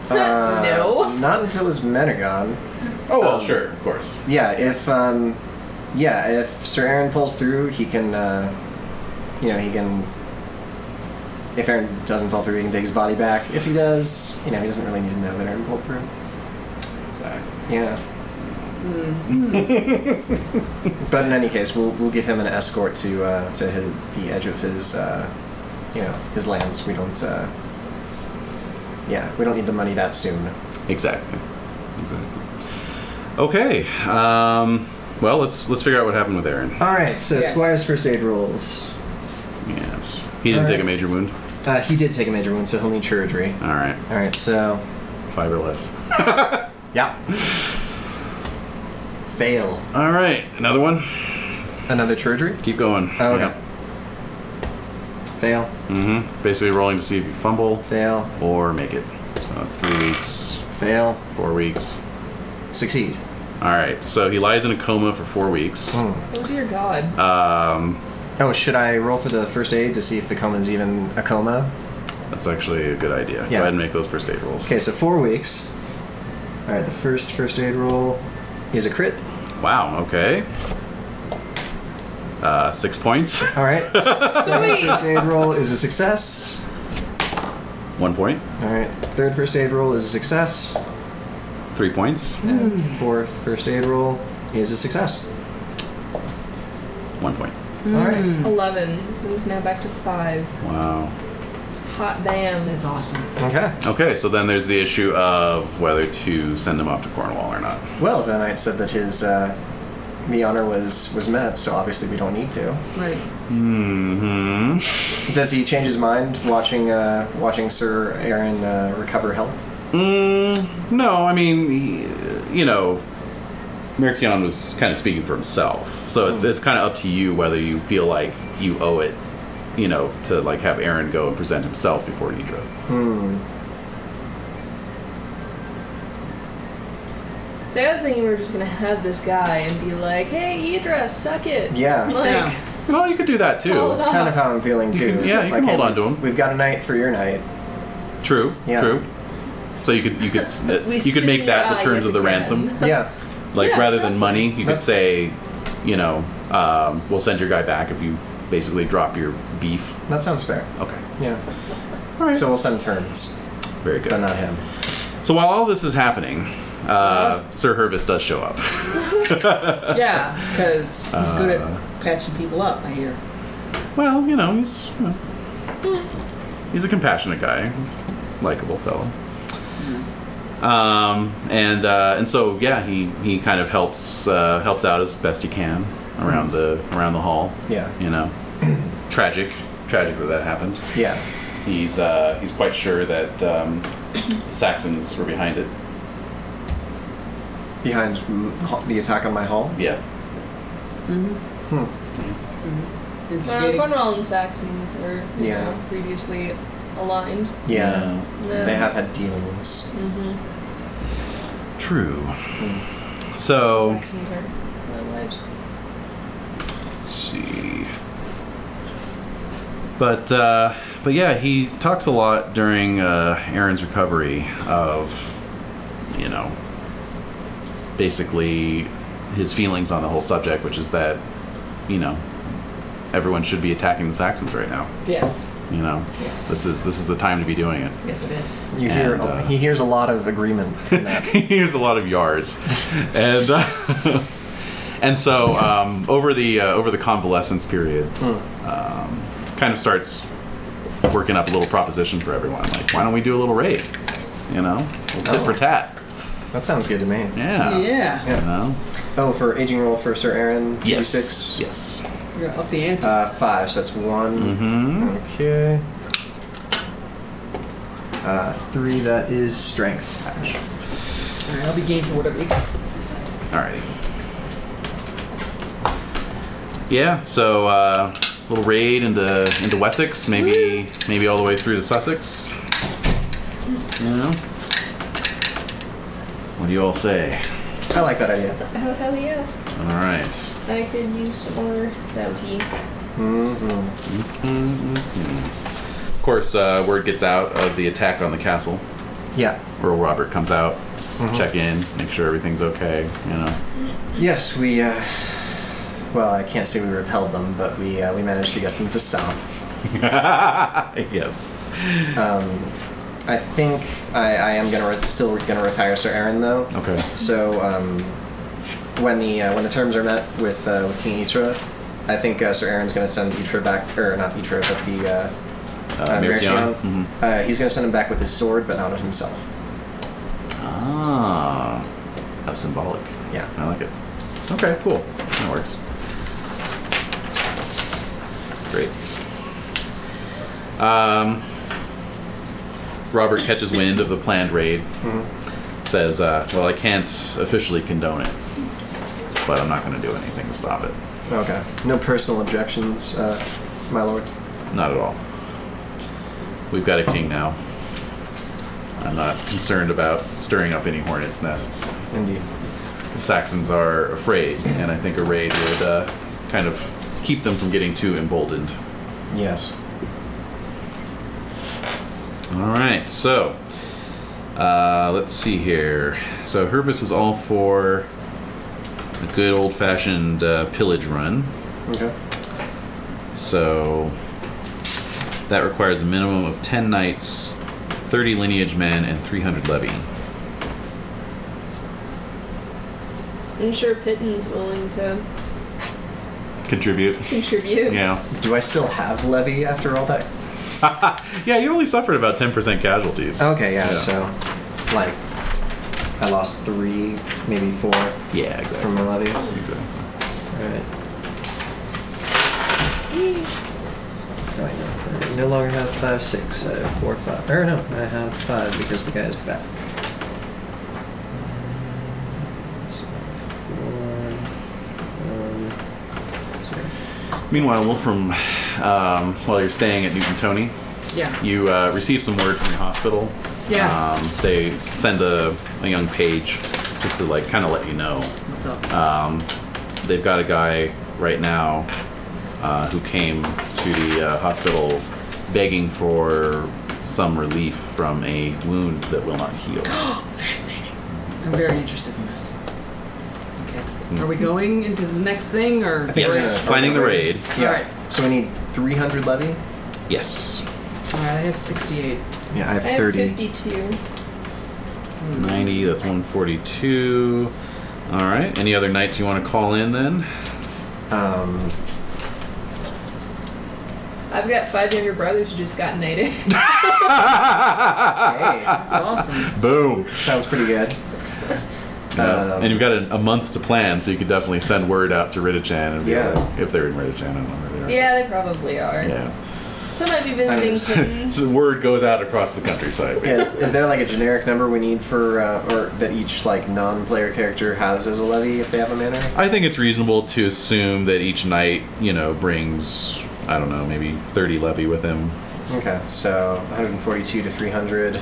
No. Not until his men are gone. Oh well, sure, of course. Yeah, if Sir Aaron pulls through, he can, he can. If Aaron doesn't pull through, he can take his body back. If he does, he doesn't really need to know that Aaron pulled through. Exactly. Yeah. But in any case, we'll give him an escort to the edge of his his lands. We don't we don't need the money that soon. Exactly. Okay. Well, let's figure out what happened with Aaron. All right. So Yes. Squire's first aid rolls. Yes. He didn't take a major wound. He did take a major wound, so he'll need surgery. All right. All right. So 5 or less. yeah. Fail. All right. Another one. Another surgery. Keep going. Oh, okay. Yeah. Fail. Basically rolling to see if you fumble Fail. or make it. So that's 3 weeks. Fail. 4 weeks. Succeed. All right. So he lies in a coma for 4 weeks. Oh dear God. Oh, should I roll for the first aid to see if the coma's even a coma? That's actually a good idea. Yeah. Go ahead and make those first aid rolls. Okay, so 4 weeks. All right, the first aid roll is a crit. Wow. Okay. 6 points. All right. Sweet. First aid roll is a success. 1 point. All right. Third first aid roll is a success. 3 points. And fourth first aid roll is a success. 1 point. All right. 11. So it's now back to 5. Wow. Hot damn. That's awesome. Okay. Okay, so then there's the issue of whether to send him off to Cornwall or not. Well, the knight said that his the honor was met, so obviously we don't need to. Right. Mm-hmm. Does he change his mind watching Sir Aaron recover health? No, I mean, Merkion was kind of speaking for himself, so it's kind of up to you whether you feel like you owe it, to like have Aaron go and present himself before Nidra. So I was thinking we were just gonna have this guy and be like, "Hey, Idra, suck it." Yeah. Like, Yeah. Well, you could do that too. Oh, That's kind of how I'm feeling too. Yeah, you can hold on to him. We've got a knight for your knight. True. Yeah. True. So you could make that the terms of the ransom. Yeah. Like Yeah, rather than exactly. money, you could say, we'll send your guy back if you basically drop your beef. That sounds fair. Okay. Yeah. All right. So we'll send terms, Very good. but not him. So while all this is happening, Sir Hervis does show up. Yeah, because he's good at patching people up, I hear. Well, he's a compassionate guy. He's a likable fellow. And so yeah, he kind of helps out as best he can around the hall. Yeah. Tragic that happened. Yeah. He's quite sure that Saxons were behind it. Behind the attack on my hall? Yeah. Instigating. Cornwall and Saxons were previously aligned. Yeah. No. They have had dealings. True. So Saxons are allied. let's see. But yeah, he talks a lot during Aaron's recovery of, basically his feelings on the whole subject, which is that, everyone should be attacking the Saxons right now. Yes. Yes. This is the time to be doing it. Yes, it is. He hears a lot of agreement from that. He hears a lot of yars, and so over the convalescence period, kind of starts working up a little proposition for everyone. Like, why don't we do a little raid? We'll tit for tat. That sounds good to me. Yeah. Yeah. Oh, for aging roll for Sir Aaron, 2d6? Yes. You're up the ante. 5, so that's 1. Mm-hmm. Okay. 3, that is strength. Alright, I'll be game for whatever you guys decide. Alrighty. Yeah. So little raid into Wessex, maybe all the way through to Sussex. What do you all say? I like that idea. Oh, hell yeah. All right. I could use some more bounty. Of course, word gets out of the attack on the castle. Yeah. Earl Robert comes out, check in, make sure everything's okay. Yes, we. Well, I can't say we repelled them, but we managed to get them to stop. Yes. I think I am still gonna retire Sir Aaron though. Okay. So when the terms are met with King Ytra, I think Sir Aaron's gonna send Ytra back, or not Ytra, but the Merkion. He's gonna send him back with his sword, but not with himself. Ah, how symbolic. Yeah. I like it. Okay, cool. That works. Great. Robert catches wind of the planned raid. Says, well, I can't officially condone it, but I'm not going to do anything to stop it. Okay. No personal objections, my lord? Not at all. We've got a king now. I'm not concerned about stirring up any hornets' nests. Indeed. The Saxons are afraid, and I think a raid would kind of keep them from getting too emboldened. Yes. All right, so let's see here. So Hervis is all for a good old-fashioned pillage run. Okay. So that requires a minimum of 10 knights, 30 lineage men, and 300 levy. I'm sure Pitten's willing to Contribute. Yeah. Do I still have levy after all that? Yeah, you only suffered about 10% casualties. Okay, yeah, so, like, I lost 3, maybe 4 Yeah, exactly. from my levy. Exactly. Alright. Oh, I no longer have 5, 6. I have 4, 5. Or no, I have 5 because the guy is back. Meanwhile, Wolfram, while you're staying at Newton Tony, you receive some word from your hospital. Yes. They send a young page just to kind of let you know. What's up? They've got a guy right now who came to the hospital begging for some relief from a wound that will not heal. Fascinating. I'm very interested in this. Okay. Are we going into the next thing, or? Yes, planning the raid. Yeah. Alright. So we need 300 levy? Yes. Alright, I have 68. Yeah, I have I have 30. 52. That's 90, that's 142. Alright, any other knights you want to call in then? I've got 5 younger brothers who just got knighted. Hey, That's awesome. Boom. sounds pretty good. Yeah. And you've got a month to plan, so you could definitely send word out to Ridichan and be like, if they're in Ridichan, I don't know where they are. Yeah, they probably are. Yeah. Some might be visiting Pitten's. So word goes out across the countryside. Yeah, is there like a generic number we need for, or that each like non-player character has as a levy if they have a manor? I think it's reasonable to assume that each knight, brings, I don't know, maybe 30 levy with him. Okay, so 142 to 300.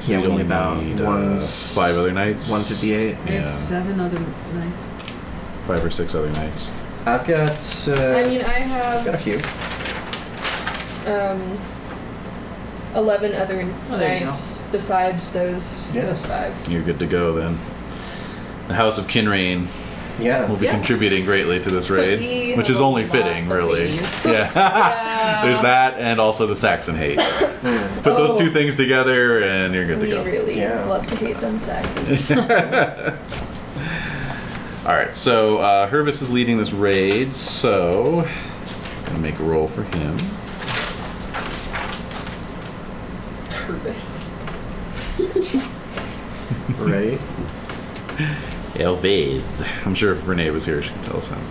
So Yeah, you'd we only need about need 5 other knights. 158. I have 7 other knights. 5 or 6 other knights. I've got. I mean, I I've got a have few. 11 other there you knights besides those 5. You're good to go then. The House of Kinrain Yeah. will be contributing greatly to this raid, We which is have a only lot fitting, of really. these. Yeah. There's that, and also the Saxon hate. Put those two things together, and you're good to We go. really Yeah. love to hate them Saxons. All right, so Hervis is leading this raid, so I'm gonna make a roll for him. Purpose. Right. Elvez. I'm sure if Renee was here, she could tell us how to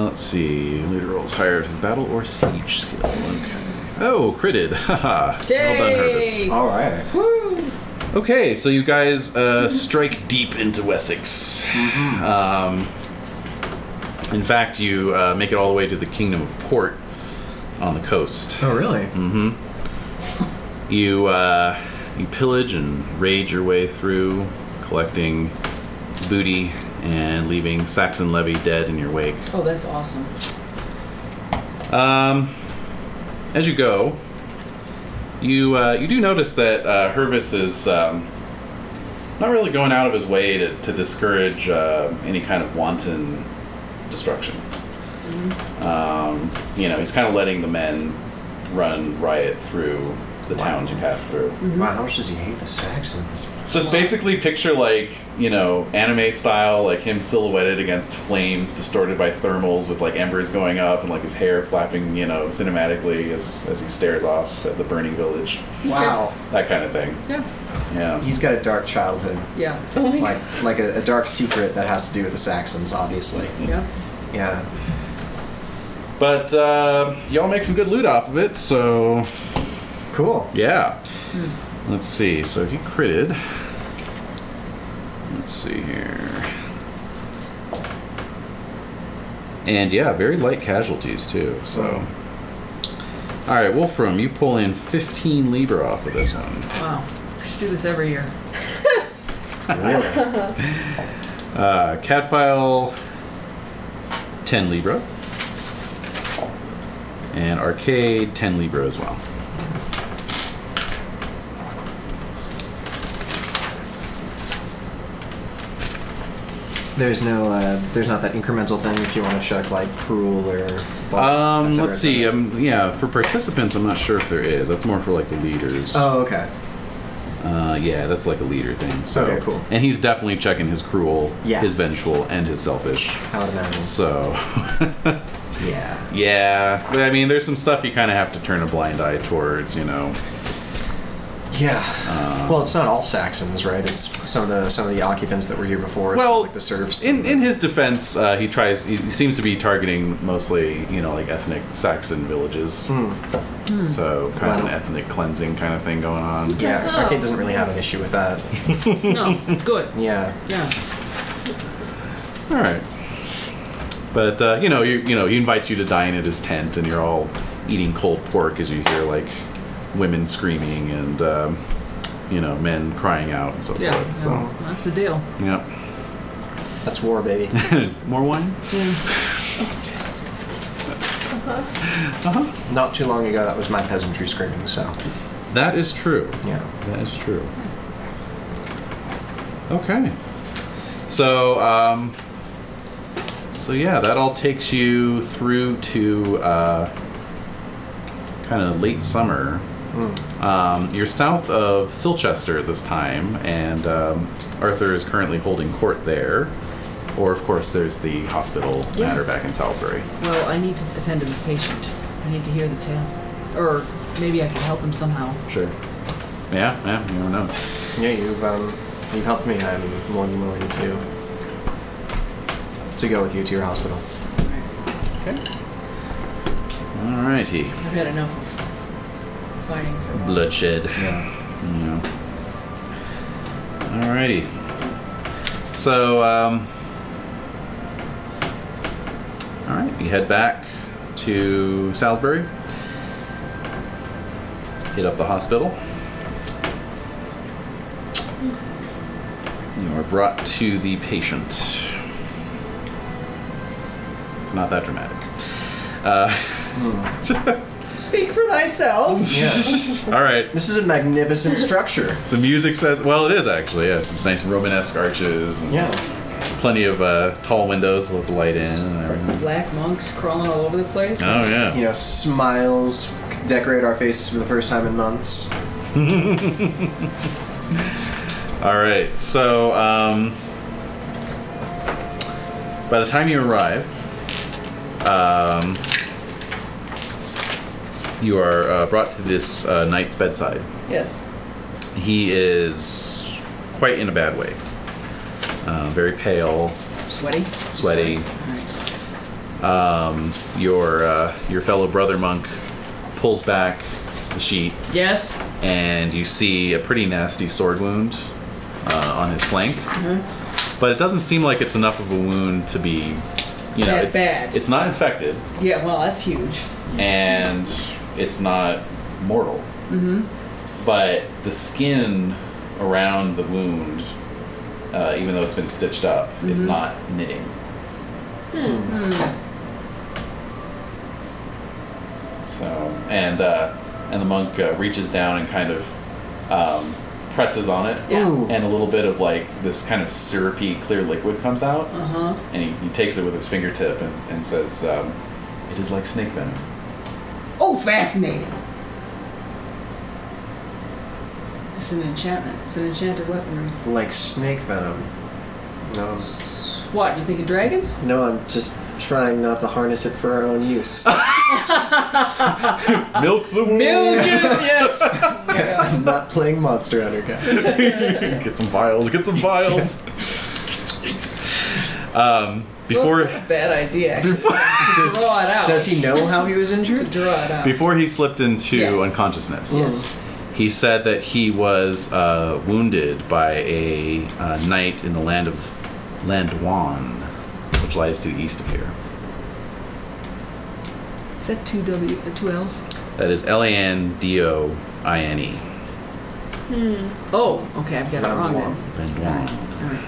Let's see. Leader rolls higher if his battle or siege skill. Okay. Oh, critted. Haha. Well done, Hervis. All right. Woo! Okay, so you guys strike deep into Wessex. In fact, you make it all the way to the Kingdom of Port on the coast. Oh, really? Mm-hmm. You pillage and raid your way through, collecting booty and leaving Saxon levy dead in your wake. Oh, that's awesome. As you go, you do notice that Hervis is not really going out of his way to discourage any kind of wanton destruction. He's kind of letting the men run riot through the towns you pass through. Mm-hmm. Wow, how much does he hate the Saxons? Just basically picture like, anime style, like him silhouetted against flames distorted by thermals with like embers going up and like his hair flapping, cinematically as he stares off at the burning village. Wow. That kind of thing. Yeah. He's got a dark childhood. Yeah. Like a dark secret that has to do with the Saxons, obviously. Yeah. Yeah. But y'all make some good loot off of it, so... Cool. Yeah. Let's see. So he critted. Let's see here. And yeah, very light casualties too. So. All right, Wolfram, you pull in 15 Libra off of this one. Wow. We should do this every year. Really? Cadfile, 10 Libra. And Arcade, 10 Libra as well. There's not that incremental thing if you want to check like cruel or. Let's see. For participants, I'm not sure if there is. That's more for like the leaders. Oh, okay. Yeah, that's like a leader thing. So. Okay, cool. And he's definitely checking his cruel, his vengeful, and his selfish. I would imagine. So. Yeah. Yeah. I mean, there's some stuff you kind of have to turn a blind eye towards, Yeah. Well, it's not all Saxons, right? It's some of the occupants that were here before. Well, like the serfs. In his defense, he seems to be targeting mostly, like ethnic Saxon villages. So kind of an ethnic cleansing kind of thing going on. Yeah, Arcade doesn't really have an issue with that. No, it's good. Yeah. Yeah. All right. But he invites you to dine at his tent, and you're all eating cold pork as you hear like women screaming and men crying out and so forth. So that's the deal. Yep. That's war, baby. More wine? Yeah. Not too long ago, that was my peasantry screaming. So. That is true. Yeah. That is true. Okay. So that all takes you through to kind of late summer. You're south of Silchester this time, and Arthur is currently holding court there. Or, of course, there's the hospital matter back in Salisbury. Well, I need to attend to this patient. I need to hear the tale. Or maybe I can help him somehow. Sure. Yeah, you never know. Yeah, you've helped me. I'm more than willing to go with you to your hospital. Okay. Alrighty. I've had enough of fighting for bloodshed. Yeah. Alrighty. So, alright, you head back to Salisbury. Hit up the hospital. You are brought to the patient. It's not that dramatic. Speak for thyself. Yeah. All right. This is a magnificent structure. The music says, well, it is actually, yes. Some nice Romanesque arches. And plenty of tall windows to let the light in and everything. Black monks crawling all over the place. Oh, yeah. Smiles decorate our faces for the first time in months. All right. So, by the time you arrive, you are brought to this knight's bedside. Yes. He is quite in a bad way. Very pale. Sweaty. Your fellow brother monk pulls back the sheet. Yes. And you see a pretty nasty sword wound on his flank. Mm-hmm. But it doesn't seem like it's enough of a wound to be, it's bad. It's not infected. Yeah, well, that's huge. And it's not mortal. Mm-hmm. But the skin around the wound, even though it's been stitched up, is not knitting. So, and the monk reaches down and kind of presses on it, and a little bit of like this kind of syrupy clear liquid comes out, and he takes it with his fingertip and says, "It is like snake venom." Oh, fascinating. It's an enchantment. It's an enchanted weaponry. Like snake venom. No. What, you thinking dragons? No, I'm just trying not to harness it for our own use. Milk the wound. Milk it, yes. I'm not playing Monster Hunter, guys. Get some vials. Get some vials. Before Well, it's not a bad idea, actually. To draw it out. Does he know how he was injured? To draw it out. Before he slipped into Yes. unconsciousness, Yes. he said that he was wounded by a knight in the land of Landwan, which lies to the east of here. Is that two L's? That is Landine. Oh, okay, I've got it wrong then. Landwan. All right.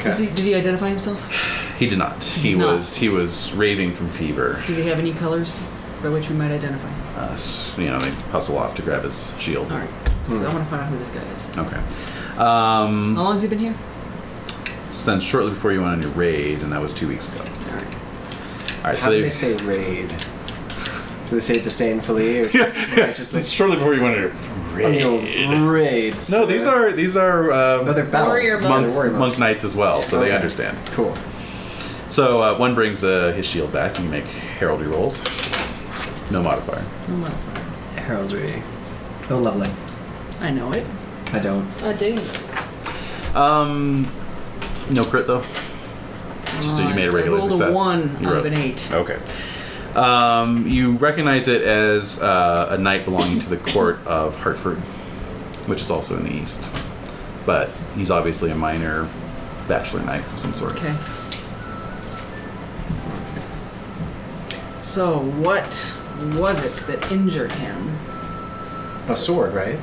Okay. Did he identify himself? He did not. He did not. was raving from fever. Did he have any colors by which we might identify him? They hustle off to grab his shield. All right. So I want to find out who this guy is. Okay. How long has he been here? Since shortly before you went on your raid, and that was 2 weeks ago. All right. All right. How So do they say raid? Do they say disdainfully or just righteously? Since shortly before you went on your raid. Raids. No, these are Oh, they're battle. Warrior monk, monks. monk knights as well, so they Okay. understand. Cool. So one brings his shield back, and you make heraldry rolls. No modifier. No modifier. Heraldry. Oh, lovely. I know it. I don't. Dunes. No crit though. Just you made a regular I rolled success. a 1 You out rolled- of an 8. Okay. You recognize it as a knight belonging to the court of Hartford, which is also in the east. But he's obviously a minor bachelor knight of some sort. Okay. So, what was it that injured him? A sword, right?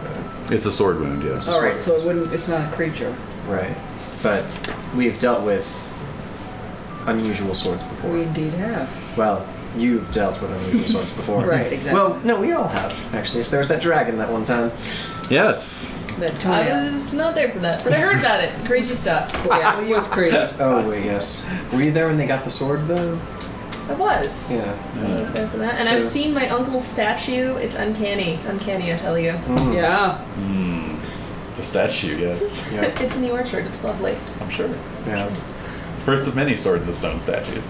It's a sword wound, yes. All right, so it's not a creature. Right. But we've dealt with unusual swords before. We indeed have. Well, you've dealt with unusual swords before. Right, exactly. Well, no, we all have, actually. So there was that dragon that one time. Yes. That I was not there for that, but I heard about it. Crazy stuff. Yeah, it was crazy. Oh, wait, yes. Were you there when they got the sword, though? I was. Yeah. I was there for that. And So- I've seen my uncle's statue. It's uncanny. Uncanny, I tell you. Mm. Yeah. The statue, yes. Yeah. It's in the orchard. It's lovely. I'm sure. Yeah. First of many sword in the stone statues.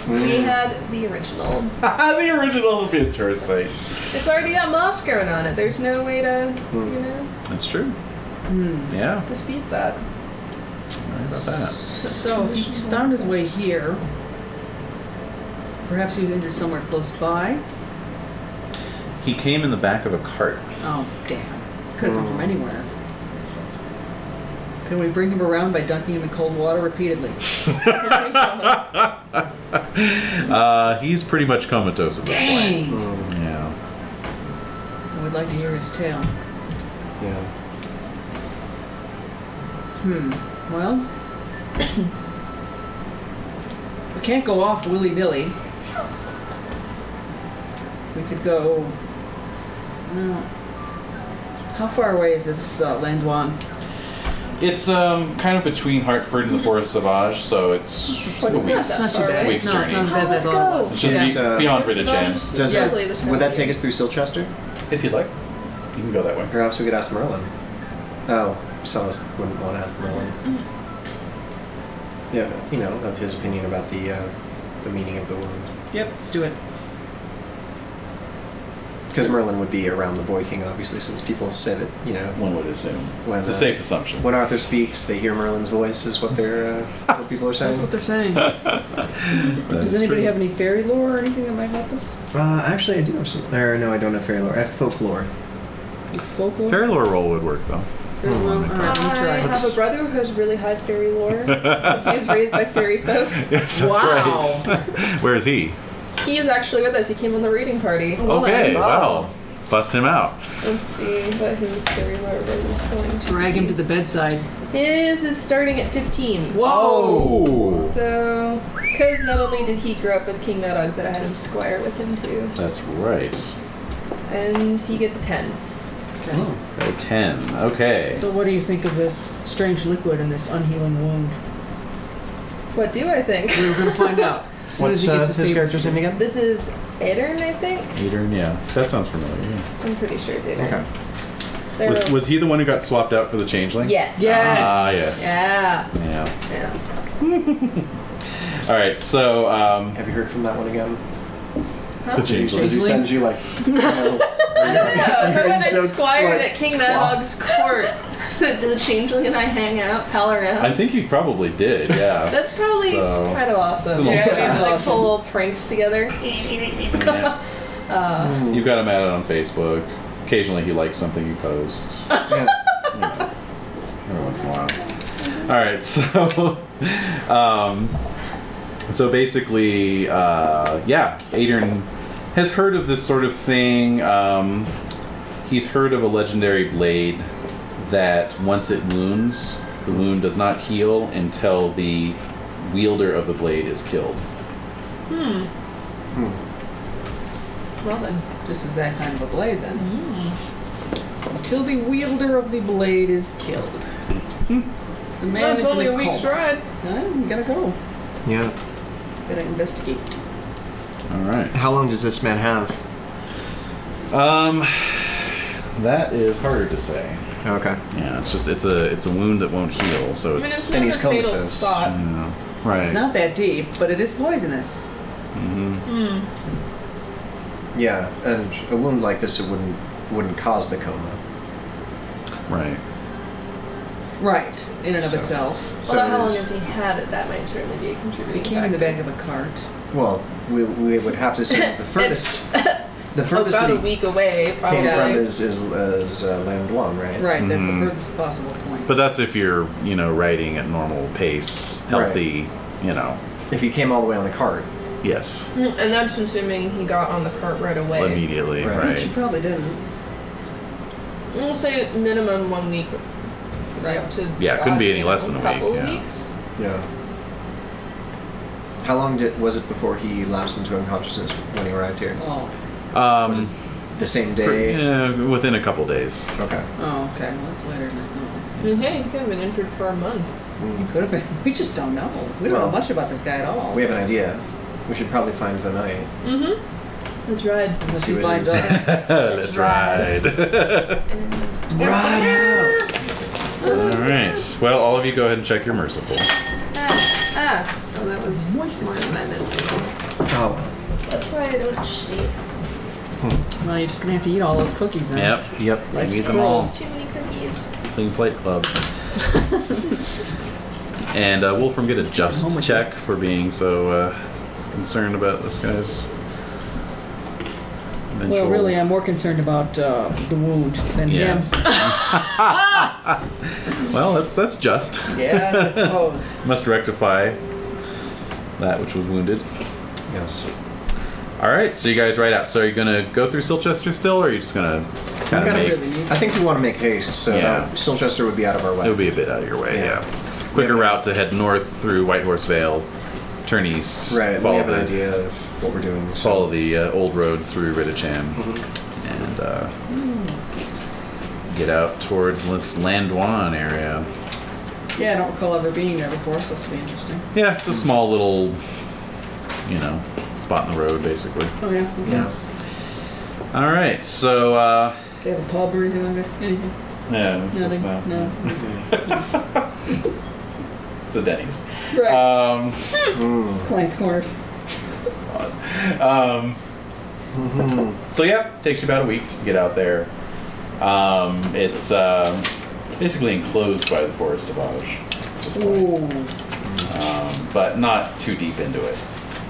We had the original. The original would be a tourist site. It's already got moss growing on it. There's no way to, That's true. Hmm. Yeah. dispute that. Right about that. So, he's found his way here. Perhaps he was injured somewhere close by. He came in the back of a cart. Oh, damn. Could have come from anywhere. Can we bring him around by dunking him in cold water repeatedly? He's pretty much comatose at this point. Dang! Yeah. I would like to hear his tale. Yeah. Well, we can't go off willy-nilly. We could go... Well, how far away is this Landwan? It's kind of between Hartford and the Forest Sauvage, so it's But it's not week's, that Not too far bad. away. week's No, it's journey. not as bad as I thought it was. It's just Yeah. beyond British Sauvage. James. Does Yeah. it, There's no would that way. take us through Silchester? If you'd like, you can go that way. Perhaps we could ask Merlin. Oh, Celis wouldn't want to ask Merlin. Yeah, of his opinion about the meaning of the wound. Yep, let's do it. Because Merlin would be around the Boy King, obviously, since people say that, One would assume. When, It's a safe assumption. when Arthur speaks, they hear Merlin's voice, is what they're what people are saying. That's what they're saying. That Does is anybody true. have any fairy lore or anything that might help us? Actually, I do have some. Or no, I don't have fairy lore. I have folklore. Folklore? Fairy lore roll would work though. Fairy lore? Alright, let me I try. have a brother who has really high fairy lore. Because he was raised by fairy folk. Yes, that's Wow. right. Where is he? He is actually with us. He came on the reading party. Well, Okay, then. wow. Bust him out. Let's see what his fairy lore is going to Drag him to the bedside. His is starting at 15. Whoa! So, because not only did he grow up with King Medog, but I had him squire with him too. That's right. And he gets a 10. Okay. A 10. Okay. So what do you think of this strange liquid and this unhealing wound? What do I think? We're going to find out. As soon as What's he gets his papers. character's name again? This is Adern, I think? Adern, yeah. That sounds familiar. Yeah. I'm pretty sure it's Adern. Okay. Was he the one who got swapped out for the changeling? Yes. Yes. Ah, yes. Yeah. Yeah. All right, so have you heard from that one again? Huh? The changeling. Does he send you like? I don't know. Remember that so squire like, at King Nighthog's court? Did the changeling and I hang out, pal around? I think he probably did. Yeah. That's probably kind of awesome. It's a little- Yeah, we have like full little pranks together. Yeah. You've got him at it on Facebook. Occasionally he likes something you post. Yeah. You know, every once in a while. All right, so basically, Adrian has heard of this sort of thing. He's heard of a legendary blade that once it wounds, the wound does not heal until the wielder of the blade is killed. Well then. This is that kind of a blade then. Until the wielder of the blade is killed. The man That's is only in a week's coma. ride. You gotta go. Yeah. Gotta investigate. All right. How long does this man have? That is harder to say. Okay. Yeah, it's a wound that won't heal, so I mean, it's it's And not he's a fatal comatose. spot. right. It's not that deep, but it is poisonous. Mm-hmm. Yeah, and a wound like this, it wouldn't cause the coma. Right. Right, in and of So- itself. So Well, how long there's- has he had it? That might certainly be a It contributing came in the factor. back of a cart. Well, we would have to say that the furthest the furthest about that a he week away, probably. came from is Landwan, right? Right, that's the Mhm. furthest possible point. But that's if you're, riding at normal pace, healthy, If he came all the way on the cart. yes, And that's assuming he got on the cart right away. immediately, Right. right. She probably didn't. We'll say minimum 1 week. Right. Up to Yeah, it couldn't be any less than a couple week, of yeah. weeks. Yeah. How long was it before he lapsed into unconsciousness when he arrived here? Oh. Was it the same day? Yeah, within a couple days. Okay. Oh, okay. Well, that's later than I thought. I mean, hey, he could have been injured for a month. He could have been. We just don't know. We don't know Well, much about this guy at all. We have an idea. We should probably find the knight. Mm-hmm. Let's ride. Unless see he what it finds is. out. Let's ride. Ride out! All right. Well, all of you go ahead and check your merciful. Oh, that was more than I meant to say. Oh. That's why I don't cheat. Well, you're just gonna have to eat all those cookies then. Yep. Yep. You Life's eat them all. Too many cookies. Clean Plate Club. And Wolfram, get a Home just with check for being so concerned about this guy's. Well, eventual- really, I'm more concerned about the wound than Yes. him. Well, that's just. Yes, I suppose. Must rectify that which was wounded. Yes. All right, so you guys ride out. So are you gonna go through Silchester still, or are you just gonna kind of gotta make? really need I think we want to make haste, so Yeah. Silchester would be out of our way. It would be a bit out of your way, Yeah. yeah. Quicker Yeah. route to head north through Whitehorse Vale, turn east. Right, we follow have an the- idea of what we're doing. So. Follow the old road through Retribution and get out towards this Landwan area. Yeah, I don't recall ever being there before, so this will be interesting. Yeah, it's a small little, spot in the road, basically. Oh, yeah? Okay. Yeah. All right, so They have a pub or anything like that? Anything? yeah, it's just Nothing? not. No. It's a Denny's. Right. Mm. Client's Corners. So yeah, takes you about a week to get out there. It's basically enclosed by the Forest Sauvage at this point, Ooh. but not too deep into it.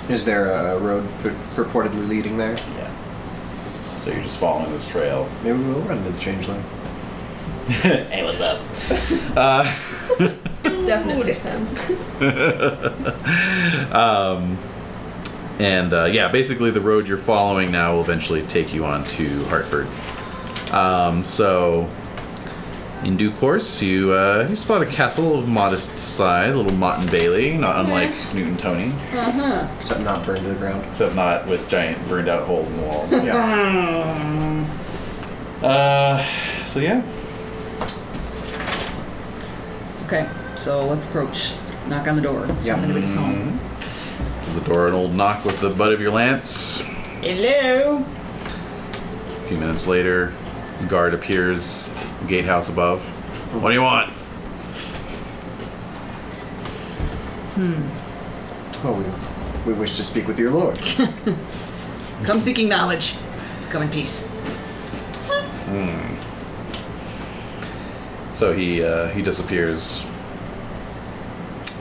Is there a road purportedly leading there? Yeah. So you're just following this trail. Maybe we'll run into the changeling. Hey, what's up? Definitely his pen. Basically the road you're following now will eventually take you on to Hartford. So in due course, you spot a castle of modest size, a little Motte and Bailey, not unlike Newton Tony, Uh-huh. Except not burned to the ground. except not with giant burned out holes in the walls. Yeah. So yeah. Okay, so let's approach. Let's knock on the door. See Yeah. if anybody's home. Give the door an old knock with the butt of your lance. Hello? A few minutes later, A guard appears, gatehouse above. What do you want? Oh, we wish to speak with your lord. Come seeking knowledge. Come in peace. So he disappears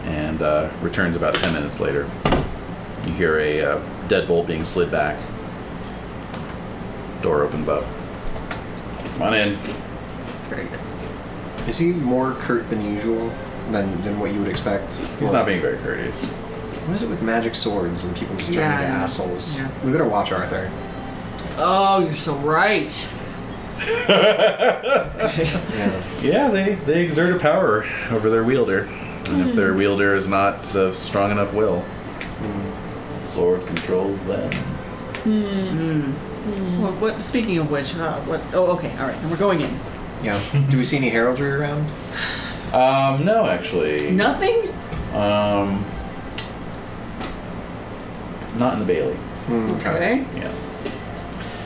and returns about 10 minutes later. You hear a deadbolt being slid back. Door opens up. Come on in. Very good. Is he more curt than usual, than what you would expect? He's not being very courteous. What is it with magic swords and people just turning into assholes? Yeah. We better watch Arthur. Oh, you're so right. Yeah, they exert a power over their wielder. And if their wielder is not of strong enough will, sword controls them. Well, what? Speaking of which, what? Oh, okay, all right. And we're going in. Yeah. Do we see any heraldry around? No, actually. Nothing. Not in the Bailey. Okay. Yeah.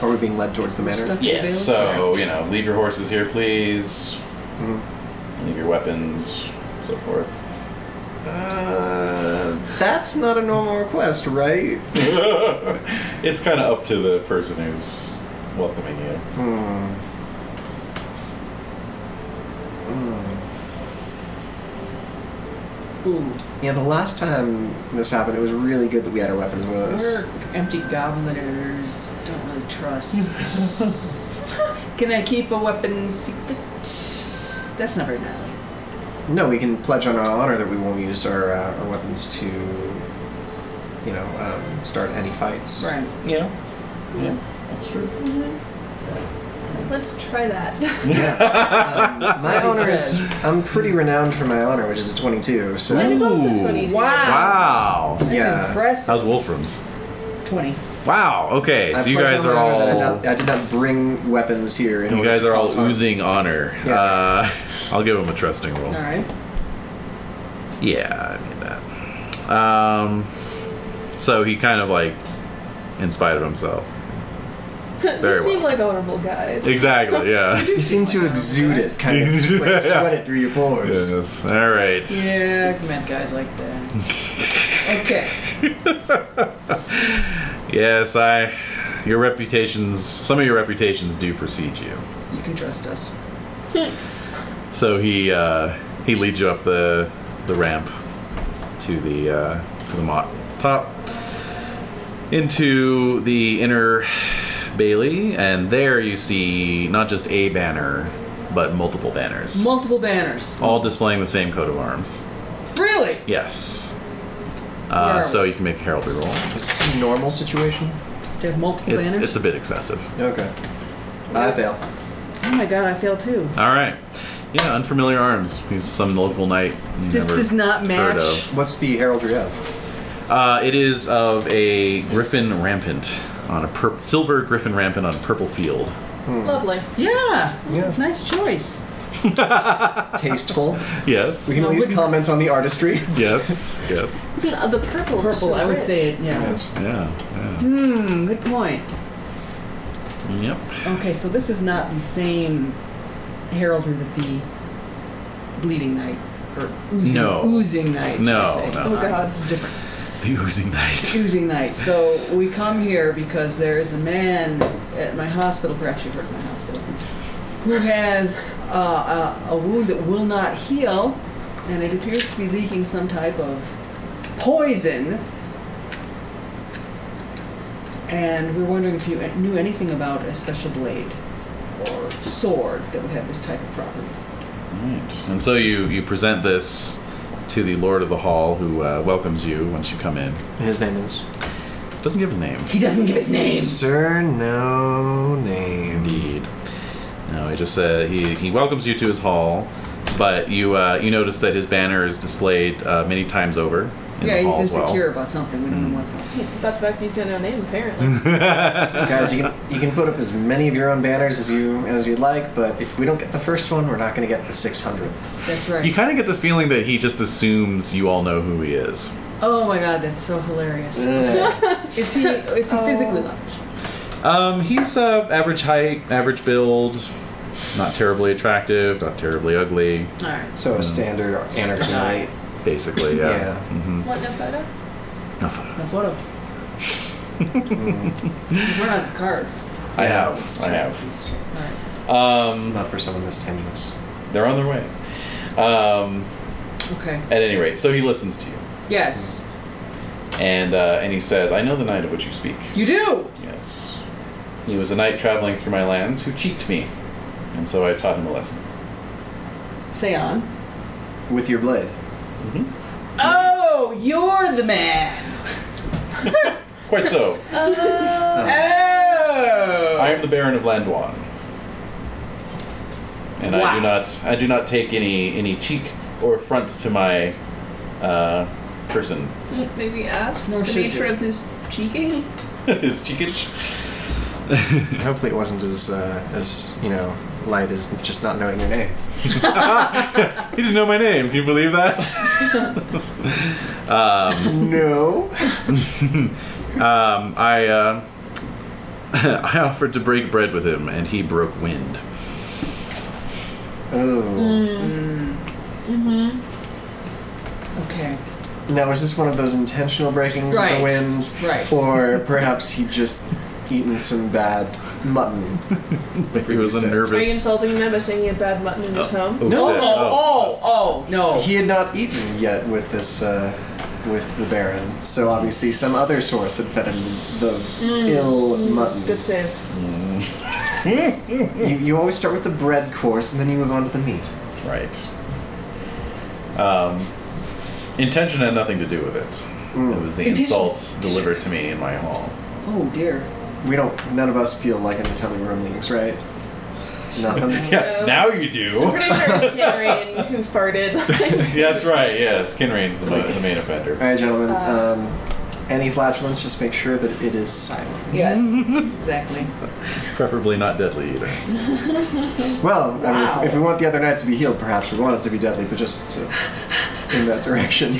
Are we being led towards the manor? Stuff Yes. So leave your horses here, please. Leave your weapons, so forth. That's not a normal request, right? It's kind of up to the person who's welcoming you. Yeah, the last time this happened, it was really good that we had our weapons with us. We're empty gobliners. Don't really trust. Can I keep a weapon secret? That's not very manly. No, we can pledge on our honor that we won't use our weapons to, start any fights. Right. Yeah, that's true. Let's try that. My honor is... I'm pretty renowned for my honor, which is a 22, so... Mine is also 22. Wow. That's impressive. How's Wolfram's? 20. Wow, okay, so you pledge guys on are my honor all... that I did not bring weapons here in You order guys to are all cause harm. oozing honor. Yeah. I'll give him a trusting roll. All right. Yeah, I need that. So he kind of in spite of himself. Very You seem well. like honorable guys. Exactly, yeah. You seem to exude it, kind of just sweat it through your pores. Yes. All right. Yeah, I've met guys like that. Okay. Yes, your reputations, some of your reputations do precede you. You can trust us. So he leads you up the ramp to the top into the inner Bailey, and there you see not just a banner, but multiple banners. Multiple banners. All displaying the same coat of arms. Really? Yes. Where So you can make a heraldry roll. Is this a normal situation? They have multiple banners? It's a bit excessive. Okay. I fail. Oh my god, I fail too. All right. Yeah, unfamiliar arms. He's some local knight. This never does not heard match. of. What's the heraldry of? It is of a griffin rampant on a silver griffin rampant on a purple field. Lovely. Yeah. Yeah. Nice choice. Tasteful. Yes. We can at least comment on the artistry. Yes. Yes. The purple. is so Purple, I would rich. say it, yeah. Yes. Yeah. Good point. Yep. Okay, so this is not the same heraldry that the Bleeding Knight, or Oozing Knight. No, should I say. no. Oh god, it's different. The Oozing Knight. Oozing Knight. So we come here because there is a man at my hospital, perhaps you've heard of my hospital, who has a wound that will not heal, and it appears to be leaking some type of poison. And we're wondering if you knew anything about a special blade or sword that would have this type of property. Right. And so you present this to the Lord of the Hall, who welcomes you once you come in. His name is? Doesn't give his name. He doesn't give his name. Sir, no name. Indeed. No, he just he welcomes you to his hall, but you notice that his banner is displayed many times over in the hall he's as well. insecure about something. We don't know what. About the fact that he's got no name, apparently. Guys, you can put up as many of your own banners as you'd like, but if we don't get the first one, we're not going to get the 600th. That's right. You kind of get the feeling that he just assumes you all know who he is. Oh my god, that's so hilarious. Is he physically large? He's average height, average build, Not terribly attractive, not terribly ugly. All right. So a standard anarchy knight. Basically, yeah. Yeah. Mm-hmm. What, no photo? No photo. No photo. We're not the cards. I Yeah, have. it's I true. have. It's true. All right. Not for someone this tenuous. They're on their way. Okay. At any rate, so he listens to you. Yes. And he says, I know the knight of which you speak. You do. Yes. He was a knight traveling through my lands who cheeked me. And so I taught him a lesson. Say on. With your blade. Mm-hmm. Oh, you're the man. Quite so. Oh. I am the Baron of Landuan. And Wow. I do not take any cheek or affront to my person. Maybe ask Nor the should nature you. of his cheeking. His cheekage. Hopefully it wasn't as light as just not knowing your name. He didn't know my name. Can you believe that? No. I offered to break bread with him, and he broke wind. Oh. Mm-hmm. Okay. Now, was this one of those intentional breakings of Right. the wind? Right. Or perhaps he just eaten some bad mutton? Maybe he was a nervous. Are you insulting him by saying he had bad mutton in his home? Oh, No. shit. Oh, no. He had not eaten yet with this, with the Baron, so obviously some other source had fed him the ill mutton. Good save. You always start with the bread course and then you move on to the meat. Right. Intention had nothing to do with it. It was the Intention- insults delivered to me in my hall. Oh, dear. None of us feel like an Italian room leaves, right? Nothing? Yeah, No. now you I'm do. pretty sure it's Kinrain who farted. Yeah, that's right. Yes, Kinrain's the main offender. Alright, gentlemen. Any flatulence, just make sure that it is silent. Yes. Exactly. Preferably not deadly either. Well, I Wow. mean, if we want the other knights to be healed, perhaps we want it to be deadly, but just in that direction.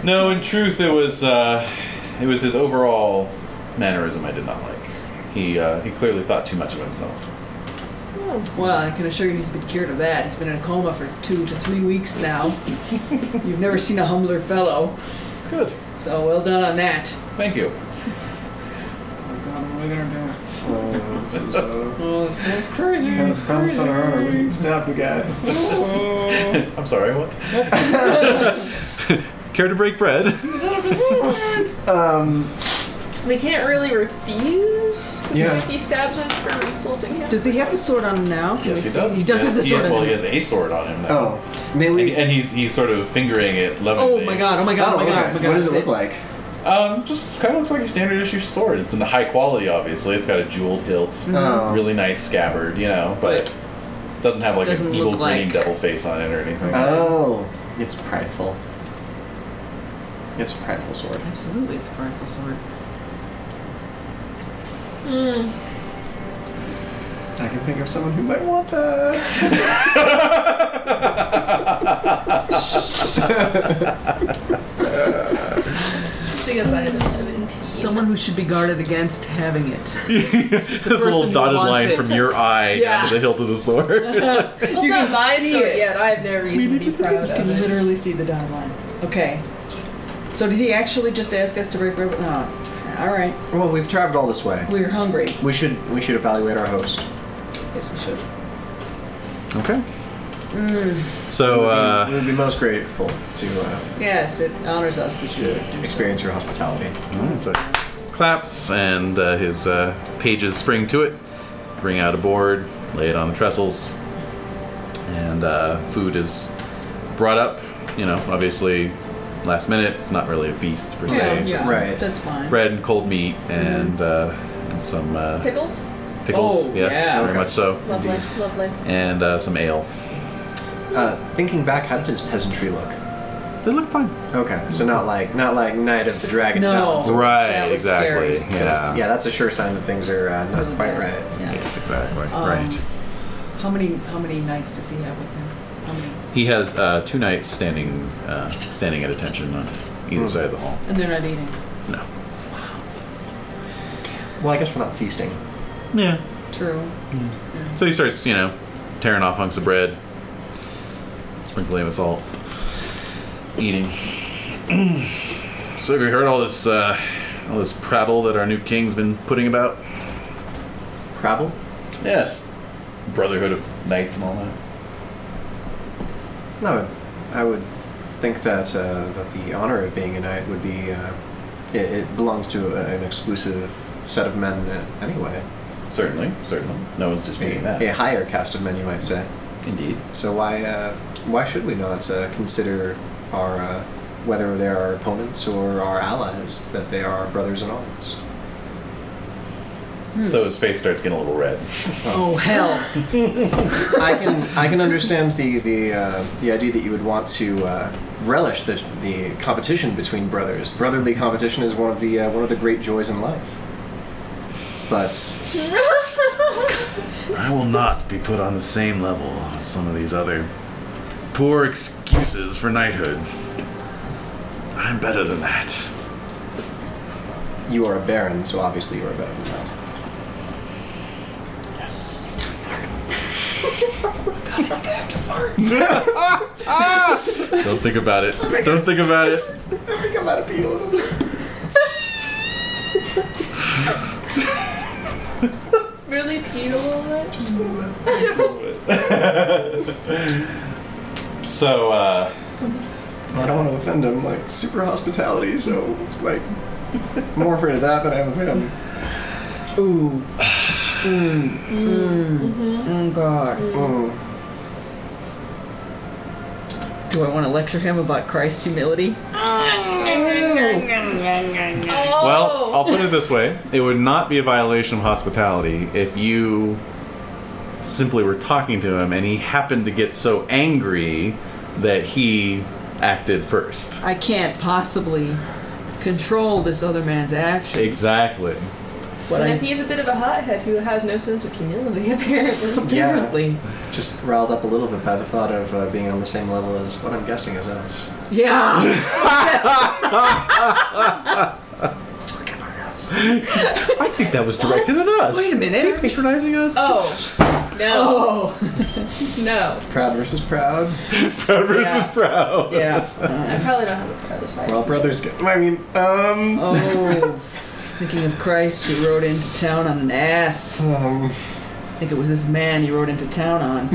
No, in truth, it was his overall mannerism I did not like. He clearly thought too much of himself. Oh. Well, I can assure you he's been cured of that. He's been in a coma for 2 to 3 weeks now. You've never seen a humbler fellow. Good. So well done on that. Thank you. Oh God, what are we gonna do? This is, Oh, this guy's crazy. kind of pounced on our arm and stabbed the guy. I'm sorry, what? Care to break bread? We can't really refuse. Yeah. He stabs us for insulting him. Does he have the sword on him now? Can Yes, we he see? does. He does have the sword on Well, him. he has a sword on him now. Oh, may we? And he's sort of fingering it lovingly. Oh my God! Oh my God! Oh my God! Oh my God! What does it look like? Just kind of looks like a standard issue sword. It's in the high quality, obviously. It's got a jeweled hilt, Oh. really nice scabbard, but doesn't have like Doesn't an evil look grinning like- devil face on it or anything. Oh, it's prideful. It's a prideful sword. Absolutely, it's a powerful sword. Mm. I can think of someone who might want that. Because I have a 17. Someone who should be guarded against having it. This person little who dotted wants line it. from your eye Yeah. down to the hilt of the sword. Well, it's You not can my see sword it. yet. I have no reason to be proud You of can it. literally see the dotted line. Okay. So did he actually just ask us to break bread? No. All right. Well, we've traveled all this way. We're hungry. We should evaluate our host. Yes, we should. Okay. Mm. So, we would be most grateful to Yes, it honors us that you would do so. experience your hospitality. alright, so claps, and his pages spring to it, bring out a board, lay it on the trestles, and food is brought up. Obviously, last minute. It's not really a feast per se. Yeah, It's just Right. That's fine. bread and cold meat and some Pickles? pickles. Oh, yes, yeah. very Okay. much so. Lovely, lovely. And some ale. Thinking back, how did his peasantry look? They look fine. Okay, so not like Knight of the Dragon No. Talons. Right, that was exactly. scary. Yeah. Yeah, that's a sure sign that things are not Really quite bad. right. Yeah. Yes, exactly. Right. How many knights does he have with him? How many? He has 2 knights standing at attention on either side of the hall. And they're not eating. No. Well, I guess we're not feasting. Yeah. True. So he starts, tearing off hunks of bread, sprinkling with salt, eating. So have you heard all this prattle that our new king's been putting about? Prattle? Yes. Brotherhood of knights and all that. No, I would think that the honor of being a knight would be it belongs to an exclusive set of men anyway. Certainly. No one's disputing that. A higher caste of men, you might say. Indeed. So why should we not consider our whether they are our opponents or our allies, that they are brothers in arms? So his face starts getting a little red. Oh hell! I can understand the idea that you would want to relish the competition between brothers. Brotherly competition is one of the great joys in life. But I will not be put on the same level as some of these other poor excuses for knighthood. I'm better than that. You are a baron, so obviously you are better than that. Yes. God, I have to fart. Don't think about it. Don't think about it. I think I'm out of pee a little bit. Really peed a little bit? Just a little bit. So, I don't want to offend him, like, super hospitality, so, like, I'm more afraid of that than I am of him. Ooh. Oh God. Do I want to lecture him about Christ's humility? well, I'll put it this way. It would not be a violation of hospitality if you simply were talking to him and he happened to get so angry that he acted first. I can't possibly control this other man's actions. Exactly. But and if he's a bit of a hothead who has no sense of humility, apparently. Apparently. Just riled up a little bit by the thought of being on the same level as what I'm guessing is us. Yeah. Talking about us. I think that was directed at us. Wait a minute. Is he patronizing us? Oh. No. Oh. No. Proud versus proud. Proud versus proud. Yeah. I probably don't have a proud side. Well, brothers get. Oh. Thinking of Christ who rode into town on an ass. I think it was this man he rode into town on.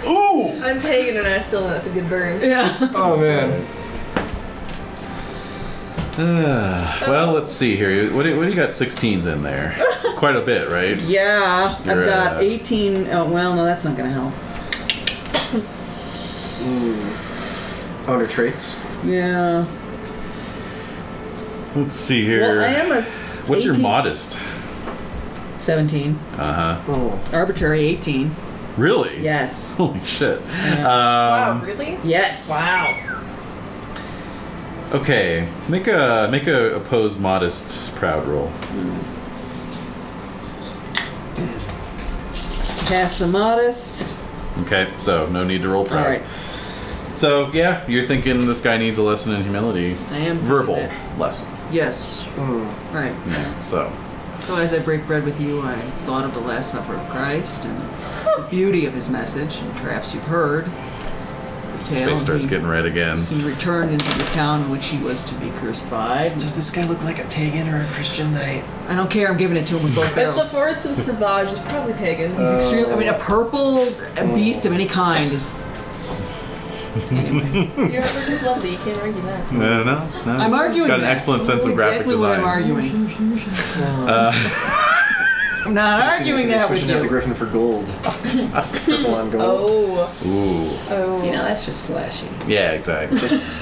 Ooh. I'm pagan and I still know that's a good burn. Yeah. Oh man. Well, let's see here. What do you got 16s in there? Quite a bit, right? Yeah. You're, I've got 18. Oh, well, no, that's not going to help. Honor traits. Yeah. Let's see here. Well, I am a. What's your 18? modest? 17. Oh. Arbitrary 18. Really? Yes. Holy shit. Yeah. Wow, really? Yes. Wow. Okay, make a opposed modest proud roll. Pass the modest. Okay, so no need to roll proud. All right. So yeah, you're thinking this guy needs a lesson in humility. I am. Verbal that. lesson. Yes. Right. Yeah. So as I break bread with you, I thought of the Last Supper of Christ and the beauty of his message. And perhaps you've heard the tale. space starts getting red again. He returned into the town in which he was to be crucified. Does this guy look like a pagan or a Christian knight? I don't care. I'm giving it to him with both It's barrels. the Forest of Sauvage. It's probably pagan. He's extremely. I mean, a purple beast of any kind is. Anyway. Your artwork is lovely. You can't argue that. No. I'm arguing. Got an that. excellent sense of graphic exactly design. What I'm arguing. I'm not arguing that with Switching out the you. griffin for gold. Purple on gold. Oh. Ooh. Oh. See, now that's just flashy. Yeah, exactly.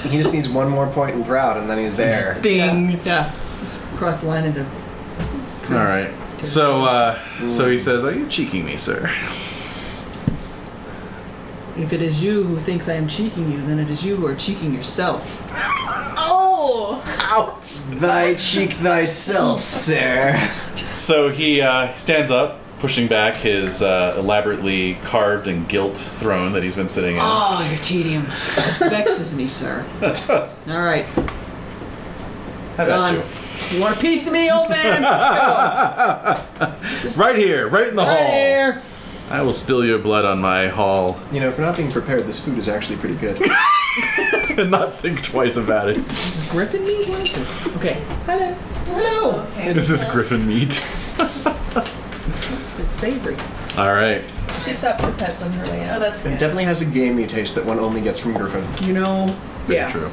He just needs one more point in proud, and then he's there. Ding. Yeah. Cross the line into. All right. So he says, "Are you cheeking me, sir?" If it is you who thinks I am cheeking you, then it is you who are cheeking yourself. Oh. Ouch! Thy cheek thyself, sir. So he stands up, pushing back his elaborately carved and gilt throne that he's been sitting in. Oh, your tedium vexes me, sir. All right. How about you? You want a piece of me, old man? Right here, right in the hall. Right here. I will spill your blood on my hall. You know, for not being prepared, this food is actually pretty good. And not think twice about it. This is griffin meat? What is this? Okay. Hello. Hello. Okay. This is griffin meat. It's savory. All right. She stopped for pets on her way out. Oh, that's It good. definitely has a gamey taste that one only gets from Griffin. You know, Very yeah. true.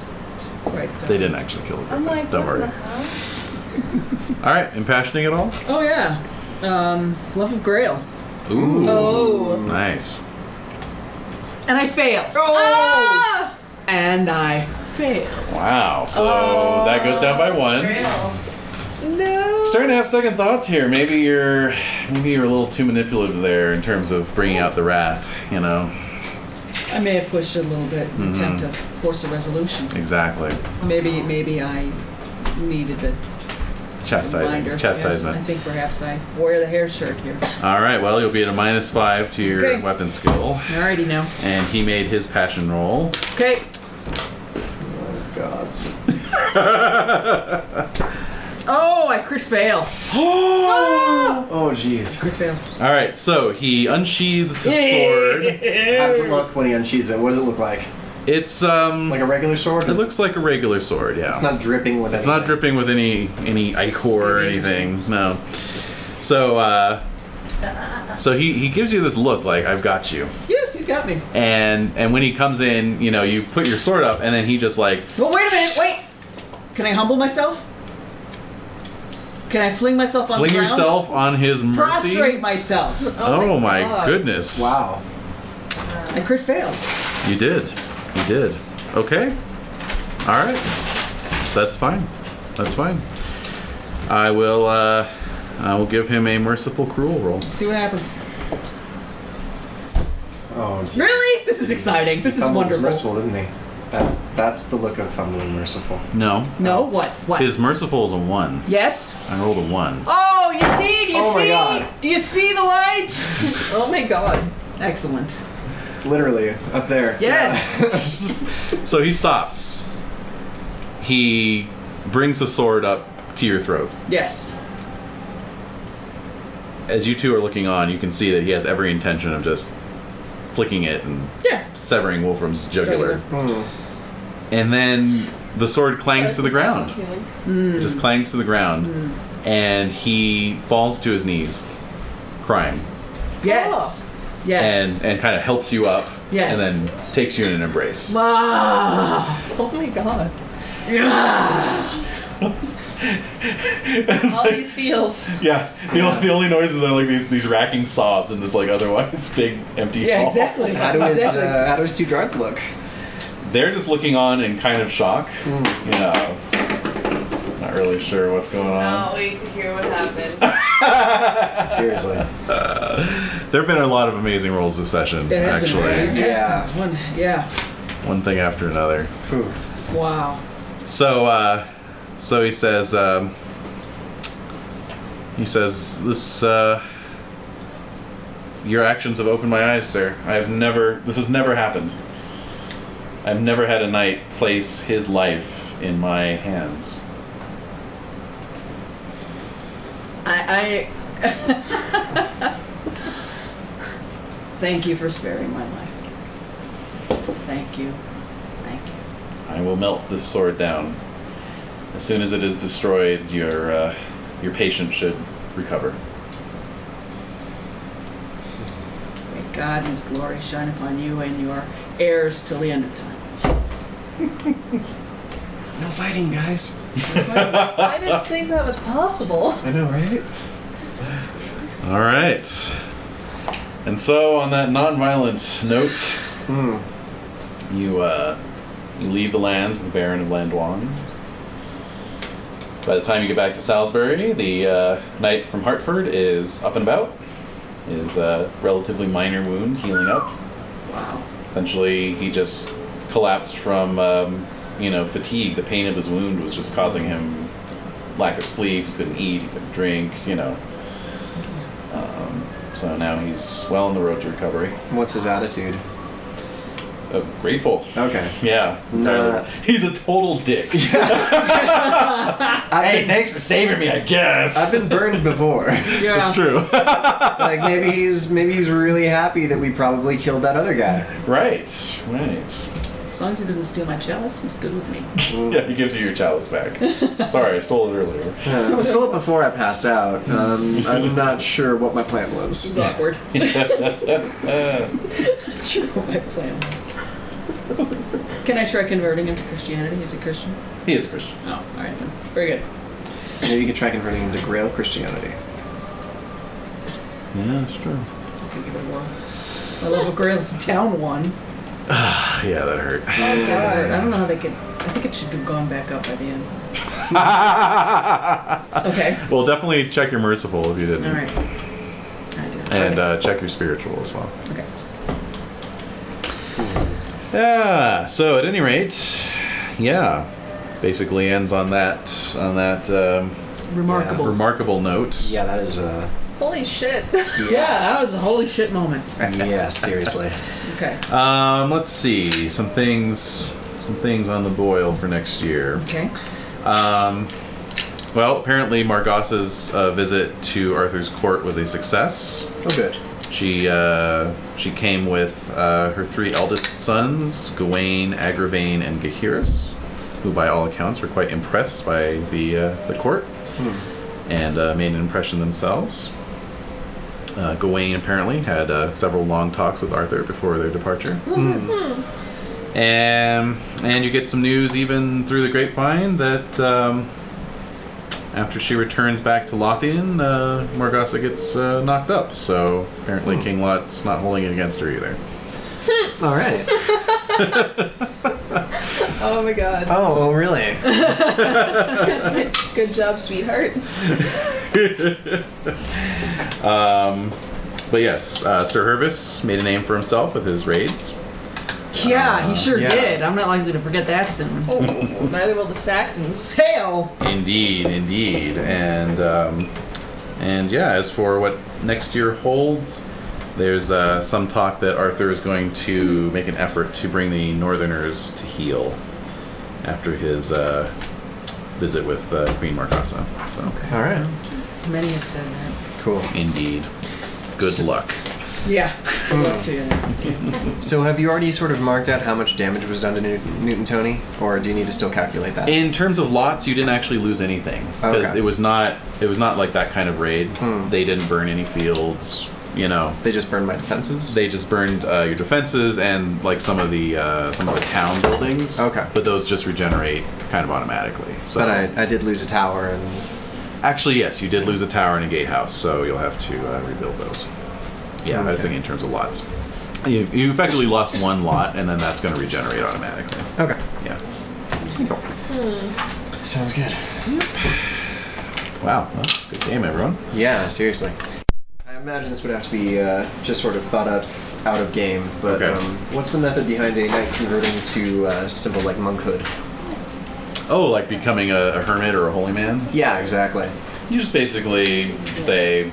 Right. They didn't actually kill the griffin. I'm like, Don't what worry. the hell? All right. Impassioning at all? Oh, yeah. Love of Grail. Ooh. Oh. Nice. And I fail. Oh! Ah! And I fail. Wow. So that goes down by 1. Grail. No. Starting to have second thoughts here. Maybe you're a little too manipulative there in terms of bringing out the wrath. You know. I may have pushed it a little bit in an attempt to force a resolution. Exactly. Maybe I needed the reminder. Chastisement. Yes, I think perhaps I wear the hair shirt here. All right. Well, you'll be at a -5 to your Okay. weapon skill, Alrighty now. and he made his passion roll. Okay. Oh, gods. Oh, I crit fail. Oh, jeez. Crit fail. All right. So he unsheathes his sword. How does it look when he unsheathes it? What does it look like? It's Like a regular sword? It looks like a regular sword. Yeah. It's not dripping with It's anything. not dripping with any ichor or anything. No. So so he gives you this look like, I've got you. Yes, he's got me. And when he comes in, you know, you put your sword up, and then he just like, Well, wait a minute. Wait. Can I humble myself? Can I fling myself on the fling ground? yourself on his mercy. Prostrate myself. Oh my God. goodness. Wow. I crit failed. You did. You did. Okay. All right. That's fine. That's fine. I will give him a merciful cruel roll. Let's see what happens. Oh, geez. Really? This is exciting. This is Fumbled wonderful. merciful, didn't he? That's the look of fumbling merciful. No. No, what? What? His merciful is a 1. Yes. I rolled a 1. Oh, you see? Do you Oh my see? God. Do you see the light? Oh my god. Excellent. Literally, up there. Yes. So he stops. He brings the sword up to your throat. Yes. As you two are looking on, you can see that he has every intention of just flicking it and Yeah. severing Wolfram's jugular. Hmm. And then the sword clangs to the ground. Mm. Just clangs to the ground. And he falls to his knees, crying. Yes. Yes. And kind of helps you up. Yes. And then takes you in an embrace. Ah. Oh my god. Yes. All these feels. Yeah, the only noises are like these racking sobs and this like otherwise big empty Yeah, hall. exactly. How do his Exactly. how do his two guards look? They're just looking on in kind of shock. You know, not really sure what's going I'll on. wait to hear what happens. Seriously. There have been a lot of amazing rolls this session, It has been actually. very- Yeah. Yeah. One thing after another. Whew. Wow. So he says, this, your actions have opened my eyes, sir. This has never happened. I've never had a knight place his life in my hands. I Thank you for sparing my life. Thank you. Thank you. I will melt this sword down. As soon as it is destroyed, your patient should recover. May God and His glory shine upon you and your heirs till the end of time. No fighting, guys. I didn't think that was possible. I know, right? All right. And so, on that non-violent note, you leave the land, the Baron of Landwan. By the time you get back to Salisbury, the knight from Hartford is up and about. His relatively minor wound healing up. Wow. Essentially, he just collapsed from, fatigue. The pain of his wound was just causing him lack of sleep. He couldn't eat, he couldn't drink, So now he's well on the road to recovery. What's his attitude? Grateful. Okay. Yeah. Nah. He's a total dick. Hey, thanks for saving me, I guess. I've been burned before. Yeah. It's true. Like maybe he's really happy that we probably killed that other guy. Right. As long as he doesn't steal my chalice, he's good with me. Yeah, he gives you your chalice back. Sorry, I stole it earlier. I stole it before I passed out. I'm not sure what my plan was. It's awkward. Not sure what my plan was. Can I try converting him to Christianity? Is he Christian? He is a Christian. Oh, alright then. Very good. Maybe you can try converting him to Grail Christianity. Yeah, that's true. I can give it a whirl. My love of Grail is down 1. Yeah, that hurt. Oh god, I don't know how they could. I think it should have gone back up by the end. Okay. Well, definitely check your merciful if you didn't. Alright. I did. And Okay. check your spiritual as well. Okay. Yeah. So at any rate, yeah, basically ends on that Remarkable. note. Yeah, that is. Holy shit. Yeah, that was a holy shit moment. Yeah, seriously. Okay. Let's see some things on the boil for next year. Okay. Well, apparently Margossa's visit to Arthur's court was a success. Oh, good. She came with her 3 eldest sons, Gawain, Agravain, and Gaheris, who by all accounts were quite impressed by the court and made an impression themselves. Gawain apparently had several long talks with Arthur before their departure. And you get some news even through the grapevine that after she returns back to Lothian, Margossa gets knocked up. So apparently King Lot's not holding it against her either. All right. Oh my god. Oh, really? Good job, sweetheart. But yes, Sir Hervis made a name for himself with his raids. Yeah, he sure yeah. did. I'm not likely to forget that soon. Oh, neither will the Saxons. Hail! Indeed. And yeah, as for what next year holds, there's some talk that Arthur is going to make an effort to bring the Northerners to heel after his visit with Queen Margossa. So, Okay. All right. Many have said that. Cool. indeed, good luck. Yeah. Good luck to you. So have you already sort of marked out how much damage was done to Newton Tony, or do you need to still calculate that? In terms of lots, you didn't actually lose anything because Okay. it was not like that kind of raid. They didn't burn any fields. They just burned my defenses? They just burned your defenses and like some of the town buildings. Okay. But those just regenerate kind of automatically. So But I did lose a tower, and actually, yes, you did lose a tower and a gatehouse, so you'll have to rebuild those. Yeah, I was Okay. thinking in terms of lots. You effectively lost one lot, and then that's going to regenerate automatically. okay. Yeah. Cool. Sounds good. Wow. Well, good game, everyone. Yeah, seriously. I imagine this would have to be just sort of thought out of game, but Okay. what's the method behind a knight converting to a symbol like monkhood? Oh, like becoming a hermit or a holy man? Yeah, exactly. You just basically say,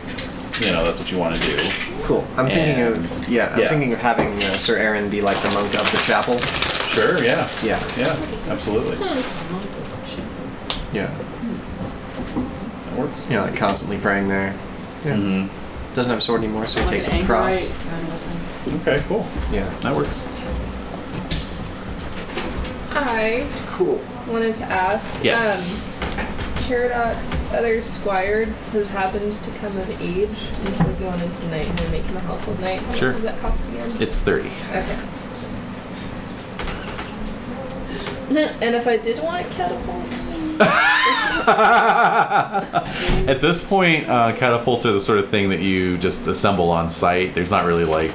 that's what you want to do. Cool. I'm thinking And- I'm thinking of having Sir Aaron be like the monk of the chapel. Sure, yeah. Yeah. Yeah, absolutely. Yeah. That works. Like constantly praying there. Yeah. Mm-hmm. Doesn't have a sword anymore, so he takes up the cross. Okay, cool. Yeah. That works. I Cool. wanted to ask. Yes. Paradox, other squire who's happened to come of age instead of going into knighthood and making a household knight. How Sure. much does that cost again? It's 30. Okay. And if I did want catapults? At this point, catapults are the sort of thing that you just assemble on site. There's not really like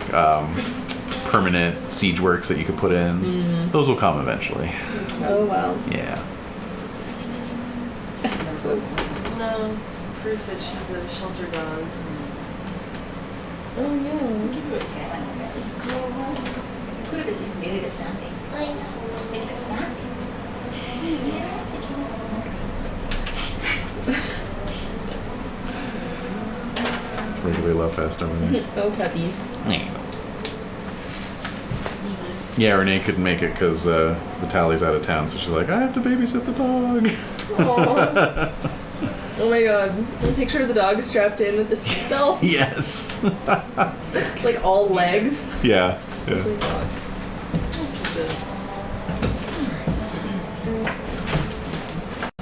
permanent siege works that you could put in. Those will come eventually. Oh wow. Yeah. No, proof that she's a shelter dog. Oh yeah. Give you a talent already. Could have at least made it of something. I know. Made it of something. It's regular love fest over there. Oh puppies. Yeah. Sneeze. Yeah, Renee couldn't make it because the Tally's out of town, so she's like, I have to babysit the dog. Aww. Oh my god. Picture the dog strapped in with the seatbelt. Yes. Like all legs. Yeah. Oh my god.